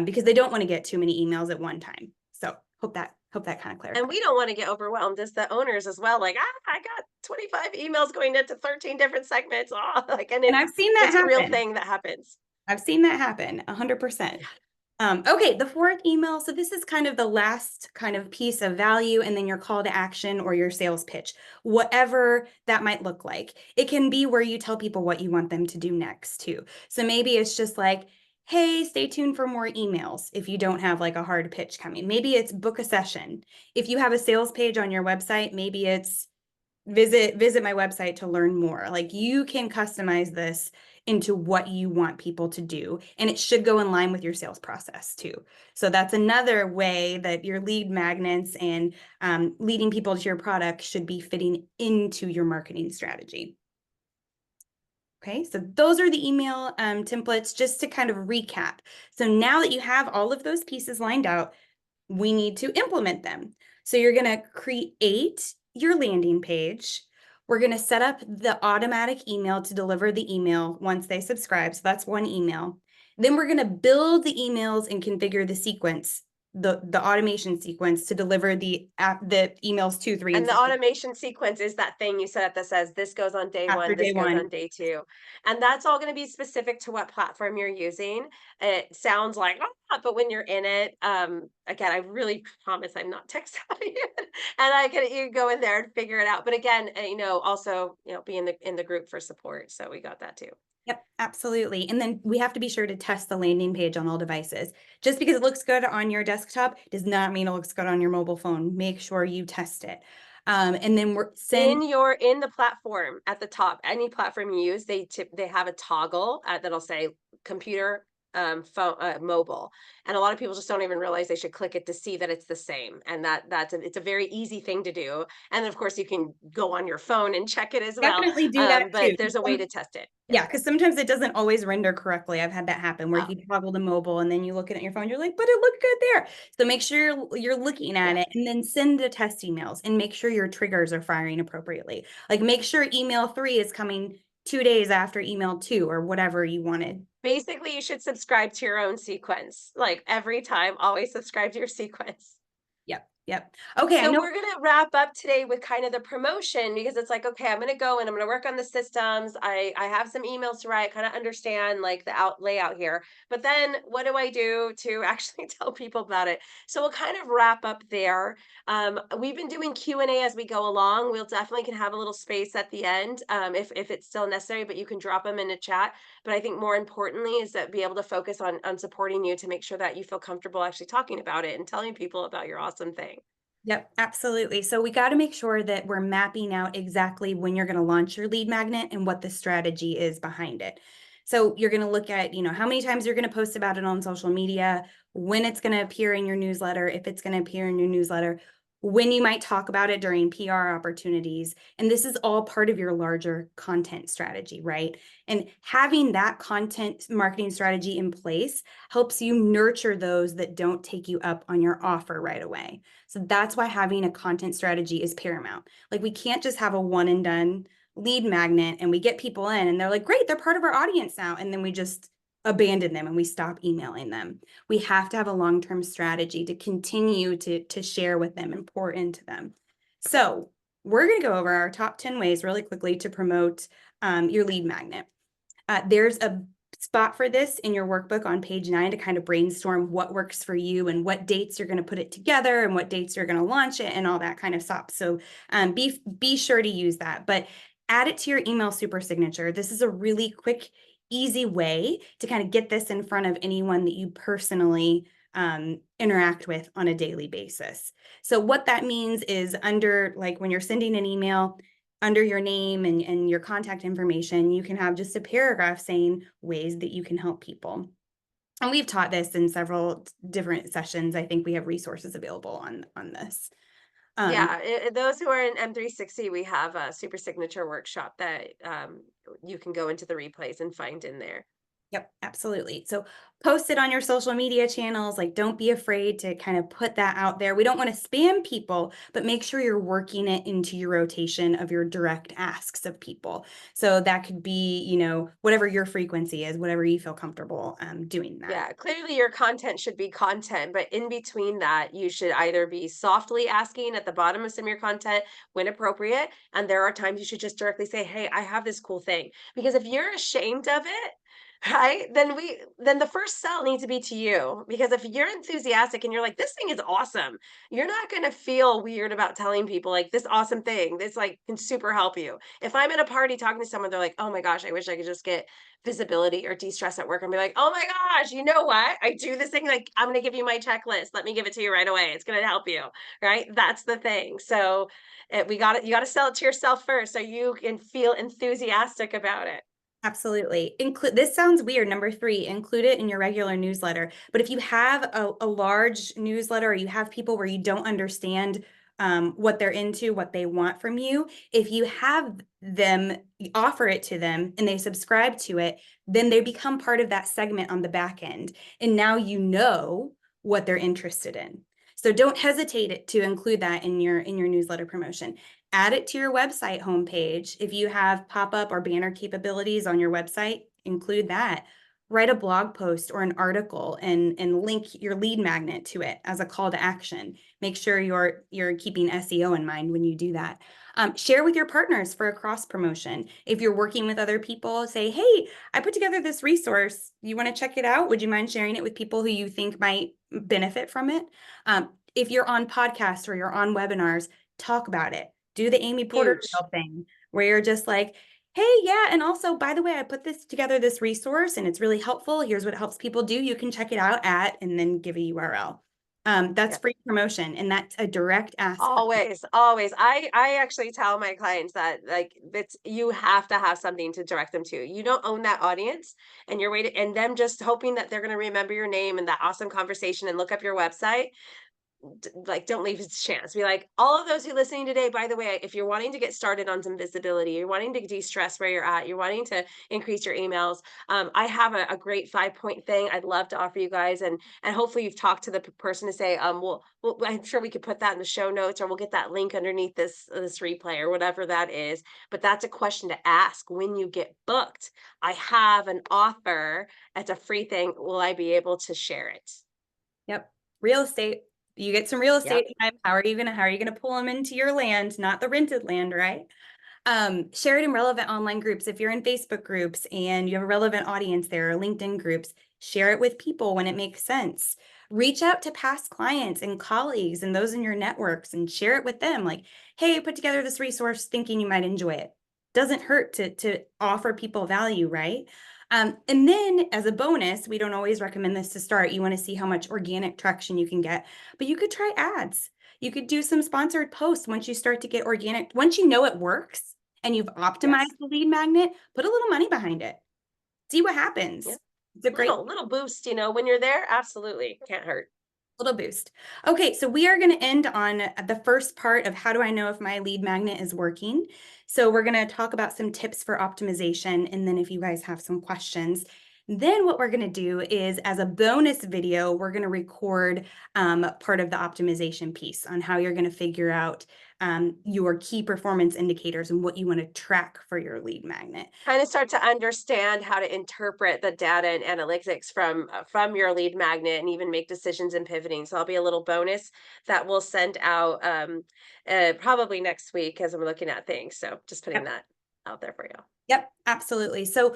Because they don't want to get too many emails at one time. So hope that kind of clarifies. And we don't want to get overwhelmed as the owners as well. Like, I got 25 emails going into 13 different segments. Oh, like, and I've seen that it's happen. a real thing that happens. I've seen that happen 100%. Okay, the fourth email. So this is kind of the last kind of piece of value, and then your call to action or your sales pitch, whatever that might look like. It can be where you tell people what you want them to do next too. So maybe it's just like, hey, stay tuned for more emails if you don't have like a hard pitch coming. Maybe it's book a session. If you have a sales page on your website, maybe it's visit my website to learn more. Like you can customize this into what you want people to do, and it should go in line with your sales process too. So that's another way that your lead magnets and leading people to your product should be fitting into your marketing strategy. Okay, so those are the email templates, just to kind of recap. So now that you have all of those pieces lined out, we need to implement them. So you're going to create your landing page. We're going to set up the automatic email to deliver the email once they subscribe. So that's one email. Then we're going to build the emails and configure the sequence, the automation sequence to deliver the emails 2, 3, And the 6. automation sequence is that thing you set up that says this goes on day After 1, this day goes 1. on day 2. And that's all going to be specific to what platform you're using. It sounds like, but when you're in it, again, I really promise I'm not tech savvy, and you can go in there and figure it out. But again, also, be in the group for support. So we got that too. Yep, absolutely. And then we have to be sure to test the landing page on all devices. Just because it looks good on your desktop does not mean it looks good on your mobile phone. Make sure you test it. And then in the platform at the top, any platform you use, they have a toggle that'll say computer, phone, mobile, and a lot of people just don't even realize they should click it to see that it's the same. And it's a very easy thing to do. And of course, you can go on your phone and check it as well. Definitely do that but too. there's a way to test it. Yeah, because sometimes it doesn't always render correctly. I've had that happen where you toggle to mobile and then you look at your phone, you're like, but it looked good there. So make sure you're looking at it, and then send the test emails and make sure your triggers are firing appropriately. Like make sure email 3 is coming 2 days after email 2 or whatever you wanted. Basically, you should subscribe to your own sequence. Like every time, always subscribe to your sequence. Yep. Yep. Okay. I So know. we're going to wrap up today with kind of the promotion, because it's like, okay, I'm going to go and I'm going to work on the systems. I have some emails to write, kind of understand like the layout here. But then what do I do to actually tell people about it? So we'll kind of wrap up there. We've been doing Q&A as we go along. We'll definitely can have a little space at the end, if it's still necessary, but you can drop them in a chat. But I think more importantly is that be able to focus on supporting you to make sure that you feel comfortable actually talking about it and telling people about your awesome thing. Yep, absolutely. So we got to make sure that we're mapping out exactly when you're going to launch your lead magnet and what the strategy is behind it. So you're going to look at, how many times you're going to post about it on social media, when it's going to appear in your newsletter, if it's going to appear in your newsletter, when you might talk about it during PR opportunities. And this is all part of your larger content strategy, right? And having that content marketing strategy in place helps you nurture those that don't take you up on your offer right away. So that's why having a content strategy is paramount. Like, we can't just have a one and done lead magnet and we get people in and they're like, great, they're part of our audience now. And then we just abandon them and we stop emailing them. We have to have a long-term strategy to continue to share with them and pour into them. So we're going to go over our top 10 ways really quickly to promote your lead magnet. There's a spot for this in your workbook on page 9 to kind of brainstorm what works for you and what dates you're going to put it together and what dates you're going to launch it and all that kind of stuff. So be sure to use that, but add it to your email super signature. This is a really quick, easy way to kind of get this in front of anyone that you personally interact with on a daily basis. So what that means is, under, like, when you're sending an email, under your name and your contact information, you can have just a paragraph saying ways that you can help people. And we've taught this in several different sessions. I think we have resources available on this. Yeah, those who are in M360, we have a super signature workshop that you can go into the replays and find in there. Yep, absolutely. So post it on your social media channels. Like, don't be afraid to kind of put that out there. We don't want to spam people, but make sure you're working it into your rotation of your direct asks of people. So that could be, whatever your frequency is, whatever you feel comfortable doing that. Yeah, clearly your content should be content, but in between that, you should either be softly asking at the bottom of some of your content when appropriate. And there are times you should just directly say, hey, I have this cool thing. Because if you're ashamed of it, right, then the first sell needs to be to you. Because if you're enthusiastic and you're like, this thing is awesome, you're not going to feel weird about telling people like this awesome thing. This like can super help you. If I'm at a party talking to someone, they're like, oh my gosh, I wish I could just get visibility or de-stress at work, and be like, oh my gosh, you know what? I do this thing, like, I'm going to give you my checklist. Let me give it to you right away. It's going to help you, right? That's the thing. So you got to sell it to yourself first so you can feel enthusiastic about it. Absolutely. This sounds weird. Number 3, include it in your regular newsletter. But if you have a large newsletter, or you have people where you don't understand what they're into, what they want from you, if you have them, offer it to them and they subscribe to it, then they become part of that segment on the back end. And now you know what they're interested in. So don't hesitate to include that in your newsletter promotion. Add it to your website homepage. If you have pop-up or banner capabilities on your website, include that. Write a blog post or an article and link your lead magnet to it as a call to action. Make sure you're keeping SEO in mind when you do that. Share with your partners for a cross promotion. If you're working with other people, say, hey, I put together this resource. You want to check it out? Would you mind sharing it with people who you think might benefit from it? If you're on podcasts or you're on webinars, talk about it. Do the Amy Porterfield thing where you're just like, hey, yeah, and also, by the way, I put this together, this resource, and it's really helpful. Here's what it helps people do. You can check it out at, and then give a URL. That's free promotion, and that's a direct ask. Always. I actually tell my clients that, like, you have to have something to direct them to. You don't own that audience, and you're waiting, and them just hoping that they're going to remember your name and that awesome conversation and look up your website. Like, don't leave it to chance. Be like, all of those who are listening today, by the way, if you're wanting to get started on some visibility, you're wanting to de-stress where you're at, you're wanting to increase your emails, I have a great 5-point thing I'd love to offer you guys, and hopefully you've talked to the person to say, well, I'm sure we could put that in the show notes, or we'll get that link underneath this replay or whatever that is. But that's a question to ask when you get booked. I have an offer. It's a free thing. Will I be able to share it? Yep. Real estate. You get some real estate time. How are you gonna pull them into your land, not the rented land, right? Share it in relevant online groups. If you're in Facebook groups and you have a relevant audience there, or LinkedIn groups, share it with people when it makes sense. Reach out to past clients and colleagues and those in your networks and share it with them. Like, hey, I put together this resource thinking you might enjoy it. Doesn't hurt to offer people value, right? And then as a bonus, we don't always recommend this to start. You want to see how much organic traction you can get, but you could try ads. You could do some sponsored posts once you start to get organic. Once you know it works and you've optimized the lead magnet, put a little money behind it. See what happens. Yeah. It's a great little boost, you know, when you're there, absolutely can't hurt. little boost. Okay, so we are going to end on the first part of how do I know if my lead magnet is working. So we're going to talk about some tips for optimization, and then if you guys have some questions. Then what we're going to do is, as a bonus video, we're going to record part of the optimization piece on how you're going to figure out your key performance indicators and what you want to track for your lead magnet. Kind of start to understand how to interpret the data and analytics from your lead magnet and even make decisions and pivoting. So I'll be a little bonus that we'll send out probably next week as I'm looking at things. So just putting that out there for you. Yep, absolutely. So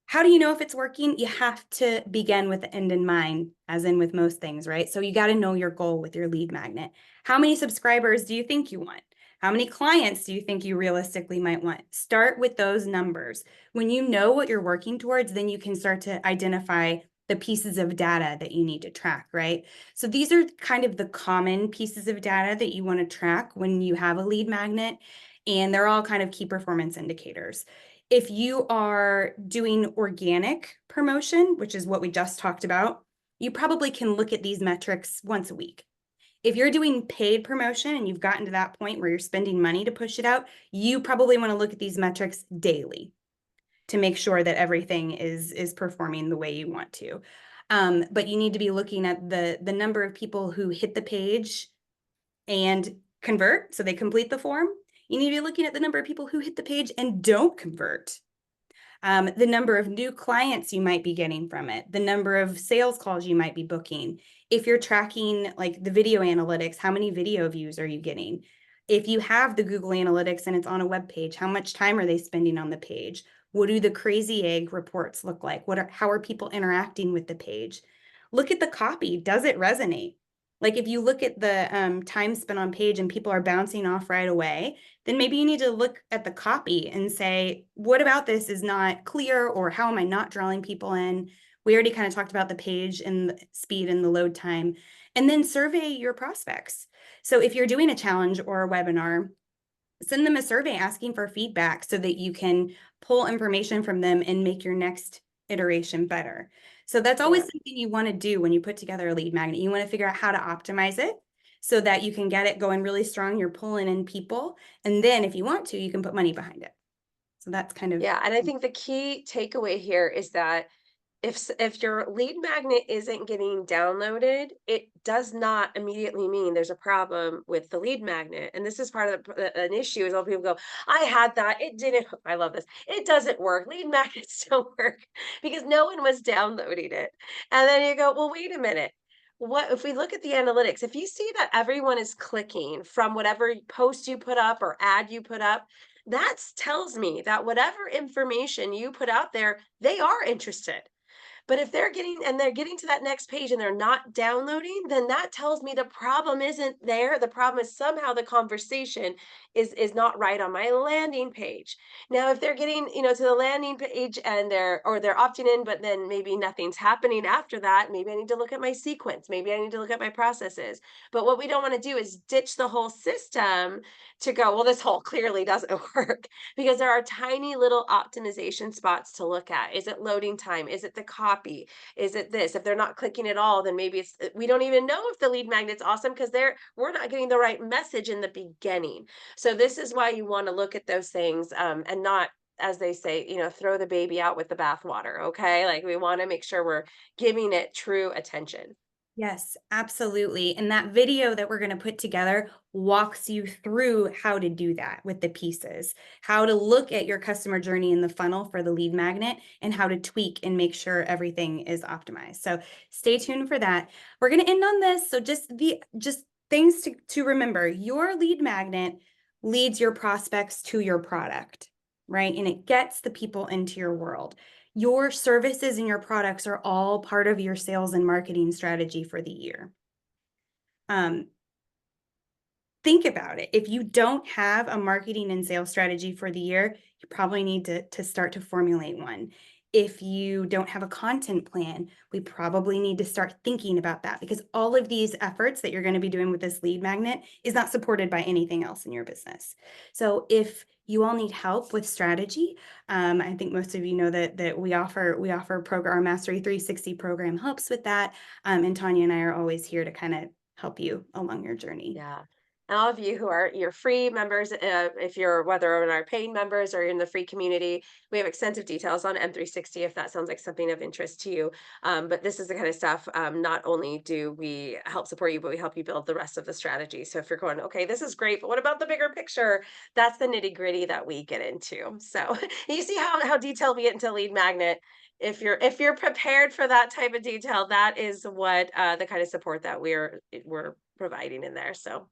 how do you know if it's working? You have to begin with the end in mind, as in with most things, right? So you got to know your goal with your lead magnet. How many subscribers do you think you want? How many clients do you think you realistically might want? Start with those numbers. When you know what you're working towards, then you can start to identify the pieces of data that you need to track, right? So these are kind of the common pieces of data that you want to track when you have a lead magnet, and they're all kind of key performance indicators. If you are doing organic promotion, which is what we just talked about, you probably can look at these metrics once a week. If you're doing paid promotion and you've gotten to that point where you're spending money to push it out, you probably want to look at these metrics daily to make sure that everything is performing the way you want to. But you need to be looking at the number of people who hit the page and convert, so they complete the form. You need to be looking at the number of people who hit the page and don't convert. The number of new clients you might be getting from it, the number of sales calls you might be booking. If you're tracking like the video analytics, how many video views are you getting? If you have the Google Analytics and it's on a web page, how much time are they spending on the page? What do the crazy egg reports look like? How are people interacting with the page? Look at the copy. Does it resonate? Like if you look at the time spent on page and people are bouncing off right away, then maybe you need to look at the copy and say, what about this is not clear, or how am I not drawing people in? We already kind of talked about the page and the speed and the load time, and then survey your prospects. So if you're doing a challenge or a webinar, send them a survey asking for feedback so that you can pull information from them and make your next iteration better. So that's always something you want to do when you put together a lead magnet. You want to figure out how to optimize it so that you can get it going really strong. You're pulling in people. And then if you want to, you can put money behind it. So that's kind of. Yeah. And I think the key takeaway here is that if your lead magnet isn't getting downloaded, it does not immediately mean there's a problem with the lead magnet. And this is part of an issue is all people go, I had that, it didn't. I love this. It doesn't work. Lead magnets don't work because no one was downloading it. And then you go, well, wait a minute. What if we look at the analytics? If you see that everyone is clicking from whatever post you put up or ad you put up, that tells me that whatever information you put out there, they are interested. But if they're getting to that next page and they're not downloading, then that tells me the problem isn't there. The problem is somehow the conversation is not right on my landing page. Now, if they're getting, to the landing page and they're opting in, but then maybe nothing's happening after that, maybe I need to look at my sequence. Maybe I need to look at my processes. But what we don't want to do is ditch the whole system to go, well, this whole clearly doesn't work, because there are tiny little optimization spots to look at. Is it loading time? Is it the copy? Is it this? If they're not clicking at all, then maybe we don't even know if the lead magnet's awesome because we're not getting the right message in the beginning. So this is why you want to look at those things and not, as they say, throw the baby out with the bathwater. Okay. Like we want to make sure we're giving it true attention. Yes, absolutely. And that video that we're going to put together walks you through how to do that with the pieces, how to look at your customer journey in the funnel for the lead magnet, and how to tweak and make sure everything is optimized. So stay tuned for that. We're going to end on this. So just things to remember. Your lead magnet leads your prospects to your product, right? And it gets the people into your world. Your services and your products are all part of your sales and marketing strategy for the year. Think about it. If you don't have a marketing and sales strategy for the year, you probably need to start to formulate one. If you don't have a content plan, we probably need to start thinking about that, because all of these efforts that you're going to be doing with this lead magnet is not supported by anything else in your business. So if you all need help with strategy, I think most of you know that we offer our Mastery 360 program helps with that. And Tanya and I are always here to kind of help you along your journey. Yeah. And all of you who are your free members, if you're whether in our paid members or in the free community, we have extensive details on M360 if that sounds like something of interest to you. But this is the kind of stuff, not only do we help support you, but we help you build the rest of the strategy. So if you're going, okay, this is great, but what about the bigger picture? That's the nitty gritty that we get into. So you see how detailed we get into lead magnet. If you're prepared for that type of detail, that is what the kind of support that we're providing in there. So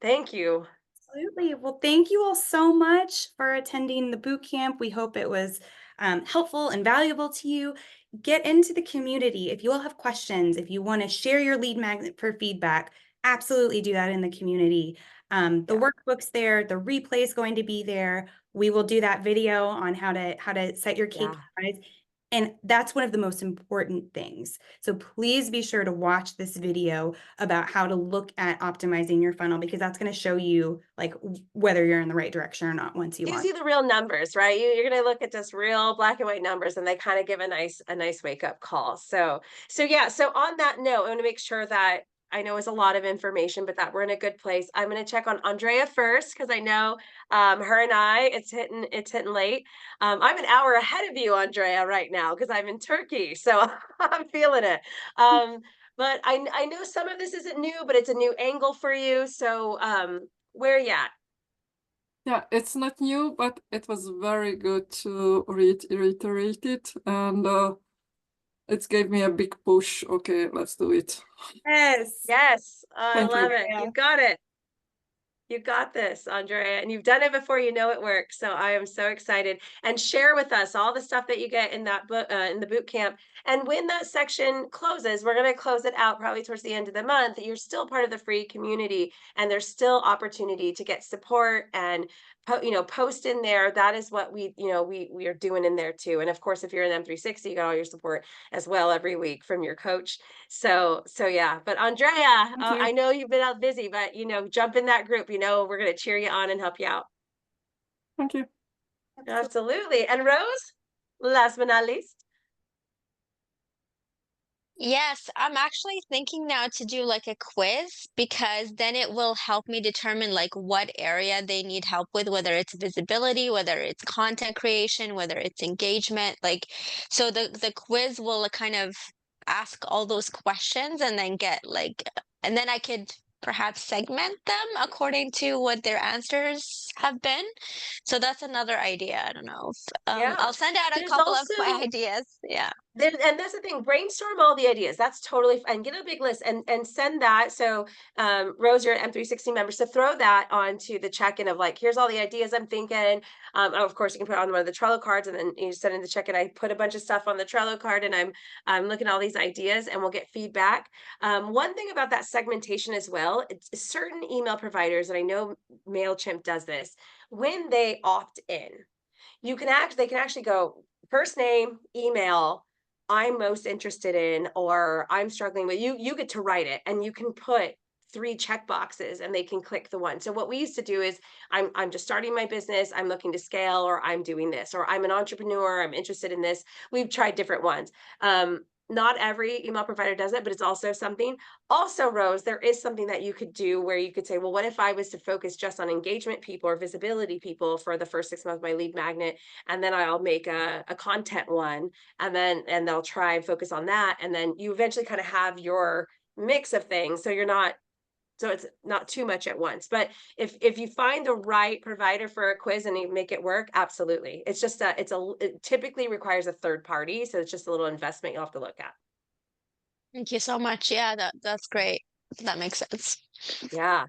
thank you. Absolutely. Well, thank you all so much for attending the boot camp. We hope it was helpful and valuable to you. Get into the community. If you all have questions, if you want to share your lead magnet for feedback, absolutely do that in the community. The workbook's there, the replay is going to be there. We will do that video on how to set your KPIs. And that's one of the most important things. So please be sure to watch this video about how to look at optimizing your funnel, because that's going to show you like whether you're in the right direction or not once you Gives launch. you the real numbers, right? You're going to look at just real black and white numbers, and they kind of give a nice wake up call. So yeah. So on that note, I want to make sure that I know it's a lot of information, but that we're in a good place. I'm going to check on Andrea first because I know her and I it's hitting late. I'm an hour ahead of you, Andrea, right now because I'm in Turkey, so I'm feeling it. But I know some of this isn't new, but it's a new angle for you. So where are you at? Yeah, it's not new, but it was very good to reiterate it, and it gave me a big push. Okay, let's do it. Yes, I Thank you. love it. You got it. You got this, Andrea, and you've done it before. You know it works. So I am so excited. And share with us all the stuff that you get in that book, in the boot camp. And when that section closes, we're going to close it out probably towards the end of the month. You're still part of the free community, and there's still opportunity to get support and post in there. That is what we are doing in there too. And of course, if you're in M360, you got all your support as well every week from your coach. So yeah. But Andrea, I know you've been out busy, but jump in that group. We're going to cheer you on and help you out. Thank you. Absolutely. And Rose, last but not least. Yes, I'm actually thinking now to do like a quiz, because then it will help me determine like what area they need help with, whether it's visibility, whether it's content creation, whether it's engagement. Like, so the quiz will kind of ask all those questions and then and then I could perhaps segment them according to what their answers have been. So that's another idea. I don't know. Yeah. I'll send out a There's couple of also ideas. Yeah. and that's the thing, brainstorm all the ideas. That's totally fine. Get a big list and send that. So Rose, you're an M360 member, so throw that onto the check-in of like, here's all the ideas I'm thinking. Of course you can put it on one of the Trello cards, and then you send in the check-in. I put a bunch of stuff on the Trello card, and I'm looking at all these ideas, and we'll get feedback. One thing about that segmentation as well, it's certain email providers, and I know MailChimp does this, when they opt in, they can actually go first name, email, I'm most interested in, or I'm struggling with. You get to write it, and you can put 3 check boxes, and they can click the one. So what we used to do is I'm just starting my business, I'm looking to scale, or I'm doing this, or I'm an entrepreneur, I'm interested in this. We've tried different ones. Not every email provider does it, but it's also something. Also, Rose, there is something that you could do where you could say, well, what if I was to focus just on engagement people or visibility people for the first 6 months of my lead magnet, and then I'll make a content one, and they'll try and focus on that. And then you eventually kind of have your mix of things. So it's not too much at once. But if you find the right provider for a quiz and you make it work, absolutely. It's just it typically requires a third party. So it's just a little investment you'll have to look at. Thank you so much. Yeah, that's great. That makes sense. Yeah.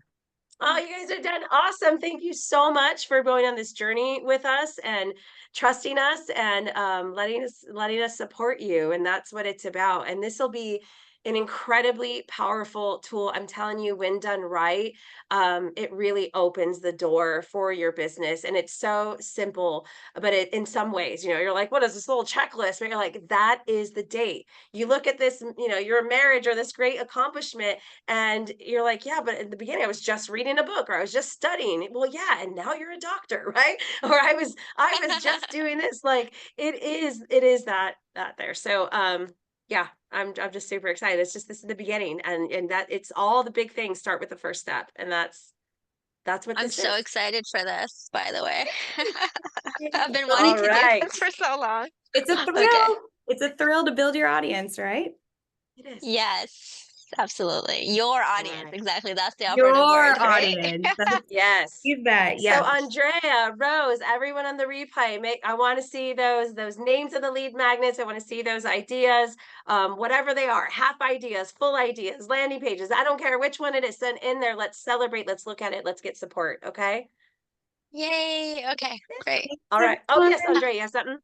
Oh, you guys have done awesome. Thank you so much for going on this journey with us and trusting us and letting us support you. And that's what it's about. And this will be an incredibly powerful tool. I'm telling you, when done right, it really opens the door for your business. And it's so simple, but in some ways, you're like, what is this little checklist? But you're like, that is the date. You look at this, your marriage or this great accomplishment, and you're like, yeah, but in the beginning I was just reading a book or I was just studying. Well, yeah, and now you're a doctor, right? Or I was just doing this. Like it is that there. So yeah, I'm just super excited. It's just this is the beginning, and that it's all the big things start with the first step, and that's what I'm this so is. excited for this, by the way. I've been All wanting to do right. this for so long. It's a thrill. Okay. It's a thrill to build your audience, right? It is. Yes, absolutely. Your audience, right. exactly. That's the Your operative word, right? audience. That's Yes. that. So Yeah. Andrea, Rose, everyone on the replay, I want to see those names of the lead magnets. I want to see those ideas, whatever they are, half ideas, full ideas, landing pages. I don't care which one it is. Send in there. Let's celebrate. Let's look at it. Let's get support. Okay. Yay. Okay, great. All right. Oh yes, Andrea, you have something?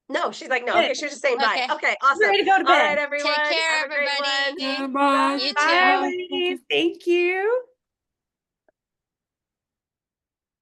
No, she's like, no. Okay, she was just saying bye. Okay. Okay, awesome. Ready to go to All bed. right, everyone. Take care, Have a great everybody. one. Bye. You Bye, too. ladies. Thank you.